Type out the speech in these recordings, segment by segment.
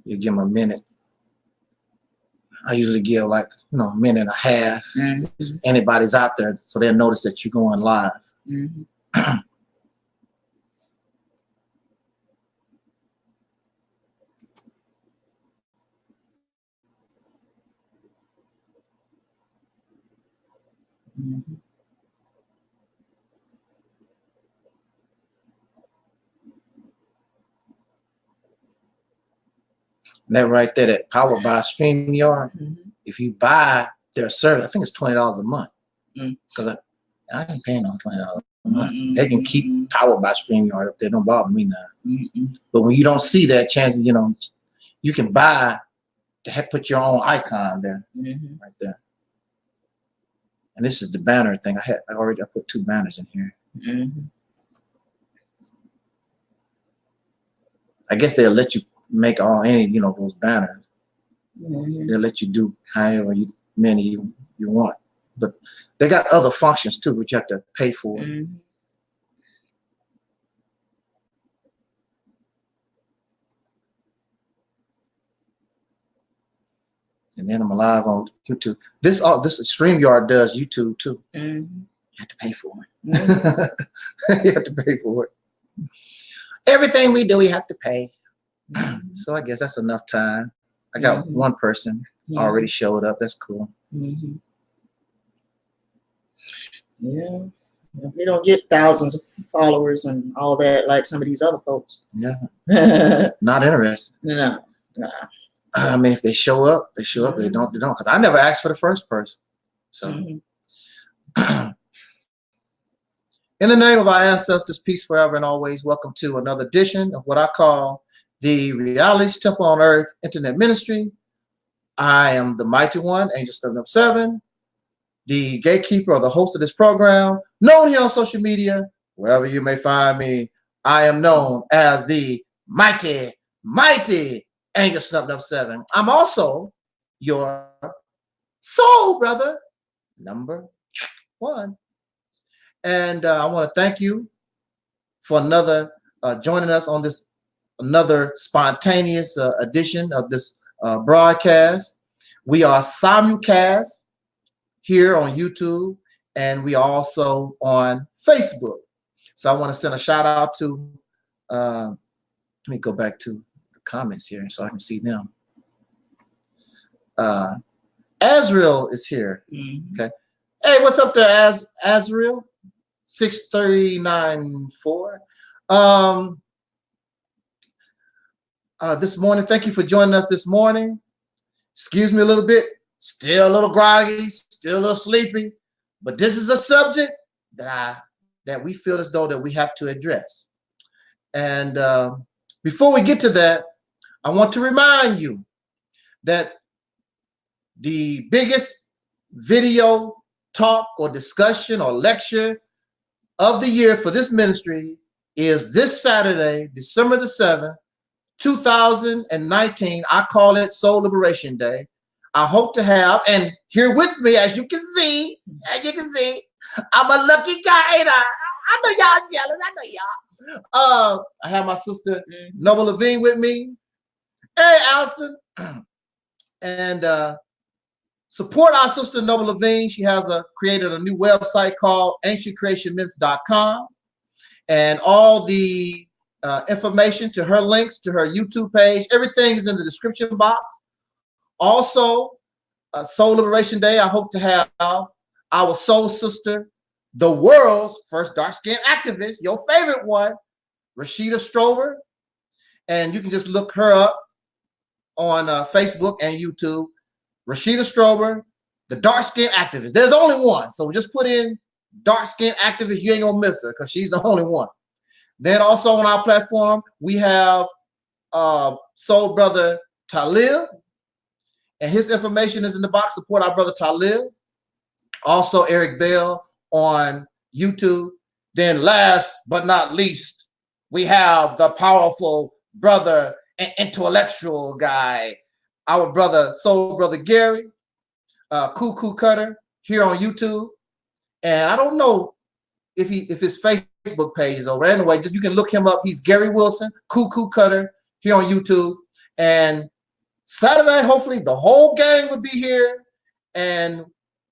You give them a minute. I usually give like, a minute and a half. If anybody's out there, so they'll notice that you're going live. That right there, that powered by StreamYard. If you buy their service, I think it's $20 a month. Because I ain't paying on $20 a month. They can keep powered by StreamYard up there. Don't bother me now. But when you don't see that chance, you can buy to put your own icon there, right there. And this is the banner thing. I put 2 banners in here. I guess they'll let you make any those banners. They'll let you do however many you want, but they got other functions too, which you have to pay for. And then I'm live on YouTube. This StreamYard does YouTube too. You have to pay for it. You have to pay for it. Everything we do, we have to pay. So I guess that's enough time. I got one person already showed up. That's cool. Yeah. We don't get thousands of followers and all that like some of these other folks. Yeah. Not interested. No. I mean, if they show up, they show up. They don't, they don't. Because I never asked for the first person. So, in the name of our ancestors, peace forever and always, welcome to another edition of what I call the Realist Temple on Earth Internet Ministry. I am the mighty one, Angel 707, the gatekeeper or the host of this program, known here on social media, wherever you may find me. I am known as the mighty Angel 707. I'm also your soul brother, number 1. And I want to thank you for joining us on this another spontaneous edition of this broadcast. We are simulcast here on YouTube, and we are also on Facebook. So I want to send a shout out to, let me go back to the comments here so I can see them. Azrael is here. Okay. Hey, what's up there, Azrael? 6394. This morning, thank you for joining us this morning. Excuse me a little bit, still a little groggy, still a little sleepy, but this is a subject that we feel as though that we have to address. And before we get to that, I want to remind you that the biggest video talk or discussion or lecture of the year for this ministry is this Saturday, December the 7th, 2019. I call it Soul Liberation Day. I hope to have, and here with me, as you can see, I'm a lucky guy, ain't I? I know y'all jealous. I know y'all. I have my sister Noble Levine with me. Hey, Alston. And support our sister Noble Levine. She has created a new website called ancientcreationmyths.com, and all the information to her links to her YouTube page, everything is in the description box. Also, Soul Liberation Day, I hope to have our soul sister, the world's first dark-skinned activist, your favorite one, Rashida Strober. And you can just look her up on Facebook and YouTube. Rashida Strober, the dark-skinned activist. There's only one. So just put in dark-skinned activist. You ain't gonna miss her because she's the only one. Then also on our platform, we have soul brother Taalik, and his information is in the box. Support our brother Taalik. Also Eric Bell on YouTube. Then last but not least, we have the powerful brother and intellectual guy, our brother, soul brother Gary, Cuckoo Cutter here on YouTube. And I don't know if his Facebook page is over. Anyway, just you can look him up. He's Gary Wilson, Cuckoo Cutter here on YouTube. And Saturday, hopefully the whole gang will be here. And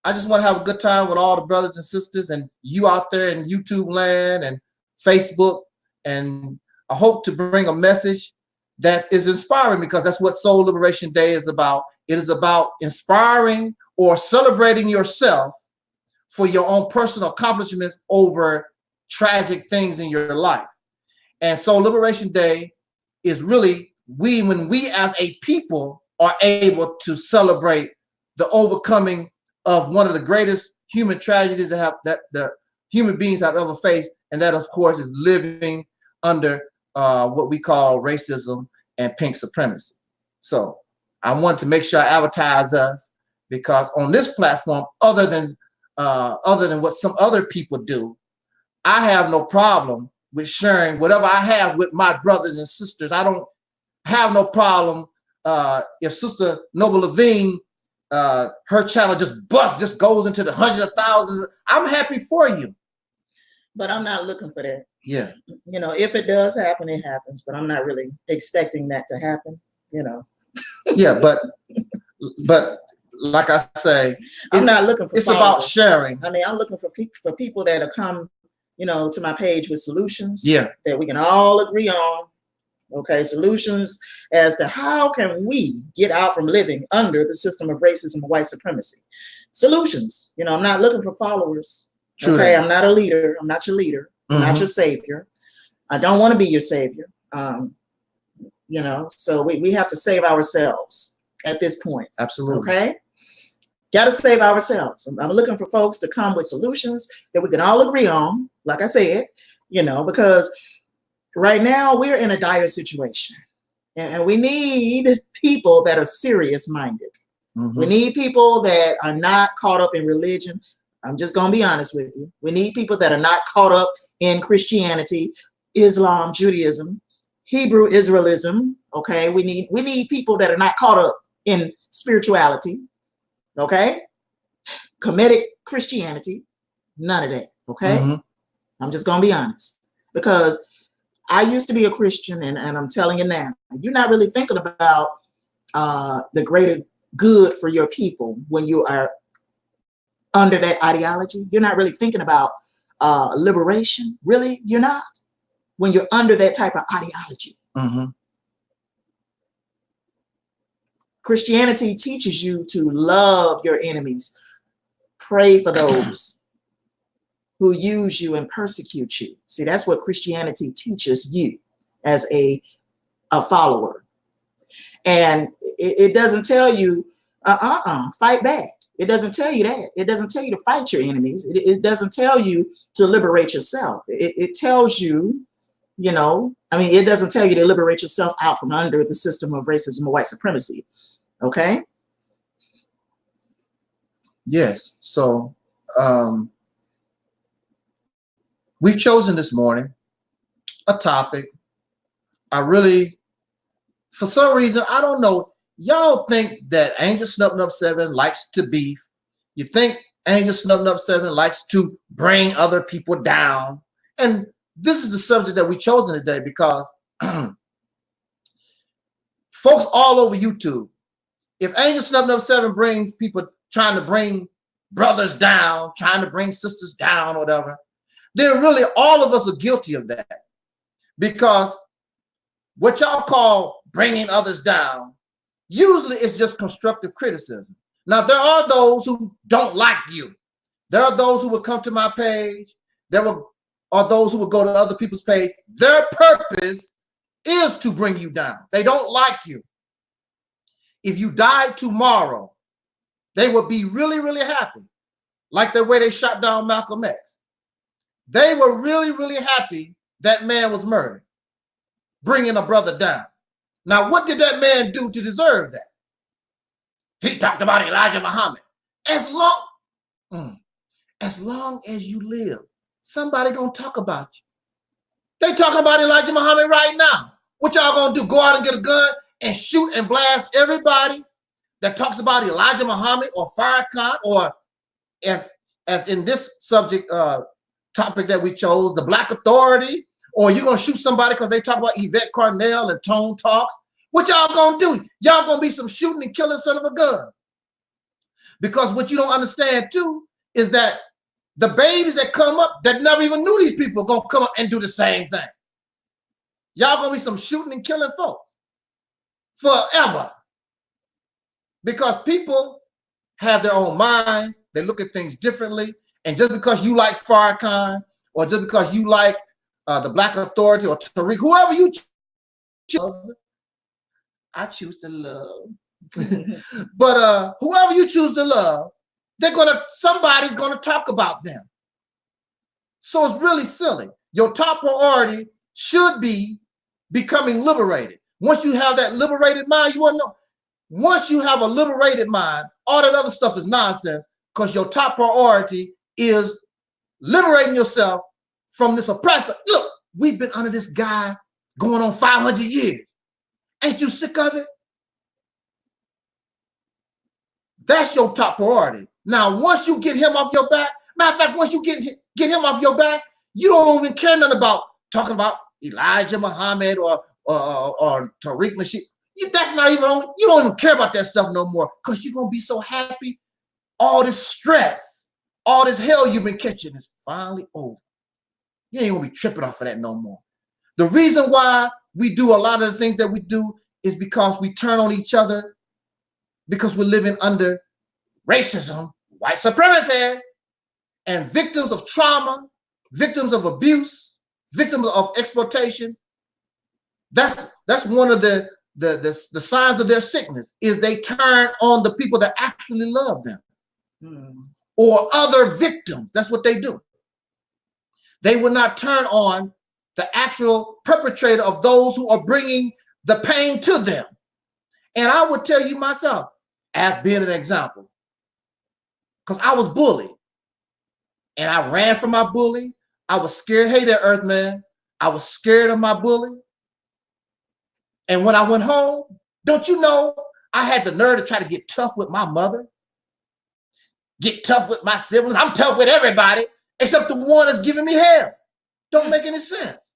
I just want to have a good time with all the brothers and sisters and you out there in YouTube land and Facebook. And I hope to bring a message that is inspiring, because that's what Soul Liberation Day is about. It is about inspiring or celebrating yourself for your own personal accomplishments over tragic things in your life. And Soul Liberation Day is really when we as a people are able to celebrate the overcoming of one of the greatest human tragedies that the human beings have ever faced, and that, of course, is living under what we call racism and pink supremacy. So I want to make sure I advertise us, because on this platform, other than what some other people do, I have no problem with sharing whatever I have with my brothers and sisters. I don't have no problem if Sister Noble Levine, her channel just goes into the hundreds of thousands. I'm happy for you. But I'm not looking for that. Yeah. You know, if it does happen, it happens. But I'm not really expecting that to happen, you know. Yeah, but like I say, I'm not looking for it's followers. about sharing. I mean, I'm looking for people that'll come, you know, to my page with solutions. Yeah. That we can all agree on. Okay, solutions as to how can we get out from living under the system of racism and white supremacy. Solutions. You know, I'm not looking for followers. True okay, that. I'm not a leader. I'm not your leader. I'm not your savior. I don't want to be your savior. You know, so we have to save ourselves at this point. Absolutely. Okay. Got to save ourselves. I'm looking for folks to come with solutions that we can all agree on, like I said, you know, because right now we're in a dire situation and we need people that are serious minded. We need people that are not caught up in religion. I'm just going to be honest with you. We need people that are not caught up in Christianity, Islam, Judaism, Hebrew Israelism. Okay. We need people that are not caught up in spirituality. Okay. Comedic Christianity. None of that. Okay. I'm just going to be honest, because I used to be a Christian, and I'm telling you now, you're not really thinking about the greater good for your people when you are under that ideology. You're not really thinking about liberation. Really, you're not. When you're under that type of ideology. Christianity teaches you to love your enemies, pray for those who use you and persecute you. See, that's what Christianity teaches you as a follower. And it doesn't tell you, fight back. It doesn't tell you that. It doesn't tell you to fight your enemies. It doesn't tell you to liberate yourself. It tells you, you know, I mean, it doesn't tell you to liberate yourself out from under the system of racism or white supremacy. Okay? Yes. So we've chosen this morning a topic. For some reason, I don't know, y'all think that Angel Snub 7 likes to beef. You think Angel Snub 7 likes to bring other people down. And this is the subject that we've chosen today because folks all over YouTube, if Angel Snub 7 brings people trying to bring brothers down, trying to bring sisters down, or whatever, then really all of us are guilty of that. Because what y'all call bringing others down, usually it's just constructive criticism. Now, there are those who don't like you. There are those who will come to my page. There are those who will go to other people's page. Their purpose is to bring you down. They don't like you. If you died tomorrow, they would be really, really happy. Like the way they shot down Malcolm X. They were really, really happy that man was murdered, bringing a brother down. Now, what did that man do to deserve that? He talked about Elijah Muhammad. As long as you live, somebody gonna talk about you. They talking about Elijah Muhammad right now. What y'all gonna do? Go out and get a gun and shoot and blast everybody that talks about Elijah Muhammad or Farrakhan, or as in this subject topic that we chose, the Black Authority, or you're gonna shoot somebody because they talk about Yvette Carnell and Tone Talks. What y'all gonna do? Y'all gonna be some shooting and killing son of a gun. Because what you don't understand too is that the babies that come up that never even knew these people are gonna come up and do the same thing. Y'all gonna be some shooting and killing folks forever. Because people have their own minds, they look at things differently, and just because you like Farrakhan, or just because you like the Black Authority or Taalik, whoever you choose, I choose to love. But whoever you choose to love, somebody's gonna talk about them. So it's really silly. Your top priority should be becoming liberated. Once you have that liberated mind, you want to know. Once you have a liberated mind, all that other stuff is nonsense, because your top priority is liberating yourself from this oppressor. Look, we've been under this guy going on 500 years. Ain't you sick of it? That's your top priority. Now, once you get him off your back, matter of fact, once you get him off your back, you don't even care nothing about talking about Elijah Muhammad or Tariq Nasheed. That's not even on, you don't even care about that stuff no more, because you're gonna be so happy. All this stress, all this hell you've been catching is finally over. You ain't gonna be tripping off of that no more. The reason why we do a lot of the things that we do is because we turn on each other, because we're living under racism, white supremacy, and victims of trauma, victims of abuse, victims of exploitation. That's one of the signs of their sickness, is they turn on the people that actually love them, or other victims. That's what they do. They will not turn on the actual perpetrator of those who are bringing the pain to them. And I would tell you myself, as being an example, because I was bullied, and I ran from my bully. I was scared. Hey there, Earth Man. I was scared of my bully. And when I went home, don't you know, I had the nerve to try to get tough with my mother, get tough with my siblings. I'm tough with everybody except the one that's giving me hell. Don't make any sense.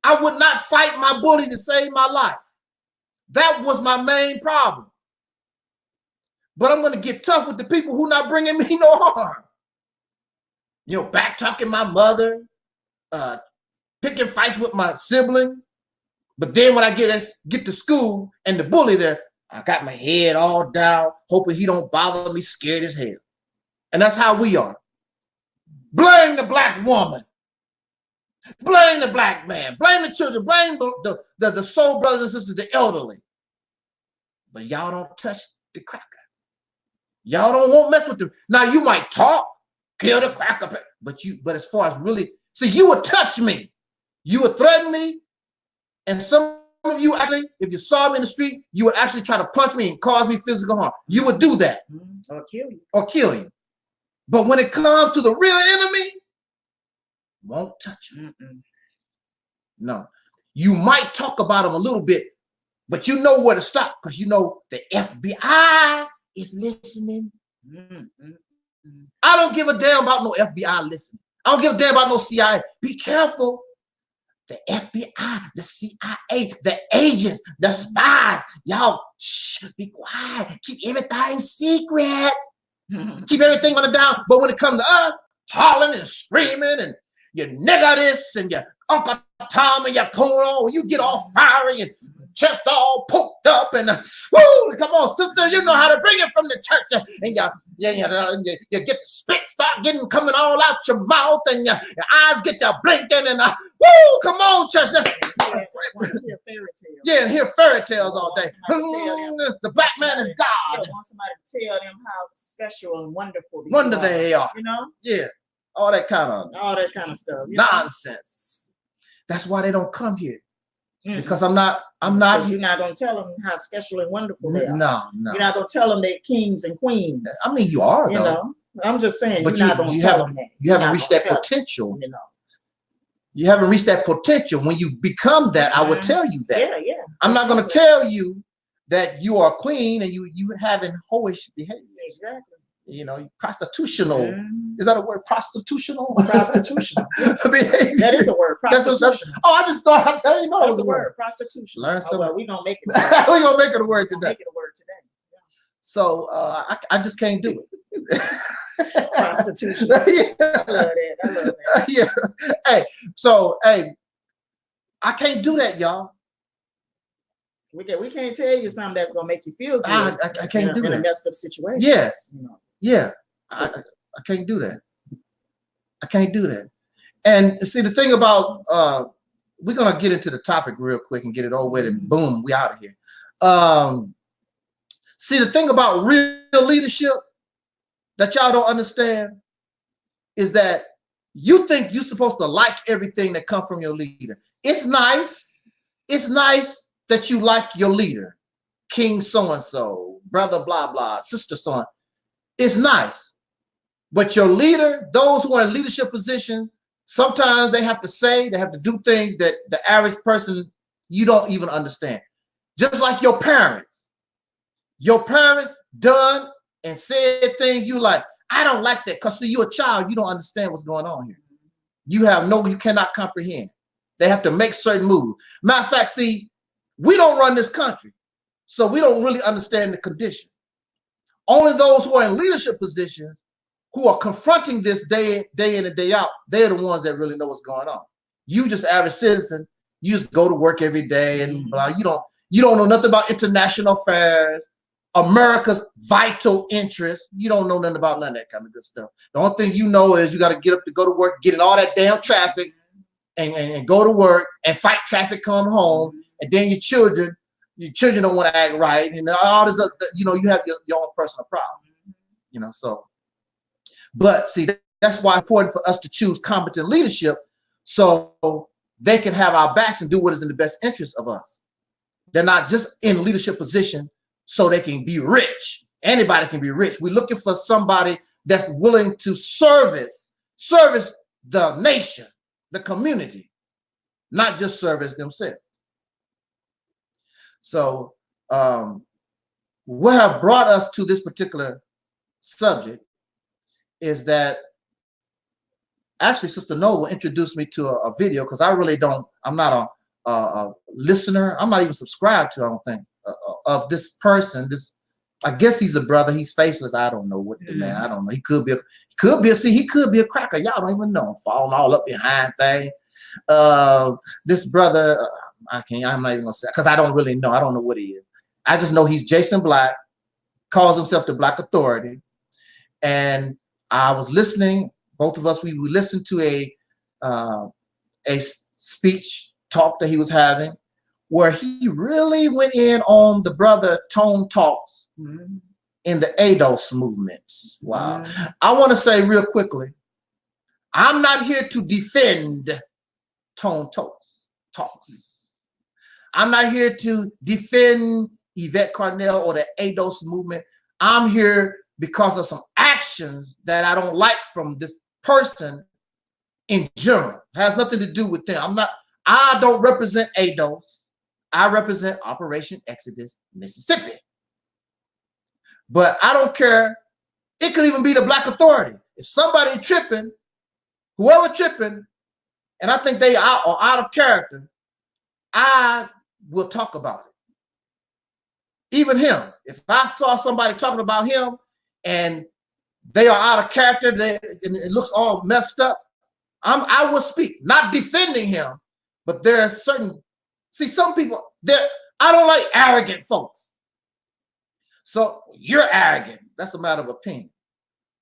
I would not fight my bully to save my life. That was my main problem. But I'm going to get tough with the people who not bringing me no harm. You know, back talking my mother, picking fights with my siblings. But then when I get to school and the bully there, I got my head all down, hoping he don't bother me, scared as hell. And that's how we are. Blame the black woman. Blame the black man. Blame the children. Blame the soul brothers and sisters, the elderly. But y'all don't touch the cracker. Y'all don't want to mess with them. Now you might talk, kill the cracker, but as far as really, see, you would touch me. You would threaten me. And some of you actually, if you saw me in the street, you would actually try to punch me and cause me physical harm. You would do that. Or kill you. Or kill you. But when it comes to the real enemy, won't touch you. No. You might talk about them a little bit, but you know where to stop, because you know the FBI is listening. I don't give a damn about no FBI listening. I don't give a damn about no CIA. Be careful. The FBI, the CIA, the agents, the spies, y'all, shh, be quiet. Keep everything secret. Keep everything on the down. But when it comes to us, hollering and screaming, and you nigger this, and your Uncle Tom and your Kuno, you get all fiery and chest all poked up, and woo, come on, sister, you know how to bring it from the church, and you get the spit start coming all out your mouth, and your eyes get to blinking, and woo, come on, church, and hear fairy tales all day. The black man is God. Want somebody to tell them how special and wonderful they are. You know? Yeah, all that kind of stuff. Nonsense. That's why they don't come here. Because I'm not. You're not gonna tell them how special and wonderful they are. No. You're not gonna tell them they're kings and queens. I mean, you are. You know. I'm just saying. But you're not gonna tell them that. You haven't reached that potential. You know. You haven't reached that potential. When you become that, I would tell you that. Yeah. I'm not gonna tell you that you are a queen and you having hoish behavior. Exactly. you know, prostitutional. Mm. Is that a word? Prostitutional? Prostitutional. Behavior. That is a word. Prostitutional. Oh, I just thought, I didn't know That's it was a word. Prostitution. Learn something. Well, we're gonna make it. We're gonna make it a word today. Make it a word today. Yeah. So I just can't do it. Prostitution. Yeah. I love that. I love that. Yeah. Hey, so hey, I can't do that, y'all. We can't tell you something that's gonna make you feel good. I can't do that in a messed up situation. Yes. You know. Yeah. I can't do that. I can't do that. And see, the thing about we're gonna get into the topic real quick and get it over with, and boom, we out of here. See, the thing about real leadership that y'all don't understand is that you think you're supposed to like everything that comes from your leader. It's nice. It's nice that you like your leader, King so-and-so, brother blah blah, sister so-and-so. It's nice. But your leader, those who are in leadership positions, sometimes they have to do things that the average person, you don't even understand. Just like your parents. Your parents done and said things you like, I don't like that, because see, you're a child, you don't understand what's going on here. You cannot comprehend. They have to make certain moves. Matter of fact, see, we don't run this country, so we don't really understand the condition. Only those who are in leadership positions, who are confronting this day in and day out, they're the ones that really know what's going on. You just average citizen, you just go to work every day and blah. You don't know nothing about international affairs, America's vital interests. You don't know nothing about none of that kind of good stuff. The only thing you know is you got to get up to go to work, get in all that damn traffic, and go to work and fight traffic, come home, and then your children don't want to act right, and all this, you have your own personal problem, so. But see, that's why it's important for us to choose competent leadership, so they can have our backs and do what is in the best interest of us. They're not just in leadership position so they can be rich. Anybody can be rich. We're looking for somebody that's willing to service the nation, the community, not just service themselves. So what have brought us to this particular subject is that actually Sister Noble introduced me to a video, because I'm not a listener. I'm not even subscribed to, I don't think, of this person. I guess he's a brother. He's faceless. I don't know what the man. I don't know. He could be a cracker. Y'all don't even know. Falling all up behind things. This brother, I'm not even gonna say, because I don't really know. I don't know what he is. I just know he's Jason Black, calls himself the Black Authority. And I was listening, both of us, we listened to a speech talk that he was having, where he really went in on the brother Tone Talks in the ADOS movement. Wow. I want to say real quickly, I'm not here to defend Tone Talks. I'm not here to defend Yvette Carnell or the ADOS movement. I'm here because of some actions that I don't like from this person in general. It has nothing to do with them. I don't represent ADOS. I represent Operation Exodus, Mississippi. But I don't care. It could even be the Black Authority. If somebody tripping, whoever tripping, and I think they are out of character, I will talk about it. Even him. If I saw somebody talking about him and they are out of character, and it looks all messed up, I will speak, not defending him, but there are some people there. I don't like arrogant folks. So you're arrogant. That's a matter of opinion.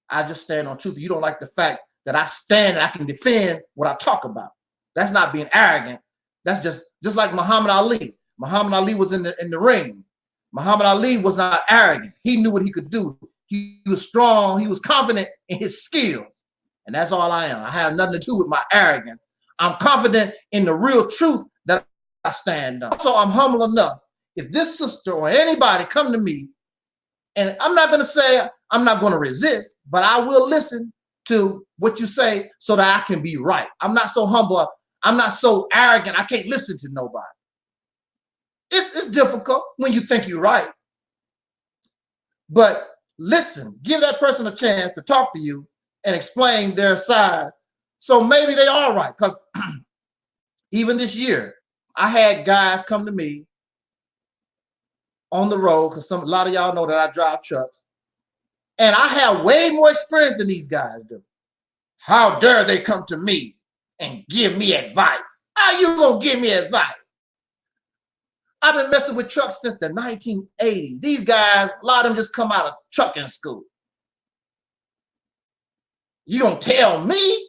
I just stand on truth. You don't like the fact that I stand and I can defend what I talk about. That's not being arrogant. That's just like Muhammad Ali. Muhammad Ali was in the ring. Muhammad Ali was not arrogant. He knew what he could do. He was strong. He was confident in his skills. And that's all I am. I have nothing to do with my arrogance. I'm confident in the real truth that I stand on. So I'm humble enough. If this sister or anybody come to me, and I'm not going to say I'm not going to resist, but I will listen to what you say so that I can be right. I'm not so humble. I'm not so arrogant. I can't listen to nobody. It's difficult when you think you're right. But listen, give that person a chance to talk to you and explain their side. So maybe they are right. Because even this year, I had guys come to me on the road, because a lot of y'all know that I drive trucks, and I have way more experience than these guys do. How dare they come to me and give me advice? How you gonna give me advice? I've been messing with trucks since the 1980s. These guys, a lot of them just come out of trucking school. You gonna tell me?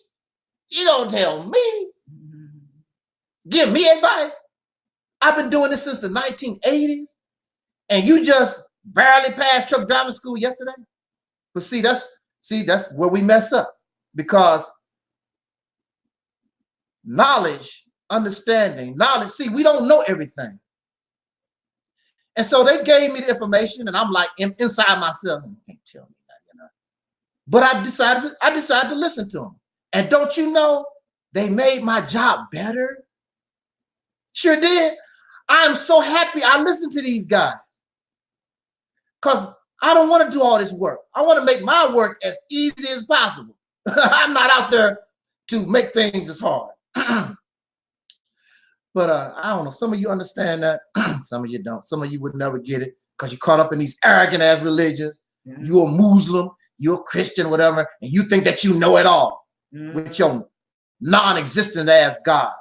You gonna tell me? Give me advice? I've been doing this since the 1980s, and you just barely passed truck driving school yesterday? But see, that's where we mess up, because knowledge, understanding, knowledge, see, we don't know everything. And so they gave me the information, and I'm like inside myself, you can't tell me that, you know. But I decided to listen to them. And don't you know, they made my job better. Sure did. I'm so happy I listened to these guys, because I don't want to do all this work. I want to make my work as easy as possible. I'm not out there to make things as hard. But I don't know. Some of you understand that. Some of you don't. Some of you would never get it because you're caught up in these arrogant ass religions. Yeah. You're a Muslim, you're a Christian, whatever, and you think that you know it all with your non-existent ass God.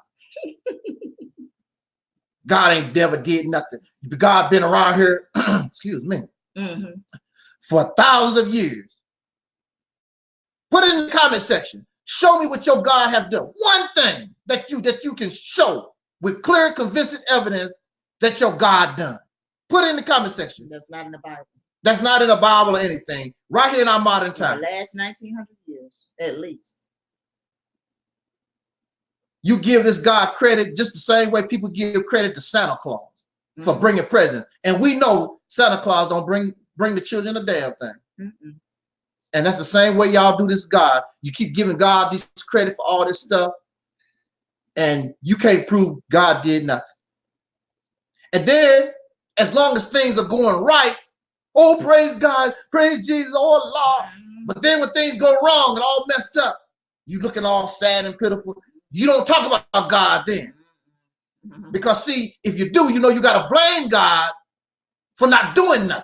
God ain't never did nothing. God been around here, excuse me, for thousands of years. Put it in the comment section. Show me what your God have done. One thing that you can show with clear, convincing evidence that your God done. Put it in the comment section. That's not in the Bible. That's not in the Bible or anything. Right here in our modern time. In the last 1900 years, at least. You give this God credit just the same way people give credit to Santa Claus for bringing presents. And we know Santa Claus don't bring the children a damn thing. And that's the same way y'all do this God. You keep giving God this credit for all this stuff, and you can't prove God did nothing. And then, as long as things are going right, oh, praise God, praise Jesus, oh Lord. But then when things go wrong and all messed up, you looking all sad and pitiful. You don't talk about God then. Because see, if you do, you know you got to blame God for not doing nothing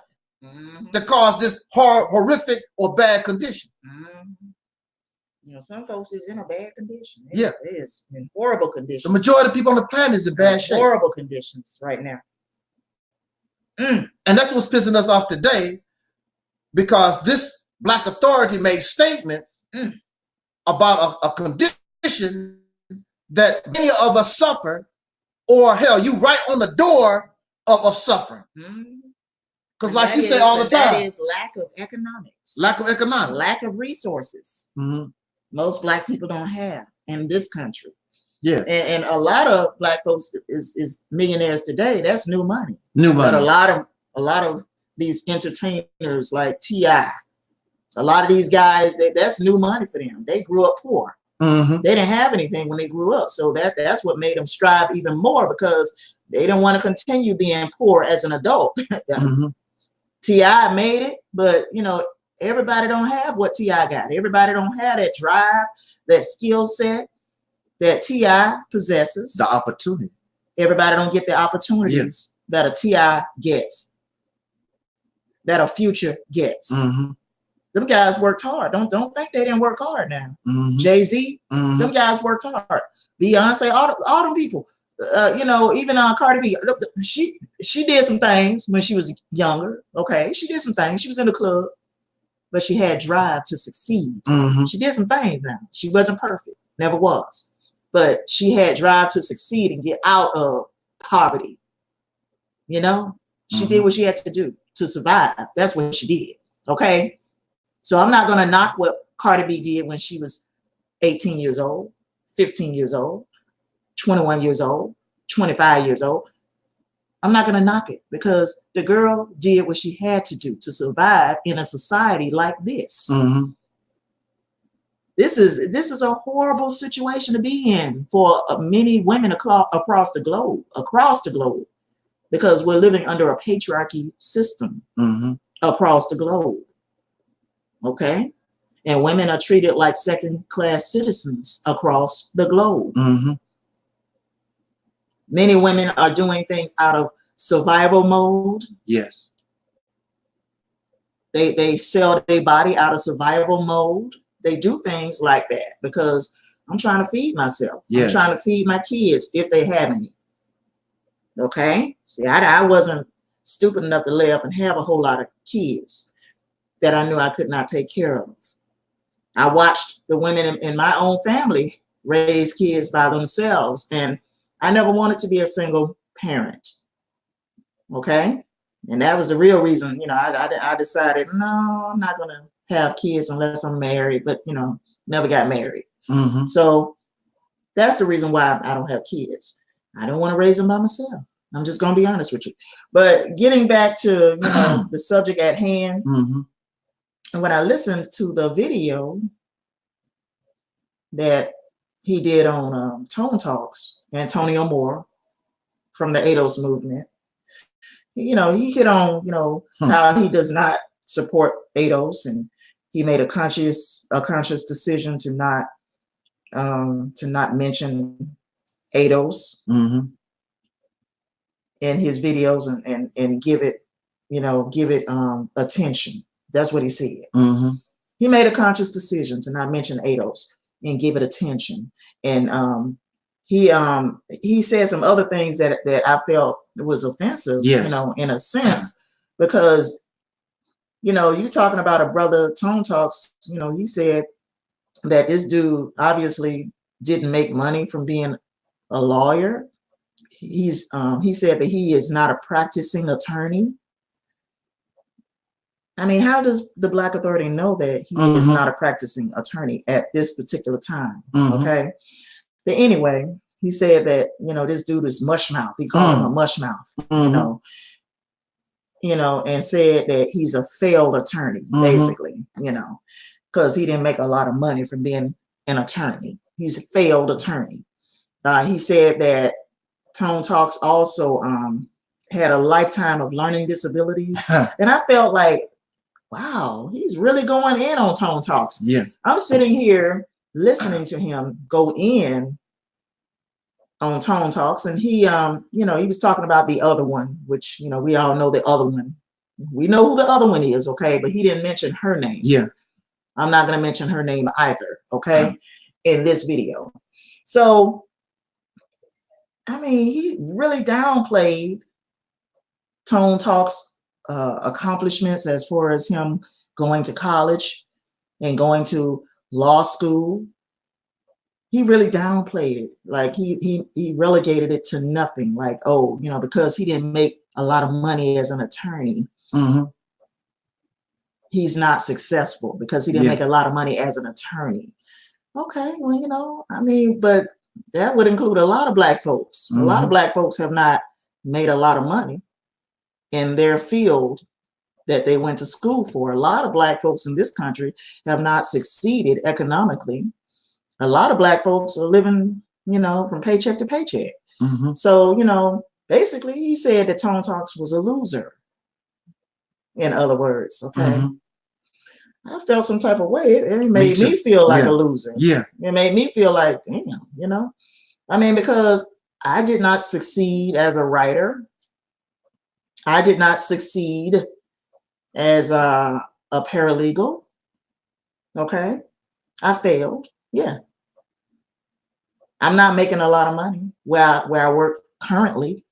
that caused this horrific or bad condition. You know, some folks is in a bad condition. It is in horrible conditions. The majority of people on the planet is in bad shape. Horrible conditions right now. And that's what's pissing us off today, because this Black authority made statements about a condition that many of us suffer, or hell, you right on the door of suffering. Because like you say all the time, that is lack of economics. Lack of economics. Lack of resources. Most Black people don't have in this country. Yeah. And a lot of Black folks is millionaires today. That's new money. New money. But a lot of these entertainers like T.I., a lot of these guys, that's new money for them. They grew up poor. They didn't have anything when they grew up. So that's what made them strive even more, because they didn't want to continue being poor as an adult. T.I. made it, but you know, everybody don't have what T.I. got. Everybody don't have that drive, that skill set that T.I. possesses. The opportunity. Everybody don't get the opportunities that a T.I. gets, that a Future gets. Them guys worked hard. Don't think they didn't work hard now. Jay-Z, them guys worked hard. Beyonce, all them people. You know, even Cardi B, she did some things when she was younger. Okay, she did some things. She was in the club, but she had drive to succeed. She did some things now. She wasn't perfect, never was, but she had drive to succeed and get out of poverty. You know, she did what she had to do to survive. That's what she did. Okay, so I'm not gonna knock what Cardi B did when she was 18 years old, 15 years old, 21 years old, 25 years old. I'm not going to knock it, because the girl did what she had to do to survive in a society like this. This is a horrible situation to be in for many women across the globe, because we're living under a patriarchy system across the globe. Okay. And women are treated like second-class citizens across the globe. Many women are doing things out of survival mode. Yes. They sell their body out of survival mode. They do things like that because I'm trying to feed myself. Yes. I'm trying to feed my kids if they have any. Okay. See, I wasn't stupid enough to lay up and have a whole lot of kids that I knew I could not take care of. I watched the women in my own family raise kids by themselves, and I never wanted to be a single parent. Okay. And that was the real reason, I decided, no, I'm not going to have kids unless I'm married, but, never got married. So that's the reason why I don't have kids. I don't want to raise them by myself. I'm just going to be honest with you. But getting back to, the subject at hand, and when I listened to the video that he did on Tone Talks, Antonio Moore from the ADOS movement, he hit on, how he does not support ADOS, and he made a conscious decision to not mention ADOS in his videos and give it attention. That's what he said. He made a conscious decision to not mention ADOS and give it attention. And he said some other things that I felt was offensive, in a sense, because you're talking about a brother, Tone Talks, he said that this dude obviously didn't make money from being a lawyer. He said that he is not a practicing attorney. I mean, how does the Black Authority know that he is not a practicing attorney at this particular time? Okay. But anyway, he said that, this dude is mush mouth. He called him a mush mouth, and said that he's a failed attorney, basically, because he didn't make a lot of money from being an attorney. He's a failed attorney. He said that Tone Talks also had a lifetime of learning disabilities. And I felt like, wow, he's really going in on Tone Talks. Yeah. I'm sitting here listening to him go in on Tone Talks, and he was talking about the other one, which, we all know the other one. We know who the other one is, okay? But he didn't mention her name. Yeah. I'm not going to mention her name either, okay, in this video. So, I mean, he really downplayed Tone Talks' accomplishments as far as him going to college and going to law school. He really downplayed it. Like he relegated it to nothing. Like, oh, because he didn't make a lot of money as an attorney, he's not successful because he didn't make a lot of money as an attorney. Okay, well, I mean, but that would include a lot of Black folks. A lot of Black folks have not made a lot of money in their field that they went to school for. A lot of Black folks in this country have not succeeded economically. A lot of Black folks are living, from paycheck to paycheck. So, basically he said that Tone Talks was a loser. In other words, okay. I felt some type of way. It made me feel like a loser. Yeah. It made me feel like, damn, I mean, because I did not succeed as a writer. I did not succeed as a paralegal. Okay. I failed. Yeah. I'm not making a lot of money where I work currently.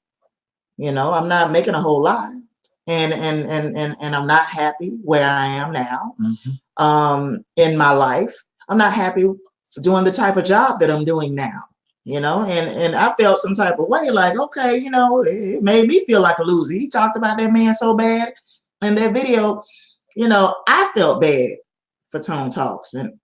I'm not making a whole lot. And I'm not happy where I am now. In my life. I'm not happy doing the type of job that I'm doing now. And I felt some type of way, like, okay, it made me feel like a loser. He talked about that man so bad in that video. I felt bad for Tone Talks, and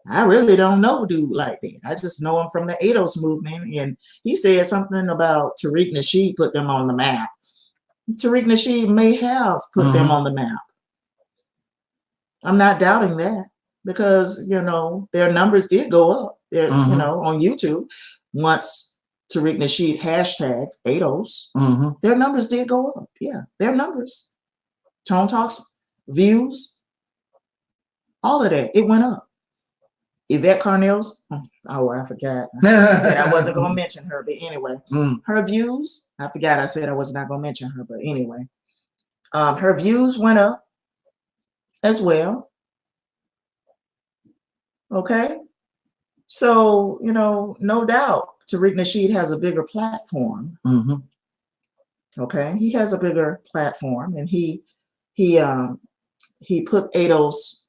I really don't know a dude like that. I just know him from the ADOS movement, and he said something about Tariq Nasheed put them on the map. Tariq Nasheed may have put them on the map. I'm not doubting that, because their numbers did go up. They're on YouTube once Tariq Nasheed hashtagged ADOS. Their numbers did go up. Yeah, their numbers. Tone Talks views All of that, it went up. Yvette Carnell's, oh, I forgot. I said I wasn't going to mention her, but anyway, her views, I forgot I said I was not going to mention her, but anyway, her views went up as well. Okay. So, you know, no doubt Tariq Nasheed has a bigger platform. Okay. He has a bigger platform, and he put ADOS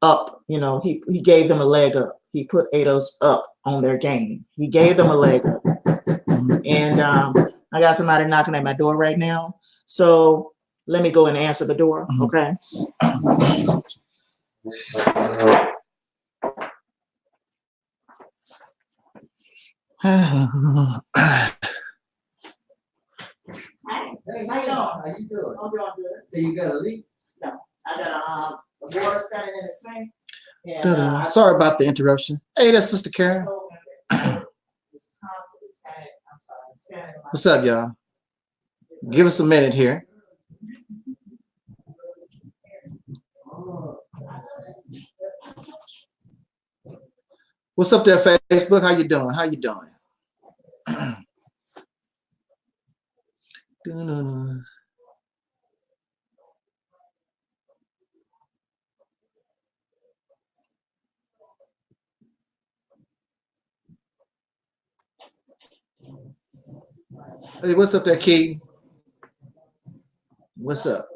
up, you know, he gave them a leg up. He put ADOS up on their game. He gave them a leg up. And I got somebody knocking at my door right now. So let me go and answer the door. Okay. Hey, how you doing? I'm doing good. So you got a leak? No, I got a water standing in the sink. And, sorry about the interruption. Hey, that's Sister Karen. What's up, y'all? Give us a minute here. What's up there, Facebook? How you doing? How you doing? Hey, what's up there, Key? What's up?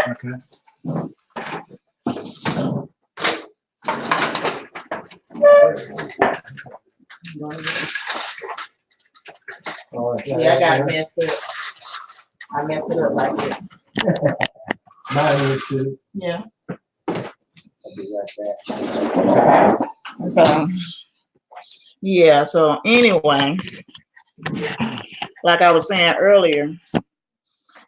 Okay. Yeah, I got it messed up. I messed it up like that. Mine is too. Yeah. I'll be right back. So, yeah, so anyway, like I was saying earlier,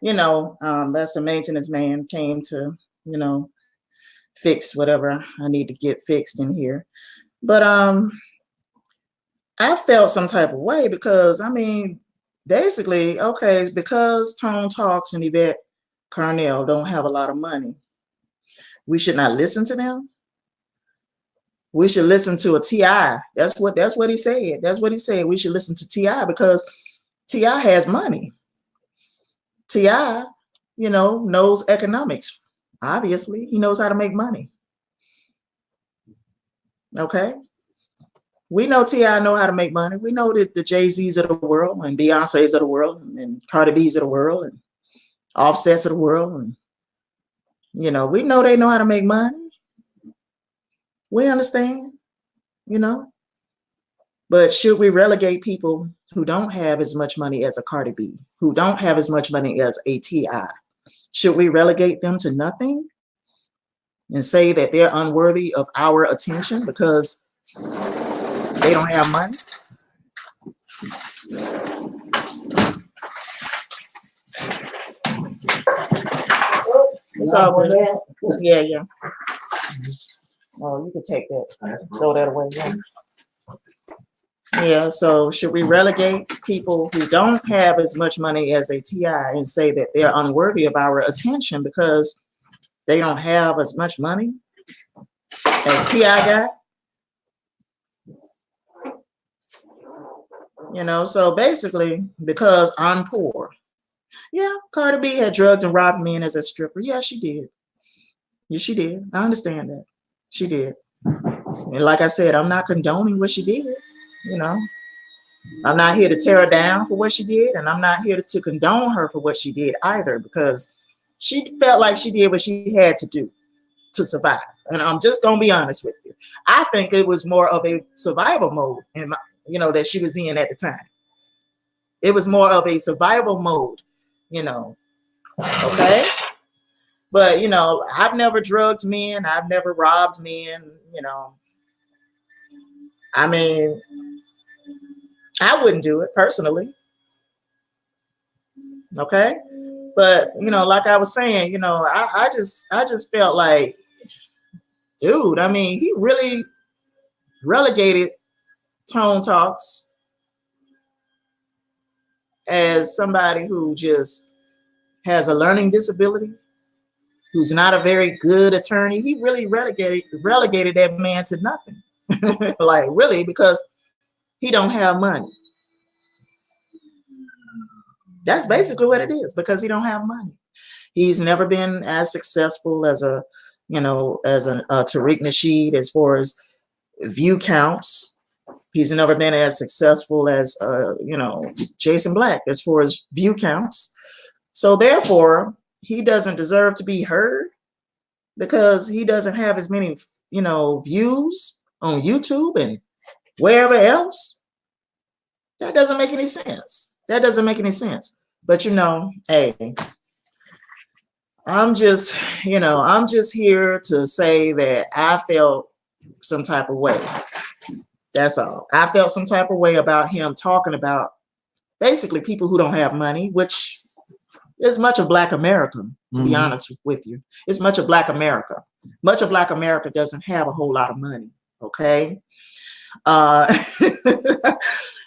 you know, that's the maintenance man came to, you know, fix whatever I need to get fixed in here. But I felt some type of way because, I mean, basically, okay, it's because Tone Talks and Yvette Carnell don't have a lot of money, we should not listen to them. We should listen to a T.I. That's what he said. That's what he said. We should listen to T.I. because T.I. has money. T.I., you know, knows economics. Obviously, he knows how to make money. Okay. We know T.I. know how to make money. We know that the Jay-Z's of the world and Beyonce's of the world and Cardi B's of the world and Offset's of the world. And, you know, we know they know how to make money. We understand, you know. But should we relegate people who don't have as much money as a Cardi B, who don't have as much money as a T.I.? Should we relegate them to nothing and say that they're unworthy of our attention because they don't have money? It's all good. Yeah, yeah. Oh, you can take that. Throw that away. Yeah. Yeah, so should we relegate people who don't have as much money as a T.I. and say that they're unworthy of our attention because they don't have as much money as T.I. got? You know, so basically, because I'm poor. Yeah, Cardi B had drugged and robbed men as a stripper. Yeah, she did. Yeah, she did. I understand that. She did. And like I said, I'm not condoning what she did. You know, I'm not here to tear her down for what she did, and I'm not here to condone her for what she did either, because she felt like she did what she had to do to survive. And I'm just gonna be honest with you. I think it was more of a survival mode, and you know, that she was in at the time. It was more of a survival mode, you know. Okay. But you know, I've never drugged men, I've never robbed men, you know. I mean, I wouldn't do it personally. Okay. But you know, like I was saying, you know, I just felt like, dude, I mean, he really relegated Tone talks as somebody who just has a learning disability, who's not a very good attorney. He really relegated that man to nothing. Like, really, because he don't have money. That's basically what it is, because he don't have money. He's never been as successful as a, Taalik Nasheed as far as view counts. He's never been as successful as, Jason Black as far as view counts. So therefore, he doesn't deserve to be heard because he doesn't have as many, views on YouTube and wherever else. That doesn't make any sense. That doesn't make any sense. But hey, I'm just here to say that I felt some type of way. That's all. I felt some type of way about him talking about basically people who don't have money, which is much of Black America, to be honest with you. It's much of Black America. Much of Black America doesn't have a whole lot of money, okay?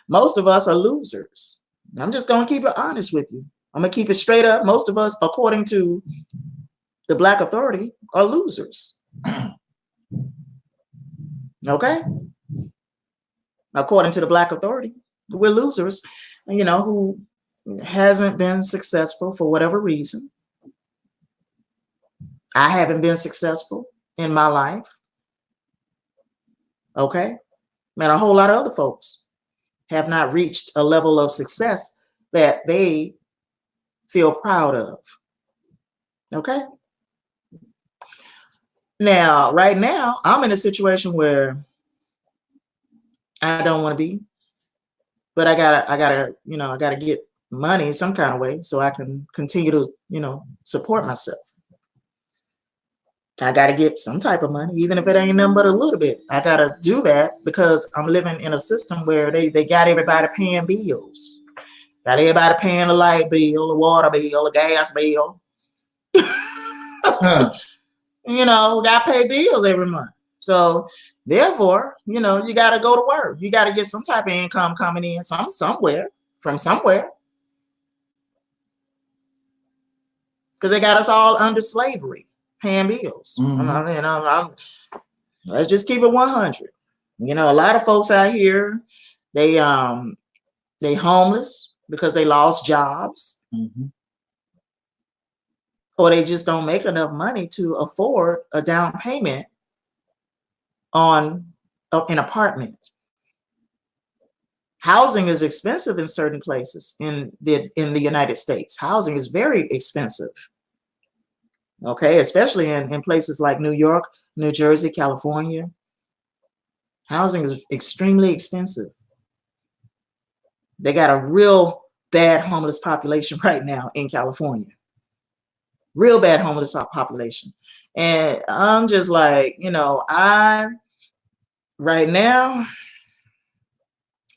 Most of us are losers. I'm just going to keep it honest with you. I'm going to keep it straight up. Most of us, according to the Black Authority, are losers. Okay? According to the Black Authority, we're losers, who hasn't been successful for whatever reason. I haven't been successful in my life. Okay? And a whole lot of other folks have not reached a level of success that they feel proud of. Okay? Now, right now, I'm in a situation where I don't want to be, but I gotta get money some kind of way so I can continue to, support myself. I gotta get some type of money, even if it ain't nothing but a little bit. I gotta do that because I'm living in a system where they got everybody paying bills. Got everybody paying a light bill, a water bill, a gas bill. Got to pay bills every month. So therefore, you got to go to work. You got to get some type of income coming in from somewhere. Because they got us all under slavery, paying bills. Let's just keep it 100. A lot of folks out here, they homeless because they lost jobs. Or they just don't make enough money to afford a down payment on an apartment. Housing is expensive in certain places in the United States. Housing is very expensive. Okay, especially in places like New York, New Jersey, California. Housing is extremely expensive. They got a real bad homeless population right now in California. Real bad homeless population. And I'm just like, right now,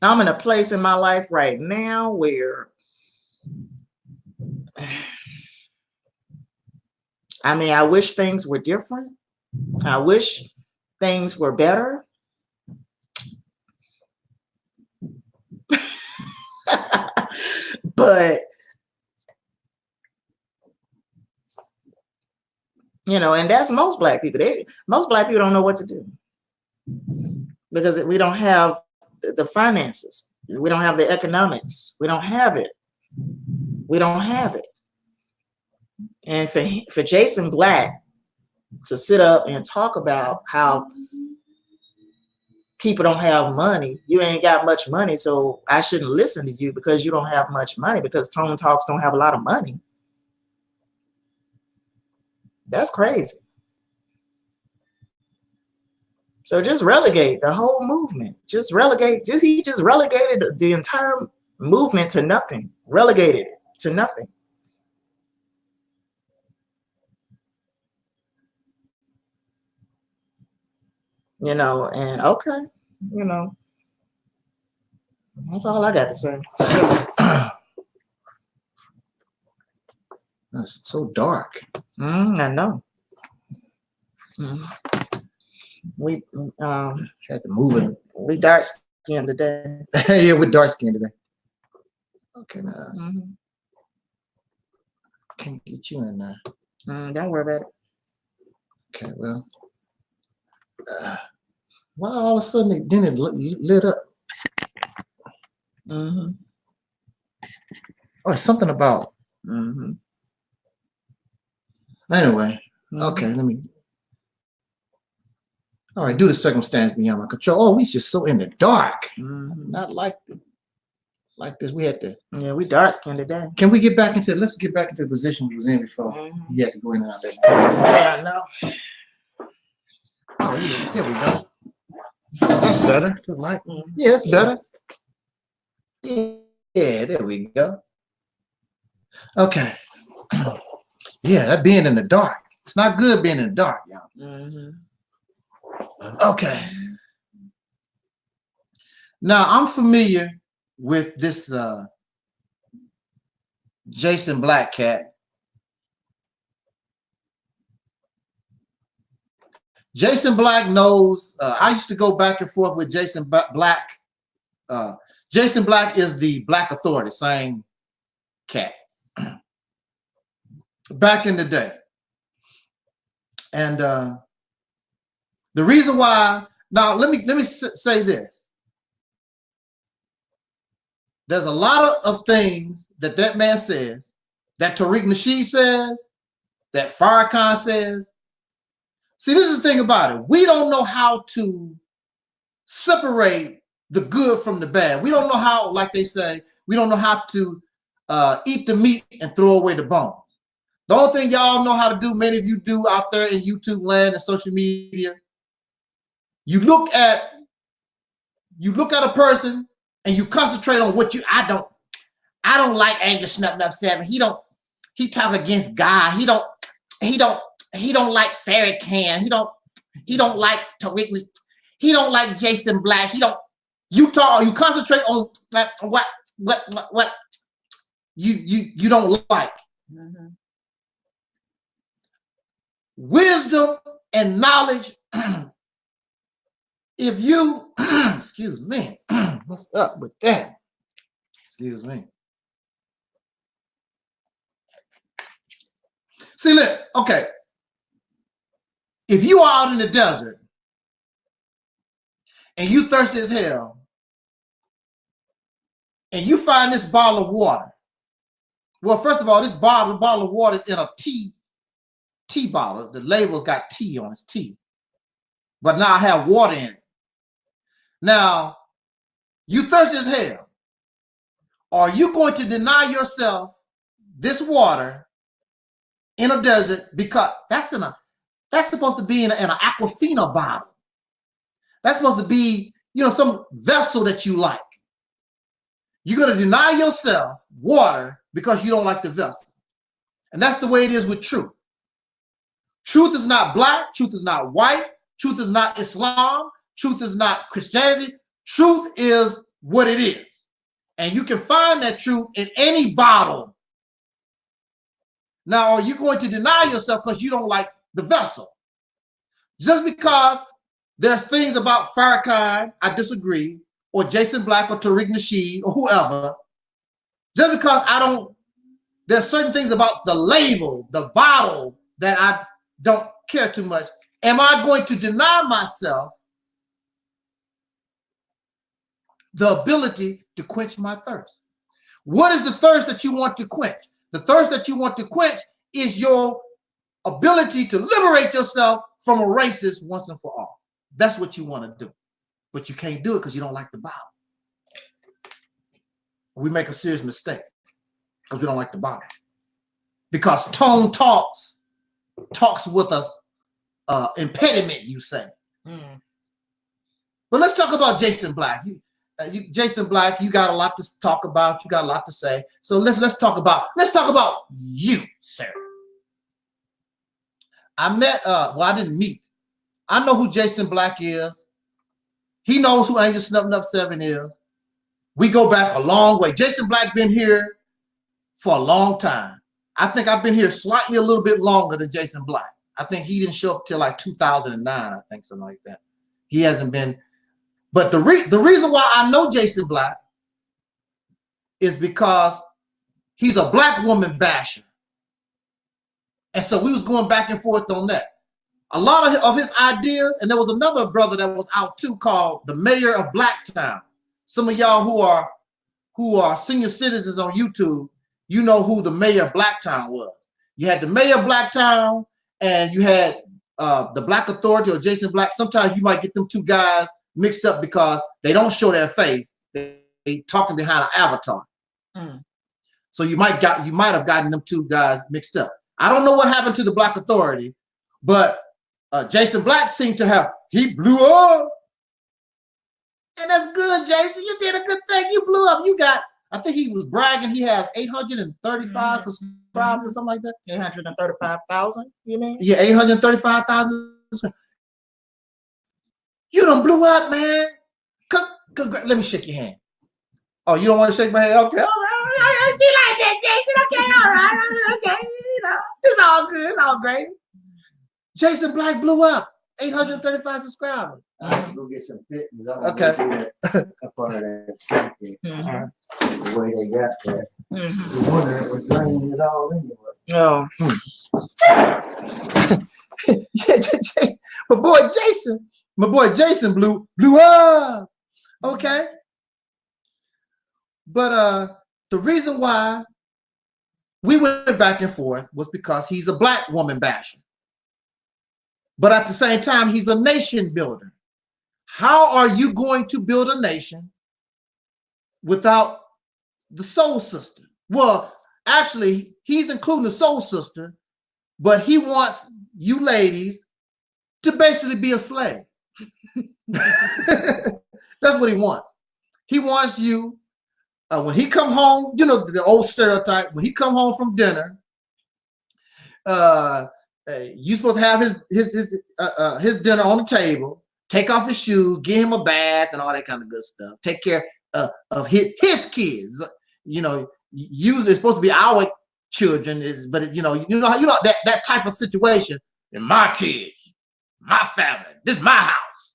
I'm in a place in my life right now where, I wish things were different. I wish things were better. But and that's most Black people. Most Black people don't know what to do because we don't have the finances. We don't have the economics. We don't have it. We don't have it. And for Jason Black to sit up and talk about how people don't have money, you ain't got much money, so I shouldn't listen to you because you don't have much money, because Tone Talks don't have a lot of money. That's crazy. So just relegate the whole movement. He just relegated the entire movement to nothing. Relegated it to nothing. And okay, that's all I got to say. It's so dark. I know. We had to move it. We dark skin today. Yeah, we're dark skinned today. Okay, now can't get you in there. Don't worry about it. Okay, well, why all of a sudden it lit up? Oh, it's something about. Anyway, okay, let me. All right, do the circumstance beyond my control. Oh, we just so in the dark. Not like this. We had to. Yeah, we dark skinned today. Can we get back into? Let's get back into the position we was in before. You had to go in and out there. Yeah, I know. Oh, yeah, here we go. That's better. Yeah, that's better. Yeah, there we go. Okay. Yeah, that being in the dark. It's not good being in the dark, y'all. Okay. Now I'm familiar with this Jason Black cat. Jason Black knows. I used to go back and forth with Jason Black. Jason Black is the Black Authority, same cat. Back in the day. And the reason why, now let me say this. There's a lot of things that man says, that Tariq Nasheed says, that Farrakhan says. See, this is the thing about it. We don't know how to separate the good from the bad. We don't know how, like they say, we don't know how to eat the meat and throw away the bones. The only thing y'all know how to do, many of you do out there in YouTube land and social media, you look at a person and you concentrate on what I don't like Angel Snuff 7. He talk against God. He don't like Farrakhan. He don't like Tariq. He don't like Jason Black. You concentrate on what you don't like. Wisdom and knowledge. If you excuse me, what's up with that? Excuse me. See, look, okay. If you are out in the desert and you thirsty as hell, and you find this bottle of water. Well, first of all, this bottle of water is in a tea bottle. The label's got tea on it, tea. But now I have water in it. Now, you thirsty as hell. Are you going to deny yourself this water in a desert because that's supposed to be in an Aquafina bottle? That's supposed to be, some vessel that you like. You're going to deny yourself water because you don't like the vessel. And that's the way it is with truth. Truth is not black. Truth is not white. Truth is not Islam. Truth is not Christianity. Truth is what it is. And you can find that truth in any bottle. Now, are you going to deny yourself because you don't like the vessel? Just because there's things about Farrakhan I disagree, or Jason Black or Tariq Nasheed or whoever, just because there's certain things about the label, the bottle that I don't care too much. Am I going to deny myself the ability to quench my thirst? What is the thirst that you want to quench? The thirst that you want to quench is your ability to liberate yourself from a racist once and for all. That's what you want to do. But you can't do it because you don't like the bottle. We make a serious mistake because we don't like the bottle. Because tone talks with us, impediment, you say. But let's talk about Jason Black. Jason Black, you got a lot to talk about. You got a lot to say. So let's talk about you, sir. I didn't meet. I know who Jason Black is. He knows who Angel Snuff 7 is. We go back a long way. Jason Black been here for a long time. I think I've been here slightly a little bit longer than Jason Black. I think he didn't show up till like 2009, I think, something like that. He hasn't been. But the reason why I know Jason Black is because he's a black woman basher. And so we was going back and forth on that. A lot of his ideas, and there was another brother that was out too called the Mayor of Blacktown. Some of y'all who are senior citizens on YouTube, you know who the Mayor of Blacktown was. You had the Mayor of Blacktown, and you had the Black Authority or Jason Black. Sometimes you might get them two guys mixed up because they don't show their face. They talking behind an avatar. So you might have gotten them two guys mixed up. I don't know what happened to the Black Authority, but Jason Black seemed to have, he blew up. And that's good, Jason. You did a good thing. You blew up. You got, I think he was bragging, he has 835 subscribers or something like that. 835,000, you mean? Yeah, 835,000. You done blew up, man. Let me shake your hand. Oh, you don't want to shake my hand? Okay, all right. Be like that, Jason. Okay, all right. Okay, you know, it's all good. It's all great. Jason Black blew up. 835 subscribers. Go get some fitness. Okay. Up under that second. The way they got that. The winner was draining it all anyway. Oh. Yeah, my boy Jason blew up. Okay. But the reason why we went back and forth was because he's a black woman basher. But at the same time, he's a nation builder. How are you going to build a nation without the soul sister? Well, actually, he's including the soul sister, but he wants you ladies to basically be a slave. That's what he wants. He wants you, when he come home, you know, the old stereotype, when he come home from dinner, you're supposed to have his dinner on the table, take off his shoes, give him a bath and all that kind of good stuff. Take care of his kids. You know, usually it's supposed to be our children, but you know that type of situation. And my kids, my family, this is my house.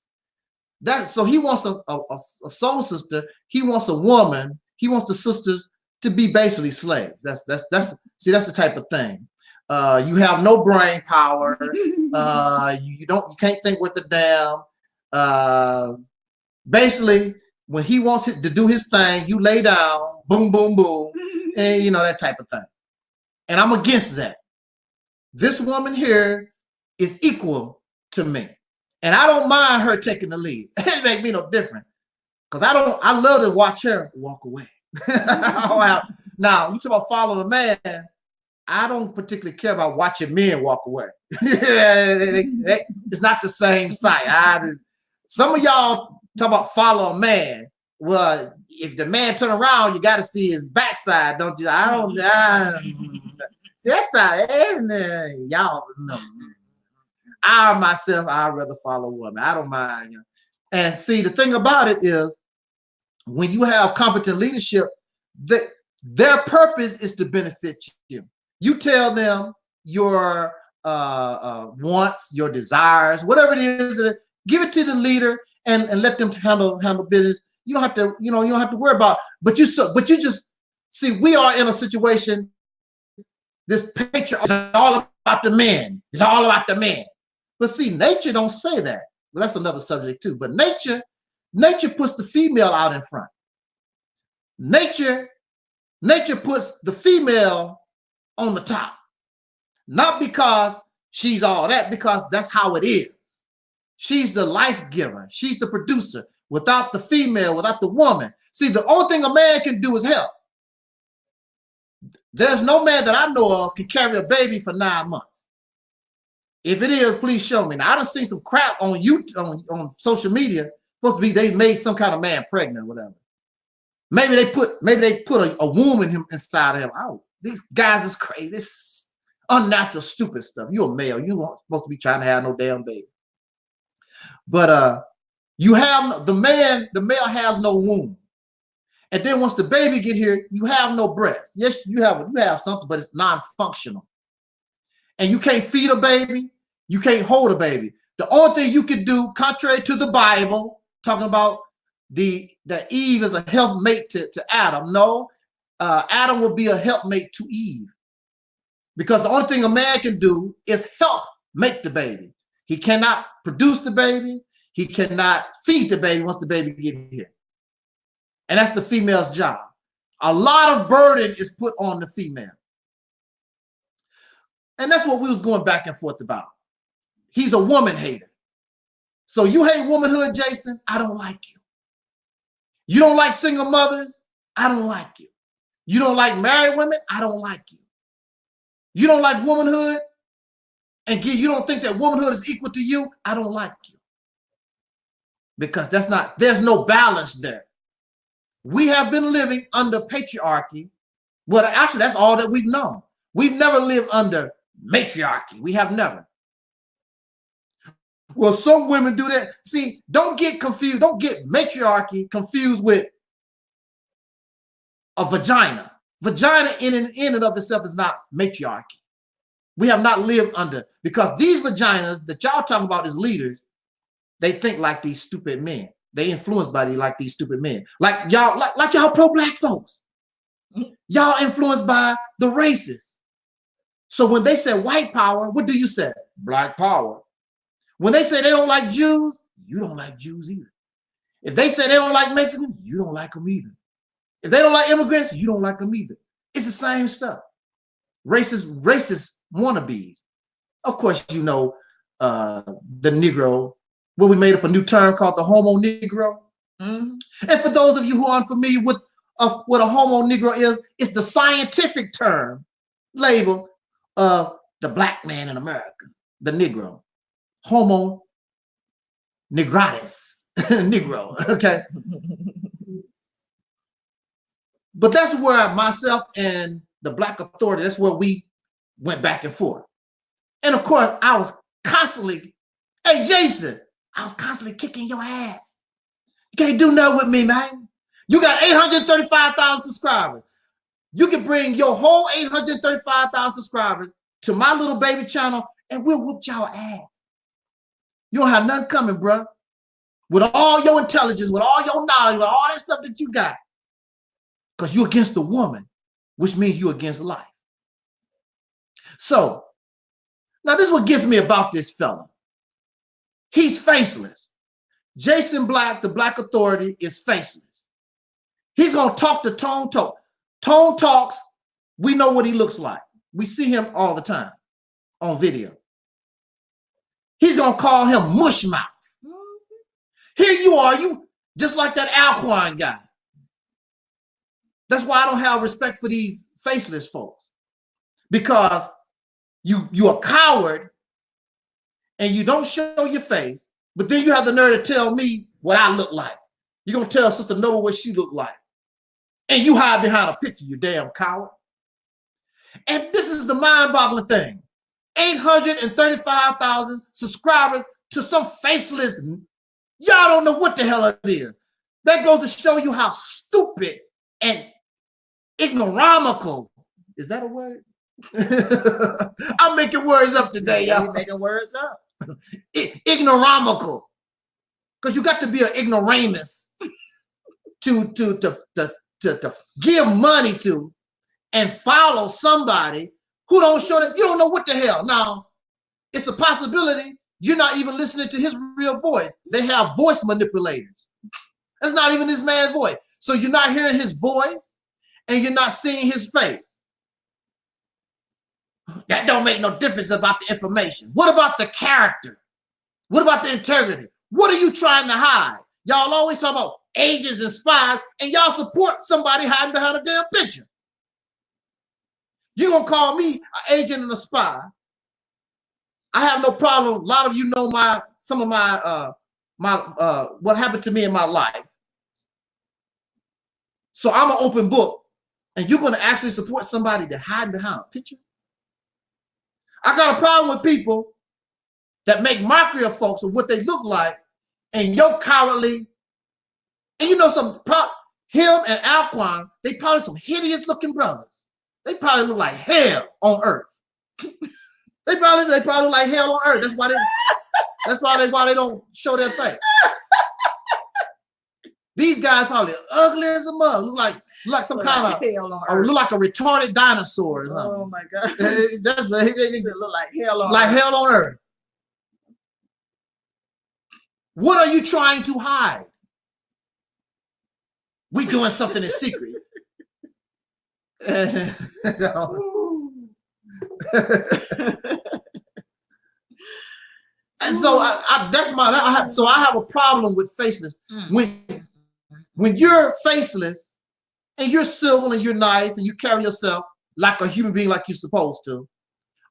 So he wants a soul sister. He wants a woman. He wants the sisters to be basically slaves. That's the type of thing. You have no brain power. You can't think with the damn. Basically, when he wants it to do his thing, you lay down, boom, boom, boom, and you know that type of thing. And I'm against that. This woman here is equal to me, and I don't mind her taking the lead. It make me no different, because I love to watch her walk away. Now you talk about follow the man. I don't particularly care about watching men walk away. It's not the same sight. Some of y'all talk about follow a man. Well, if the man turn around, you got to see his backside, don't you? I don't. See that side, y'all know. I myself, I'd rather follow a woman. I don't mind. And see, the thing about it is, when you have competent leadership, their purpose is to benefit you. You tell them your wants, your desires, whatever it is, give it to the leader and let them handle business. You don't have to, you don't have to worry about. But you just see, we are in a situation. This picture is all about the men. It's all about the men. But see, nature don't say that. Well, that's another subject too. But nature puts the female out in front. Nature puts the female on the top, not because she's all that, because that's how it is. She's the life giver. She's the producer. Without the female, without the woman, see, the only thing a man can do is help. There's no man that I know of can carry a baby for 9 months. If it is, please show me. Now I done seen some crap on YouTube, on social media. Supposed to be they made some kind of man pregnant or whatever. Maybe they put a womb in him inside of him. Oh, these guys is crazy. This unnatural, stupid stuff. You're a male. You weren't supposed to be trying to have no damn baby. But you have the male has no womb. And then once the baby get here, you have no breast. Yes, you have something, but it's non-functional. And you can't feed a baby. You can't hold a baby. The only thing you can do, contrary to the Bible, talking about that Eve is a helpmate to Adam. No, Adam will be a helpmate to Eve, because the only thing a man can do is help make the baby. He cannot produce the baby. He cannot feed the baby once the baby gets here. And that's the female's job. A lot of burden is put on the female. And that's what we was going back and forth about. He's a woman hater. So you hate womanhood, Jason? I don't like you. You don't like single mothers? I don't like you. You don't like married women? I don't like you. You don't like womanhood? And you don't think that womanhood is equal to you? I don't like you. Because there's no balance there. We have been living under patriarchy. Well, actually, that's all that we've known. We've never lived under matriarchy. We have never. Well, some women do that. See, don't get confused. Don't get matriarchy confused with a vagina. Vagina in and of itself is not matriarchy. We have not lived under, because these vaginas that y'all talking about as leaders, they think like these stupid men. They influenced by these stupid men. Like y'all pro-black folks. Y'all influenced by the racists. So when they say white power, what do you say? Black power. When they say they don't like Jews, you don't like Jews either. If they say they don't like Mexicans, you don't like them either. If they don't like immigrants, you don't like them either. It's the same stuff. Racist wannabes. Of course, you know the Negro. Well, we made up a new term called the Homo Negro. And for those of you who aren't familiar with what a Homo Negro is, it's the scientific term label of the black man in America, the Negro. Homo Negratis, Negro, okay? But that's where myself and the Black Authority, that's where we went back and forth. And of course, I was constantly, hey, Jason, I was constantly kicking your ass. You can't do nothing with me, man. You got 835,000 subscribers. You can bring your whole 835,000 subscribers to my little baby channel and we'll whoop y'all ass. You don't have nothing coming, bro. With all your intelligence, with all your knowledge, with all that stuff that you got. Because you're against the woman, which means you're against life. So, now this is what gets me about this fella. He's faceless. Jason Black, the Black Authority, is faceless. He's going to talk to Tone Talk. Tone Talks, we know what he looks like. We see him all the time on video. He's going to call him mush mouth. Here you are, you just like that Alquine guy. That's why I don't have respect for these faceless folks. Because you're a coward and you don't show your face, but then you have the nerve to tell me what I look like. You're going to tell Sister Nova what she look like. And you hide behind a picture, you damn coward. And this is the mind-boggling thing. 835,000 subscribers to some faceless, y'all don't know what the hell it is. That goes to show you how stupid and ignoramical, is that a word? I'm making words up today, y'all. You're making words up. Ignoramical. Because you got to be an ignoramus to give money to and follow somebody who don't show that you don't know what the hell. Now, it's a possibility you're not even listening to his real voice. They have voice manipulators. That's not even this man's voice. So you're not hearing his voice and you're not seeing his face. That don't make no difference about the information. What about the character? What about the integrity? What are you trying to hide? Y'all always talk about agents and spies, and y'all support somebody hiding behind a damn picture. You're gonna call me an agent and a spy. I have no problem. A lot of you know some of my what happened to me in my life. So I'm an open book, and you're gonna actually support somebody that hiding behind a picture? I got a problem with people that make mockery of folks of what they look like, and you're cowardly. And you know him and Alquine, they probably some hideous looking brothers. They probably look like hell on earth. They probably look like hell on earth. That's why they don't show their face. These guys probably ugly as a mug. Look like some kind of hell on or earth. look like a retarded dinosaur or something. Oh my God. They look like hell on like earth. hell on earth. What are you trying to hide? We doing something in secret. And so I have a problem with faceless. When you're faceless and you're civil and you're nice and you carry yourself like a human being like you're supposed to,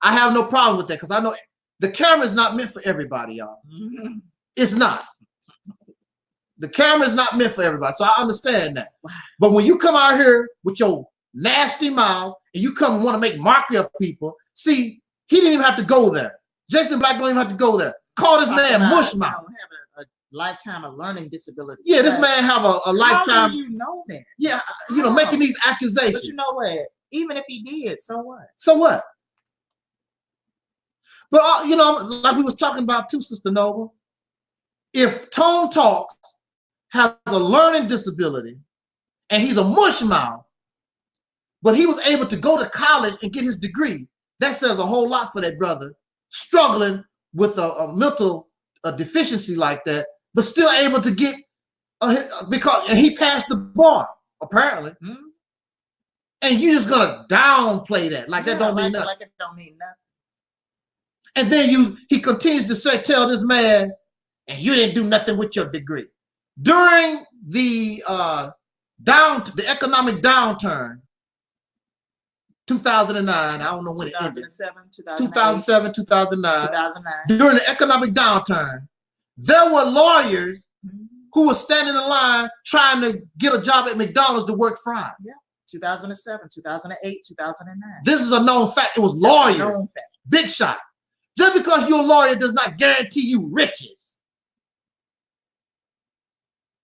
I have no problem with that because I know the camera is not meant for everybody, y'all. It's not. The camera is not meant for everybody, so I understand that. But when you come out here with your nasty mouth and you come and want to make mockery of people, see, he didn't even have to go there. Jason Black don't even have to go there. Call this man mush mouth. Have a lifetime of learning disability. Yeah, this man have a lifetime. How do you know that? Yeah, you know, making these accusations. But you know what? Even if he did, so what? So what? But you know, like we was talking about too, Sister Nova. If Tone Talks has a learning disability and he's a mush mouth, but he was able to go to college and get his degree, that says a whole lot for that brother struggling with a mental deficiency like that, but still able to get because he passed the bar apparently. And you just gonna downplay that like that don't mean nothing. Like it don't mean nothing. And then he continues to tell this man, and you didn't do nothing with your degree. During the economic downturn, 2009, I don't know when it ended. 2007, 2009. During the economic downturn, there were lawyers who were standing in line trying to get a job at McDonald's to work Friday. Yeah. 2007, 2008, 2009. This is a known fact. It was lawyers. Known fact. Big shot. Just because you're a lawyer does not guarantee you riches.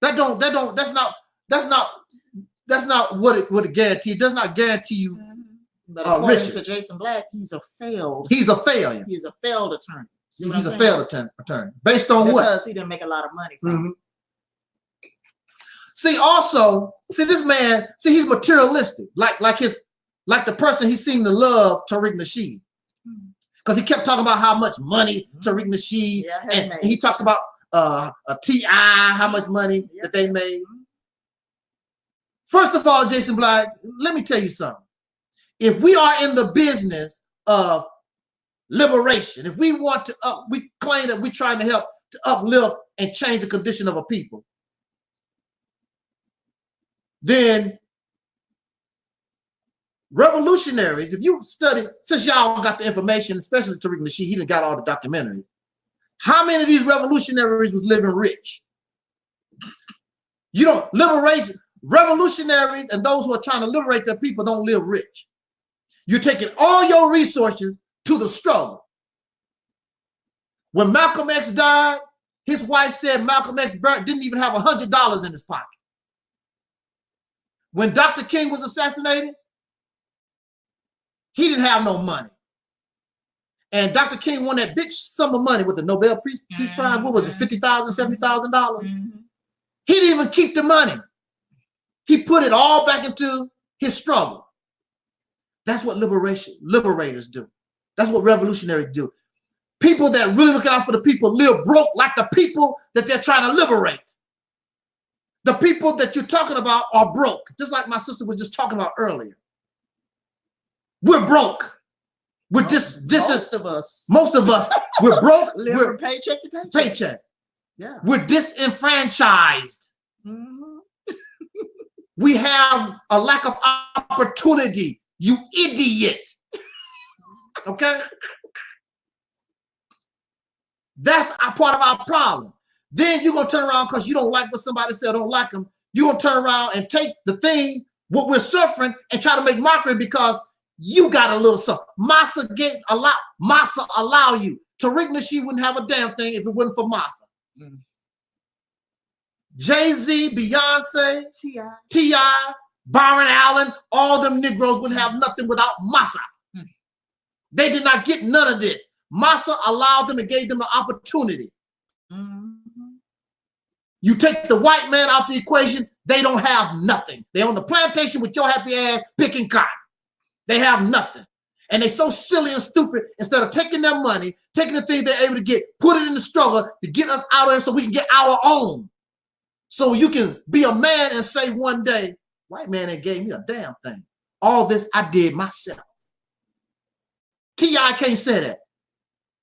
That's not what it guarantees. It does not guarantee you but according riches. to Jason Black, he's a failure. He's a failure. He's a failed attorney. He's a failed attorney. Based on what? Because he didn't make a lot of money from it. See, this man, he's materialistic. Like the person he seemed to love, Tariq Nasheed. Because he kept talking about how much money Tariq Nasheed, and he talks about a T.I., how much money that they made. First of all, Jason Black, let me tell you something. If we are in the business of liberation, if we want to we claim that we're trying to help to uplift and change the condition of a people, then revolutionaries, if you study, since y'all got the information, especially Tariq Nasheed, he done got all the documentaries. How many of these revolutionaries was living rich? You don't revolutionaries and those who are trying to liberate their people don't live rich. You're taking all your resources to the struggle. When Malcolm X died, his wife said Malcolm X didn't even have $100 in his pocket. When Dr. King was assassinated, he didn't have no money. And Dr. King won that big sum of money with the Nobel Peace Prize. What was it, $50,000, $70,000? He didn't even keep the money. He put it all back into his struggle. That's what liberators do. That's what revolutionaries do. People that really look out for the people live broke like the people that they're trying to liberate. The people that you're talking about are broke, just like my sister was just talking about earlier. We're broke. Most of us, we're broke. We're from paycheck to paycheck. Yeah. We're disenfranchised. We have a lack of opportunity. You idiot. Okay? That's a part of our problem. Then you're going to turn around because you don't like what somebody said, don't like them. You're going to turn around and take the thing, what we're suffering, and try to make mockery because you got a little something. Massa allow you. Tariq Nasheed wouldn't have a damn thing if it wasn't for Massa. Jay-Z, Beyonce, T.I., Byron Allen, all them Negroes wouldn't have nothing without Massa. They did not get none of this. Massa allowed them and gave them the opportunity. You take the white man out the equation, they don't have nothing. They on the plantation with your happy ass picking cotton. They have nothing. And they so silly and stupid, instead of taking their money, taking the things they're able to get, put it in the struggle to get us out of here so we can get our own. So you can be a man and say one day, white man ain't gave me a damn thing. All this I did myself. T.I. can't say that.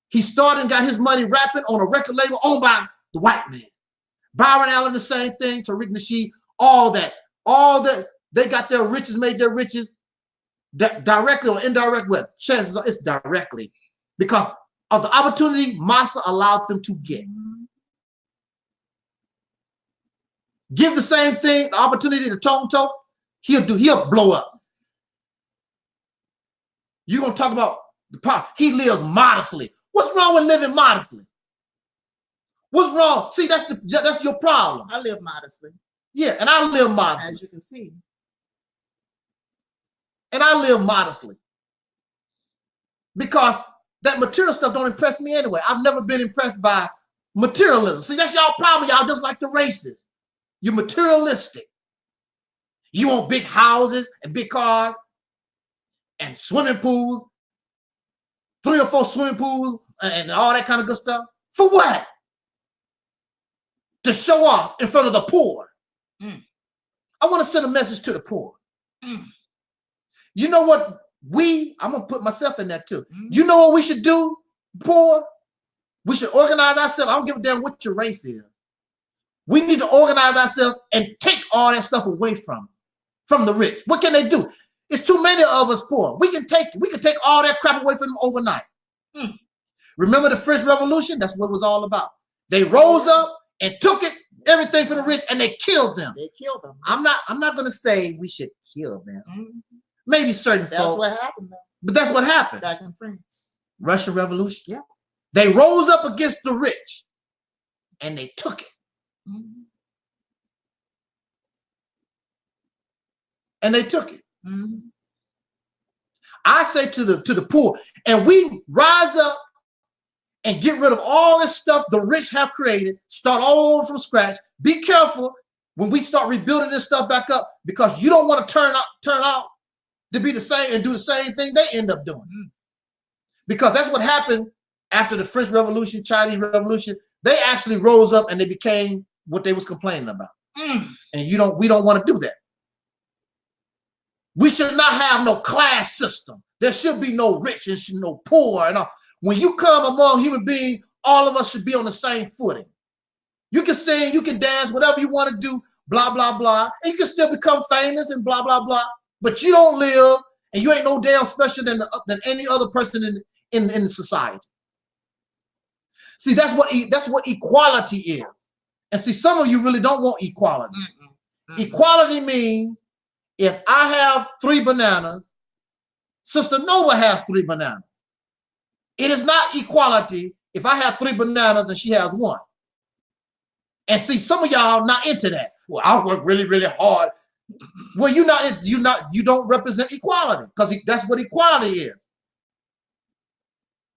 He started and got his money rapping on a record label owned by the white man. Byron Allen, the same thing. Tariq Nasheed, all that. They got their riches, made their riches directly or indirect way. Chances are it's directly because of the opportunity Massa allowed them to get. Give the same thing, the opportunity to Tonto, he'll blow up. You're gonna talk about the power. He lives modestly. What's wrong with living modestly? What's wrong? See, that's your problem. I live modestly. Yeah, and I live modestly. As you can see. And I live modestly. Because that material stuff don't impress me anyway. I've never been impressed by materialism. See, that's y'all problem. Y'all just like the racists. You're materialistic. You want big houses and big cars and swimming pools, 3 or 4 swimming pools and all that kind of good stuff. For what? To show off in front of the poor. I want to send a message to the poor. You know what I'm going to put myself in that too. You know what we should do, poor? We should organize ourselves. I don't give a damn what your race is. We need to organize ourselves and take all that stuff away from the rich. What can they do? It's too many of us poor. We can take all that crap away from them overnight. Remember the French Revolution? That's what it was all about. They rose up and took everything from the rich, and they killed them. They killed them. I'm not going to say we should kill them. Maybe certain folks. That's what happened, though. But that's what happened. Back in France. Russian Revolution. Yeah. They rose up against the rich, and they took it. And they took it. I say to the poor, and we rise up and get rid of all this stuff the rich have created, start all over from scratch. Be careful when we start rebuilding this stuff back up, because you don't want to turn out to be the same and do the same thing they end up doing. Because that's what happened after the French Revolution, Chinese Revolution. They actually rose up and they became what they was complaining about. And we don't want to do that. We should not have no class system. There should be no rich and no poor. And all. When you come among human beings, all of us should be on the same footing. You can sing, you can dance, whatever you want to do, blah, blah, blah. And you can still become famous and blah, blah, blah. But you don't live, and you ain't no damn special than any other person in society. See, that's what equality is. And see, some of you really don't want equality. Equality means if I have 3 bananas, Sister Nova has 3 bananas. It is not equality if I have 3 bananas and she has 1. And see, some of y'all not into that. Well, I work really, really hard. Well, you don't represent equality, because that's what equality is.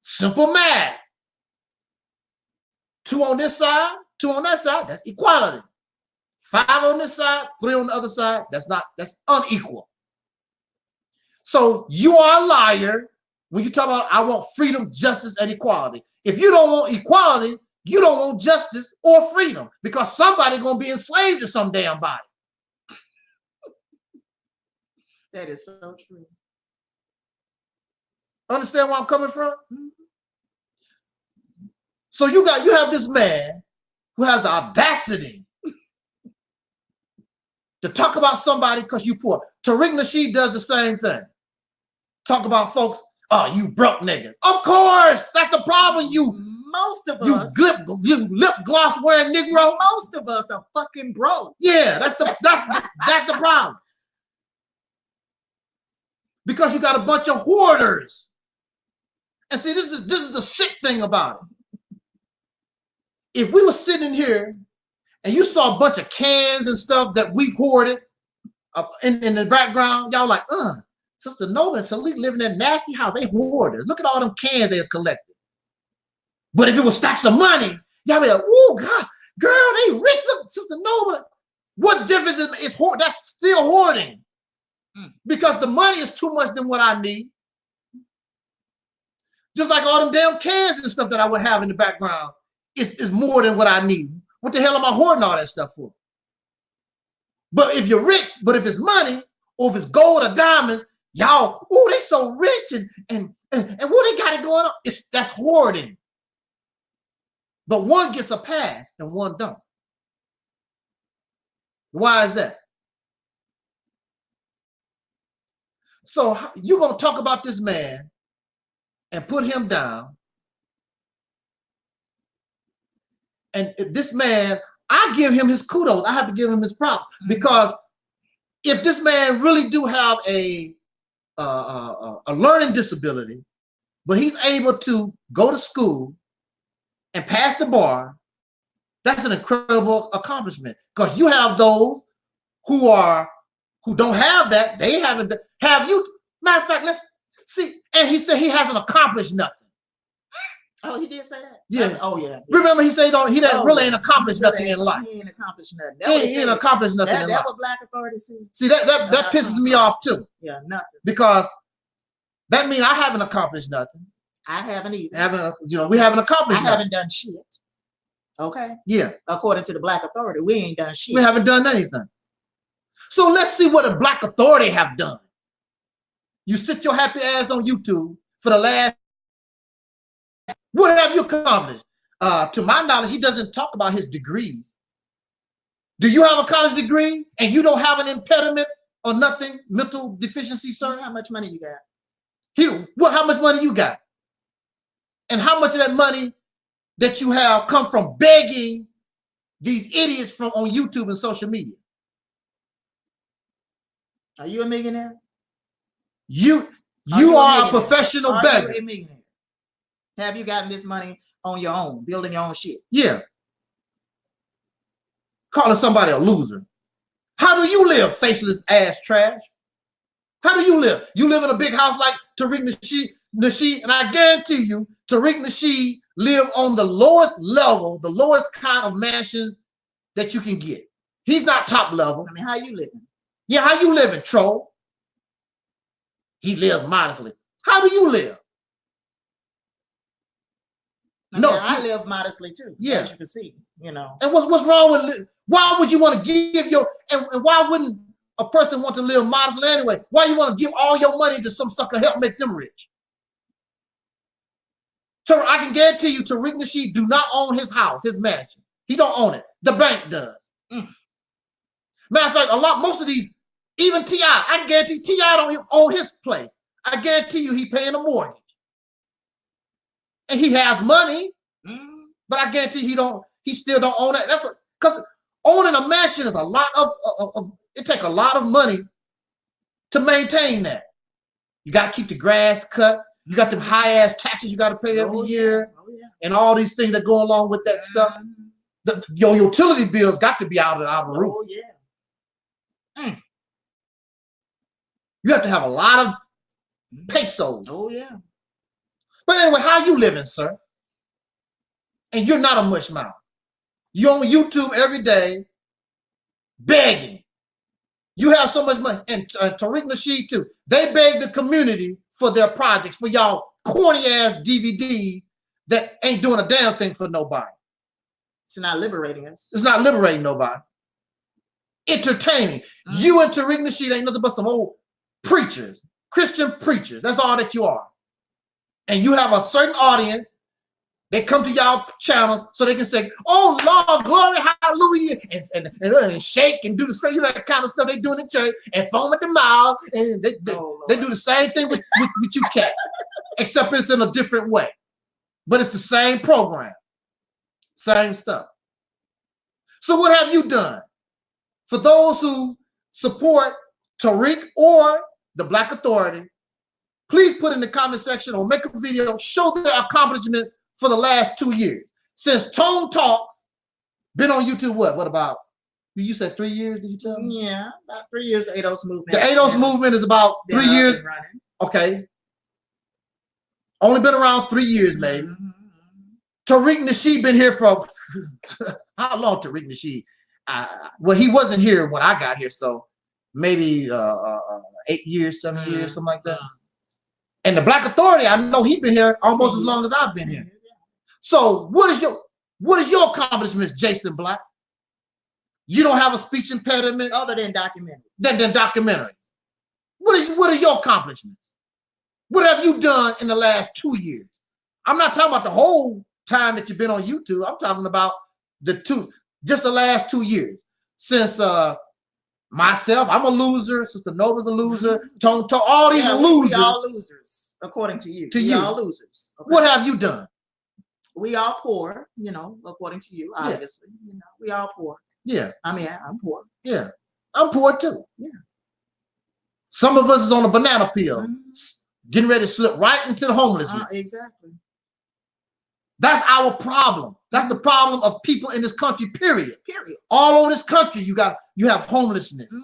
Simple math. 2 on this side, 2 on that side, that's equality. 5 on this side, 3 on the other side, that's unequal. So you are a liar when you talk about I want freedom, justice, and equality. If you don't want equality, you don't want justice or freedom, because somebody's gonna be enslaved to some damn body. That is so true. Understand where I'm coming from? So you have this man who has the audacity to talk about somebody because you poor. Tariq Nasheed does the same thing. Talk about folks, oh, you broke niggas. Of course, that's the problem. Most of us, you lip gloss wearing Negro. Most of us are fucking broke. Yeah, that's the problem. Because you got a bunch of hoarders. And see, this is the sick thing about it. If we were sitting here and you saw a bunch of cans and stuff that we've hoarded in the background, y'all like, Sister Nova and Taalik live in that nasty house. They hoarders. Look at all them cans they have collected. But if it was stacks of money, y'all be like, oh God, Girl, they rich. Look, Sister Noble. What difference is hoard? That's still hoarding. Because the money is too much than what I need. Just like all them damn cans and stuff that I would have in the background is more than what I need. What the hell am I hoarding all that stuff for? But if you're rich, but if it's money, or if it's gold or diamonds, y'all, oh, they so rich and what they got it going on? That's hoarding. But one gets a pass and one don't. Why is that? So you're going to talk about this man and put him down. And this man, I give him his kudos. I have to give him his props, because if this man really do have a learning disability, but he's able to go to school and pass the bar, that's an incredible accomplishment. Because you have those who don't have that. They haven't. Have you? Matter of fact, let's see. And he said he hasn't accomplished nothing. Oh, he did say that? Yeah. Oh, yeah. Remember, he said he really ain't accomplished nothing in life. He ain't accomplished nothing. He ain't accomplished nothing in life. That what black authority see? See, that pisses me off too. Yeah, nothing. Because that means I haven't accomplished nothing. I haven't either. We haven't accomplished nothing. I haven't done shit. Okay? Yeah. According to the black authority, we ain't done shit. We haven't done anything. So let's see what the black authority have done. You sit your happy ass on YouTube for the last. What have you accomplished? To my knowledge, he doesn't talk about his degrees. Do you have a college degree and you don't have an impediment or nothing, mental deficiency, sir? How much money you got? How much money you got? And how much of that money that you have come from begging these idiots on YouTube and social media? Are you a millionaire? You are a professional beggar. Are you a millionaire? Have you gotten this money on your own, building your own shit? Yeah. Calling somebody a loser. How do you live, faceless ass trash? How do you live? You live in a big house like Taalik Nasheed, and I guarantee you, Taalik Nasheed live on the lowest level, the lowest kind of mansions that you can get. He's not top level. I mean, how you living? Yeah, how you living, troll? He lives modestly. How do you live? I live modestly too. Yeah, as you can see, And what's wrong with? Why would you want to give and why wouldn't a person want to live modestly anyway? Why you want to give all your money to some sucker help make them rich? So I can guarantee you, Taalik Nasheed do not own his house, his mansion. He don't own it. The bank does. Matter of fact, most of these, even T.I., I can guarantee T.I. don't own his place. I guarantee you he paying a mortgage. And he has money, but I guarantee he still don't own it. Because owning a mansion is a lot of it takes a lot of money to maintain that. You got to keep the grass cut. You got them high ass taxes you got to pay every year. And all these things that go along with that stuff. Your utility bills got to be out of the roof. You have to have a lot of pesos. But anyway, how you living, sir? And you're not a mush mouth. You're on YouTube every day begging. You have so much money. And Taalik Nasheed too. They beg the community for their projects, for y'all corny ass DVDs that ain't doing a damn thing for nobody. It's not liberating us. It's not liberating nobody. Entertaining. You and Taalik Nasheed ain't nothing but some old preachers, Christian preachers. That's all that you are. And you have a certain audience. They come to y'all channels so they can say, "Oh Lord, glory, hallelujah," and shake and do the same, that kind of stuff they do in the church, and foam at the mouth, and they do the same thing with you cats, except it's in a different way. But it's the same program, same stuff. So what have you done? For those who support Taalik or the Black Authority, please put in the comment section or make a video, show their accomplishments for the last 2 years. Since Tone Talks, been on YouTube, what about, you said 3 years, did you tell me? Yeah, about 3 years, the ADOS movement. The ADOS movement is about 3 years. Okay. Only been around 3 years, maybe. Taalik Nasheed been here for how long Taalik Nasheed? Well, he wasn't here when I got here, so maybe 8 years, 7 years, something like that. And the Black Authority, I know he's been here almost as long as I've been here. So what is your accomplishments, Jason Black? You don't have a speech impediment other than documentaries. Than documentaries. What is your accomplishments? What have you done in the last 2 years? I'm not talking about the whole time that you've been on YouTube. I'm talking about just the last 2 years. Since myself, I'm a loser. Sister Nova's a loser. To all these losers. We all losers, according to you. We all losers. Okay? What have you done? We all poor, according to you, obviously. We all poor. Yeah. I mean, I'm poor. Yeah. I'm poor too. Yeah. Some of us is on a banana peel, getting ready to slip right into the homelessness. Exactly. That's our problem. That's the problem of people in this country, period. Period. All over this country, you have homelessness.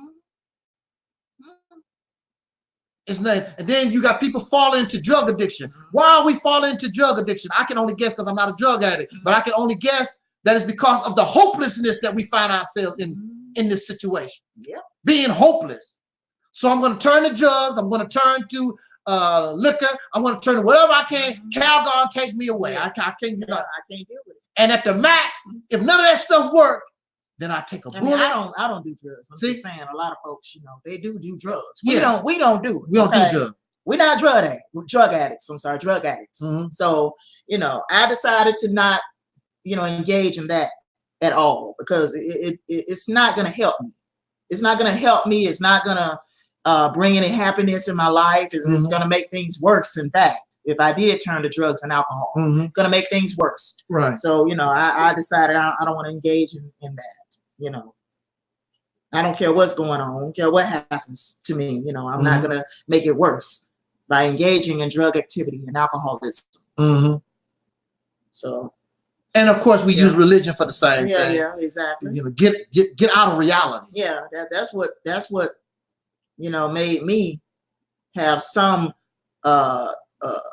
It's not, and then you got people falling into drug addiction. Why are we falling into drug addiction? I can only guess because I'm not a drug addict, but I can only guess that it's because of the hopelessness that we find ourselves in this situation. Yeah. Being hopeless. So I'm going to turn to drugs. I'm going to turn to liquor. I'm going to turn to whatever I can. Calgon, take me away. I can't deal with it. And at the max, if none of that stuff works, then I take a bullet. I don't do drugs. I'm just saying, a lot of folks, they do drugs. We We don't do it. We don't do drugs. We're not drug addicts. We're drug addicts. I'm sorry, drug addicts. So, I decided to not, engage in that at all because it's not going to help me. It's not going to help me. It's not going to bring any happiness in my life. It's going to make things worse. In fact, if I did turn to drugs and alcohol, it's going to make things worse. Right. So, I decided I don't want to engage in that. I don't care what's going on. I don't care what happens to me. I'm not going to make it worse by engaging in drug activity and alcoholism. So. And of course, we use religion for the same thing. Yeah, exactly. Get out of reality. Yeah, that's what made me have some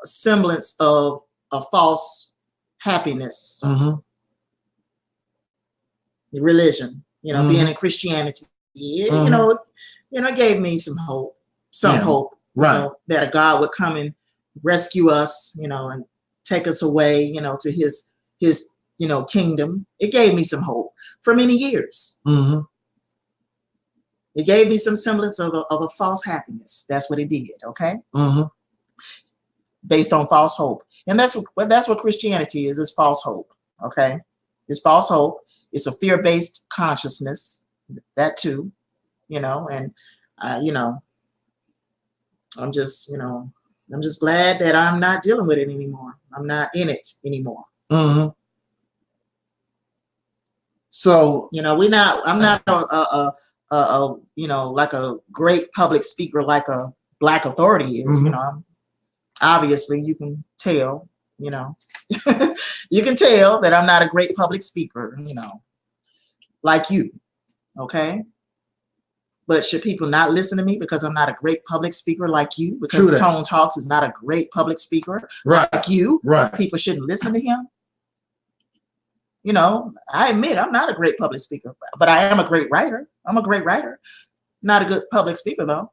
semblance of a false happiness. Religion, being in Christianity, it gave me some hope, hope, right? That a God would come and rescue us, and take us away, to his kingdom. It gave me some hope for many years. It gave me some semblance of a false happiness. That's what it did. Okay. Based on false hope, and that's what Christianity is. It's false hope. Okay, it's false hope. It's a fear-based consciousness. That too, and I'm just glad that I'm not dealing with it anymore. I'm not in it anymore. So I'm not like a great public speaker like a Black Authority is. Obviously you can tell. You can tell that I'm not a great public speaker. Like you, okay. But should people not listen to me because I'm not a great public speaker like you? Because Tone Talks is not a great public speaker like you. Right. People shouldn't listen to him. I admit I'm not a great public speaker, but I am a great writer. I'm a great writer. Not a good public speaker, though.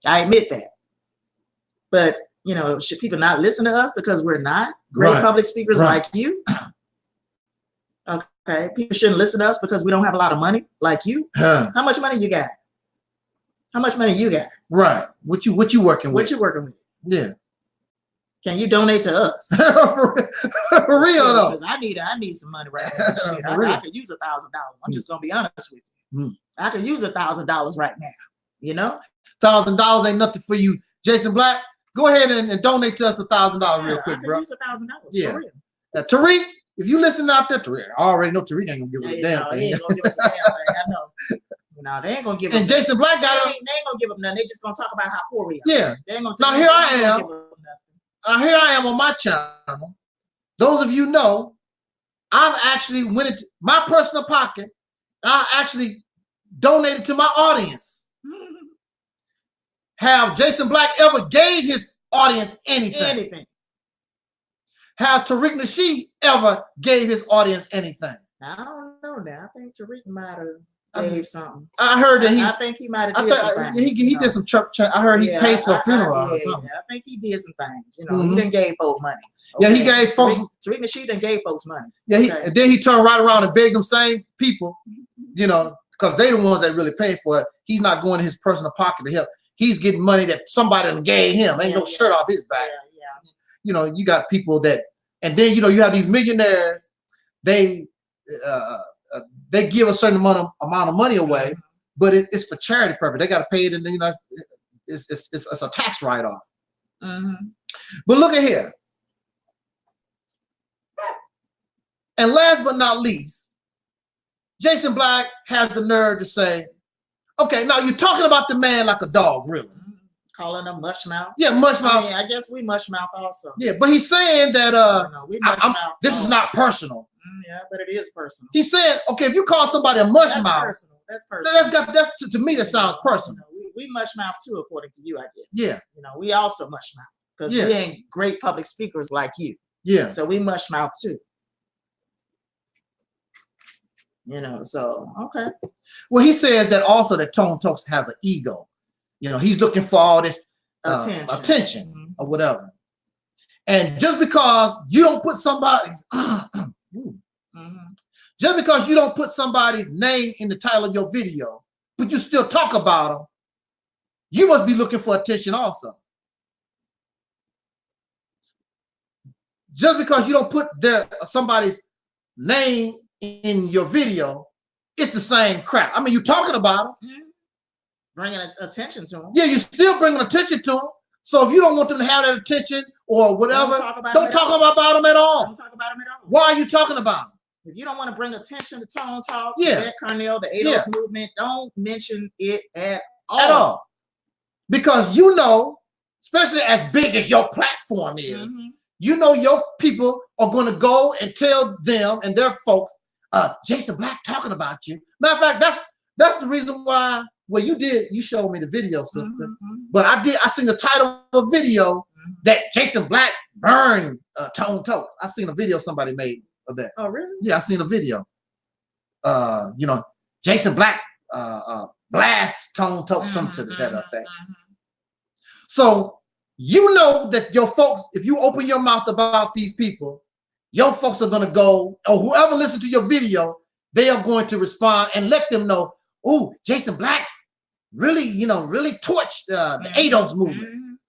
I admit that. But, should people not listen to us because we're not great public speakers like you? Okay. People shouldn't listen to us because we don't have a lot of money like you. How much money you got? How much money you got? Right. What you working with? What you working with? Yeah. Can you donate to us? For real though. I need some money right now. I could use $1,000. I'm just gonna be honest with you. I could use $1,000 right now. $1,000 ain't nothing for you, Jason Black. Go ahead and donate to us $1,000 real quick, bro. Use $1,000. Yeah. For real. Tariq, if you listen out there, Tariq, I already know Tariq ain't gonna give us a damn thing. He ain't gonna give us a damn thing. I know. They ain't gonna give. And Jason Black got they ain't gonna give up nothing. They just gonna talk about how poor we are. Yeah. They ain't gonna. Now here I am. Here I am on my channel. Those of you know, I've actually went into my personal pocket. And I actually donated to my audience. Have Jason Black ever gave his audience anything? Have Taalik Nasheed ever gave his audience anything? I don't know now. I think Taalik might have gave something. I heard that I think he might have did some things. He did some church. I heard he paid for a funeral or something. I think he did some things. You know, he didn't gave folks money. Okay. Yeah, he gave folks. Taalik Nasheed done gave folks money. Yeah, and then he turned right around and begged them same people, you know, because they the ones that really paid for it. He's not going to his personal pocket to help. He's getting money that somebody done gave him. Ain't no shirt off his back. Yeah. You know, you got people that, and then you know you have these millionaires. They give a certain amount of money away, but it's for charity purpose. They got to pay it, and you know it's a tax write-off. But look at here. And last but not least, Jason Black has the nerve to say, okay, now you're talking about the man like a dog, really. Calling him mush mouth. Yeah, mush mouth. I guess we mush mouth also. Yeah, but he's saying that we mush mouth. This is not personal. Yeah, but it is personal. He's saying, okay, if you call somebody a mush mouth, personal. That's personal. That's to me that sounds personal. You know, we mush mouth too, according to you, I guess. Yeah. You know, we also mush mouth because we ain't great public speakers like you. Yeah. So we mush mouth too. You know, so okay. Well, he says that also that Tone Talks has an ego. You know, he's looking for all this attention or whatever. And just because you don't put somebody's just because you don't put somebody's name in the title of your video, but you still talk about them, you must be looking for attention also. Just because you don't put somebody's name in your video, it's the same crap. I mean, you're talking about them. Bringing attention to them. Yeah, you're still bringing attention to them. So if you don't want them to have that attention or whatever, don't talk about them at all. Don't talk about them at all. Why are you talking about them? If you don't want to bring attention to Tone Talk, Cornell, the ADOS movement, don't mention it at all. Because you know, especially as big as your platform is, you know your people are going to go and tell them and their folks, Jason Black talking about you. Matter of fact, that's the reason why. Well, you showed me the video, sister. But I seen the title of a video that Jason Black burned Tone Talks. I seen a video somebody made of that. Oh, really? Yeah, I seen a video. You know, Jason Black blast Tone Talks, something to that effect. So you know that your folks, if you open your mouth about these people, your folks are gonna go, or whoever listens to your video, they are going to respond and let them know, oh, Jason Black really, you know, really torched the ADOS movement.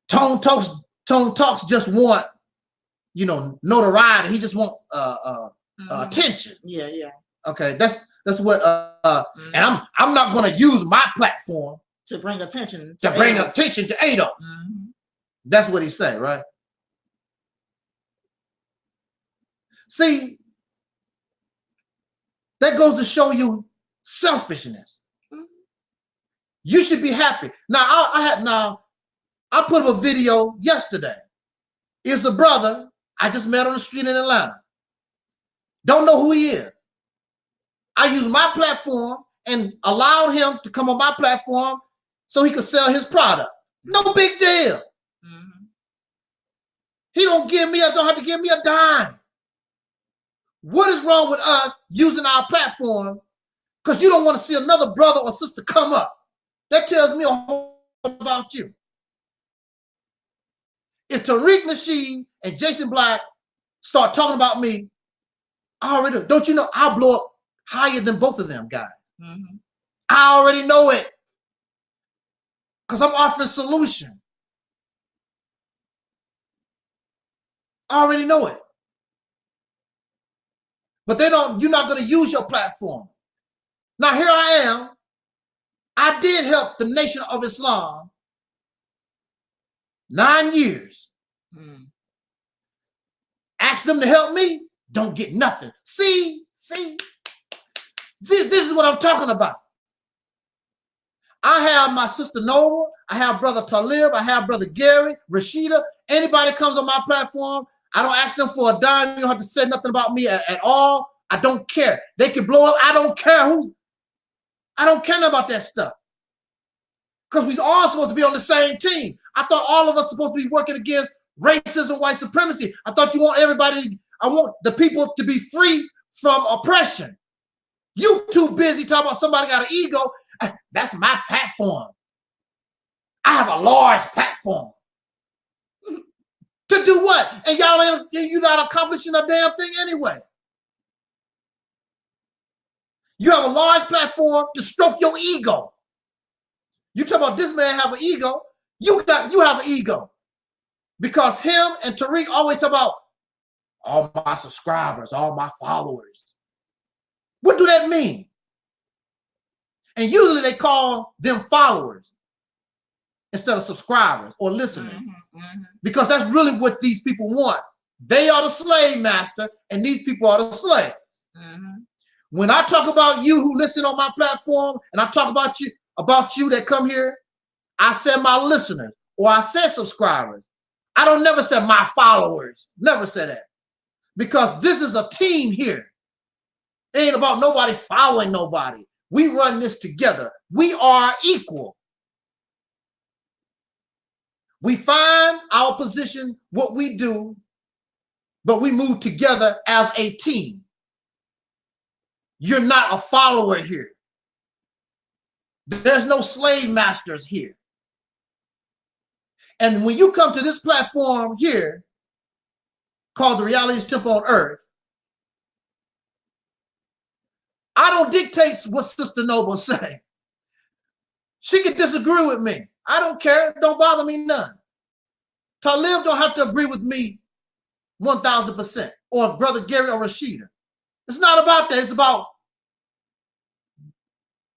Tone Talks just want, you know, notoriety. He just want attention. Yeah. Okay, that's what. And I'm not going to use my platform to bring attention to ADOS. That's what he said, right? See. That goes to show you selfishness. You should be happy. Now, I put up a video yesterday. It's a brother I just met on the street in Atlanta. Don't know who he is. I used my platform and allowed him to come on my platform so he could sell his product. No big deal. He don't have to give me a dime. What is wrong with us using our platform because you don't want to see another brother or sister come up? That tells me a whole lot about you. If Taalik Nasheed and Jason Black start talking about me, I already know. Don't you know I'll blow up higher than both of them guys? I already know it because I'm offering solution. I already know it. But you're not going to use your platform. Now here I am. I did help the Nation of Islam 9 years. Ask them to help me, don't get nothing. See, this is what I'm talking about. I have my sister Nova, I have brother Talib, I have brother Gary, Rashida. Anybody comes on my platform, I don't ask them for a dime. You don't have to say nothing about me at all. I don't care. They can blow up. I don't care who. I don't care about that stuff. Because we all supposed to be on the same team. I thought all of us supposed to be working against racism, white supremacy. I thought you want everybody. I want the people to be free from oppression. You too busy talking about somebody got an ego. That's my platform. I have a large platform. To do what? And you're not accomplishing a damn thing anyway. You have a large platform to stroke your ego. You talk about this man have an ego. You have an ego. Because him and Taalik always talk about all my subscribers, all my followers. What do that mean? And usually they call them followers instead of subscribers or listeners. Because that's really what these people want. They are the slave master and these people are the slaves. When I talk about you who listen on my platform and I talk about you that come here, I said my listeners or I said subscribers. I don't never say my followers. Never say that. Because this is a team here. It ain't about nobody following nobody. We run this together. We are equal. We find our position, what we do, but we move together as a team. You're not a follower here. There's no slave masters here. And when you come to this platform here, called the Reality's Temple on Earth, I don't dictate what Sister Noble say. She can disagree with me. I don't care. Don't bother me none. Talib don't have to agree with me 1,000% or Brother Gary or Rashida. It's not about that. It's about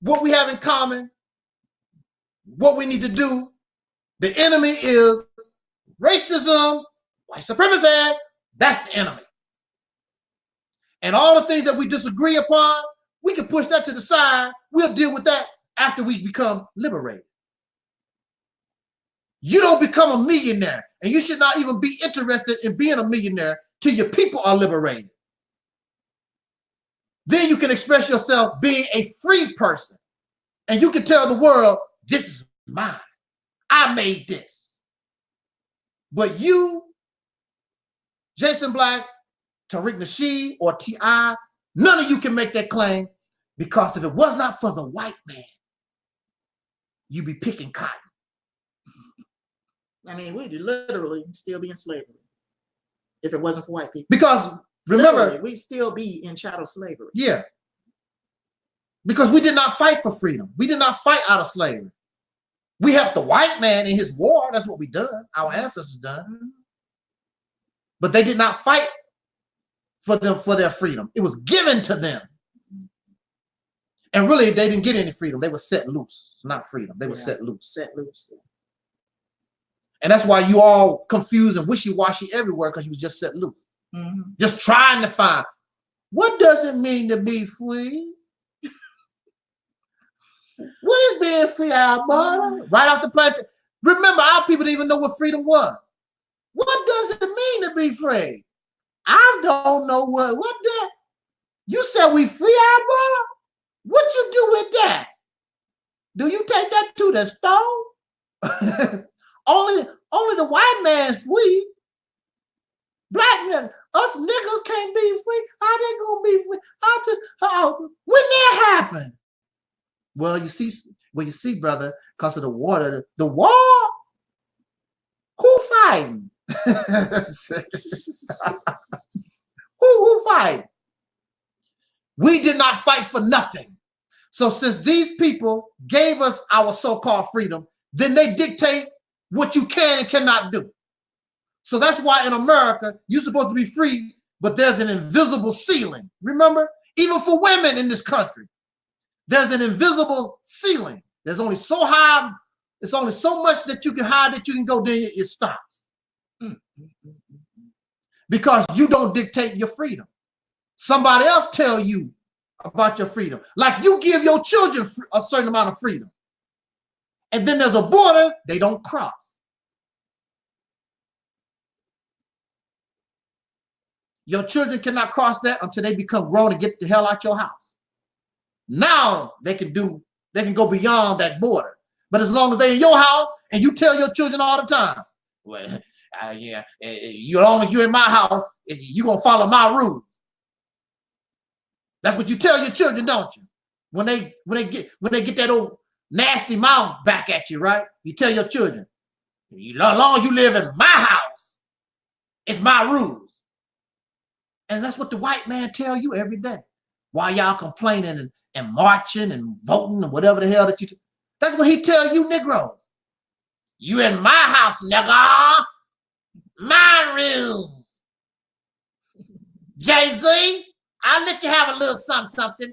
what we have in common, what we need to do. The enemy is racism, white supremacy. That's the enemy. And all the things that we disagree upon, we can push that to the side. We'll deal with that after we become liberated. You don't become a millionaire, and you should not even be interested in being a millionaire till your people are liberated. Then you can express yourself being a free person, and you can tell the world, this is mine. I made this. But you, Jason Black, Tariq Nasheed, or T.I., none of you can make that claim, because if it was not for the white man, you'd be picking cotton. I mean, we'd literally still be in slavery if it wasn't for white people. Because remember, literally, we'd still be in chattel slavery. Yeah. Because we did not fight for freedom. We did not fight out of slavery. We helped the white man in his war. That's what we done. Our ancestors done. But they did not fight for their freedom. It was given to them. And really, they didn't get any freedom. They were set loose. It's not freedom. They were set loose. Set loose. Yeah. And that's why you all confused and wishy-washy everywhere, because you was just set loose. Just trying to find, what does it mean to be free? What is being free, Alberta? Right off the plantation. Remember, our people didn't even know what freedom was. What does it mean to be free? I don't know what that. You said we free, Alberta? What you do with that? Do you take that to the stove? Only the white man's free. Black men, us niggas can't be free. How they gonna be free? When that happened? Well, you see, brother, because of the water, the war. Who fighting? Who fighting? We did not fight for nothing. So since these people gave us our so-called freedom, then they dictate what you can and cannot do. So that's why in America, you're supposed to be free, but there's an invisible ceiling. Remember, even for women in this country, there's an invisible ceiling. There's only so high, it's only so much that you can hide that you can go, then it stops. Because you don't dictate your freedom. Somebody else tell you about your freedom. Like you give your children a certain amount of freedom. And then there's a border they don't cross. Your children cannot cross that until they become grown and get the hell out your house. Now they can go beyond that border. But as long as they're in your house and you tell your children all the time, well, Yeah, as long as you're in my house, you're gonna follow my rules. That's what you tell your children, don't you? When they get that old nasty mouth back at you, right? You tell your children, as long as you live in my house, it's my rules. And that's what the white man tell you every day. While y'all complaining and marching and voting and whatever the hell that you that's what he tell you Negroes. You in my house, nigga. My rules. Jay-Z, I'll let you have a little something.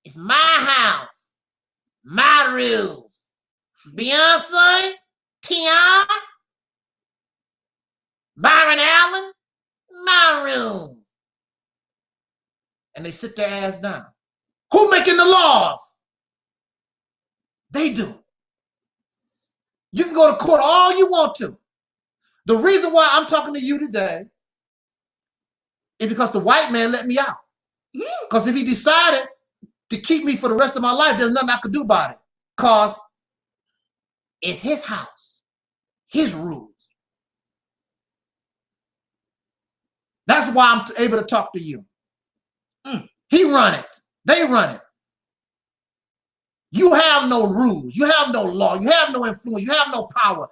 It's my house. My rules. Beyonce, Tion, Byron Allen, my rules. And they sit their ass down. Who making the laws? They do. You can go to court all you want to. The reason why I'm talking to you today is because the white man let me out. Because if he decided to keep me for the rest of my life, there's nothing I could do about it. Because it's his house, his rules. That's why I'm able to talk to you. He run it. They run it. You have no rules. You have no law. You have no influence. You have no power.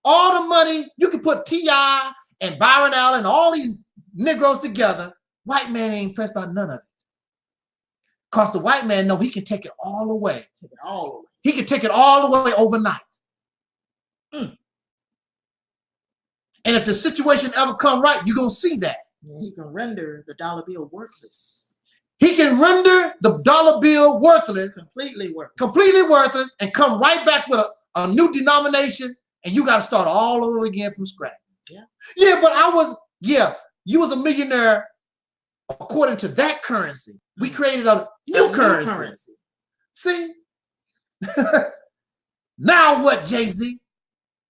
All the money, you can put T.I. and Byron Allen and all these Negroes together. White man ain't impressed by none of it. Because the white man know he can take it all away. Take it all away. He can take it all away overnight. And if the situation ever come right, you're going to see that. He can render the dollar bill worthless. He can render the dollar bill worthless. Completely worthless. Completely worthless and come right back with a new denomination and you got to start all over again from scratch. Yeah. Yeah, but you was a millionaire according to that currency. We created a new currency. See? Now what, Jay-Z?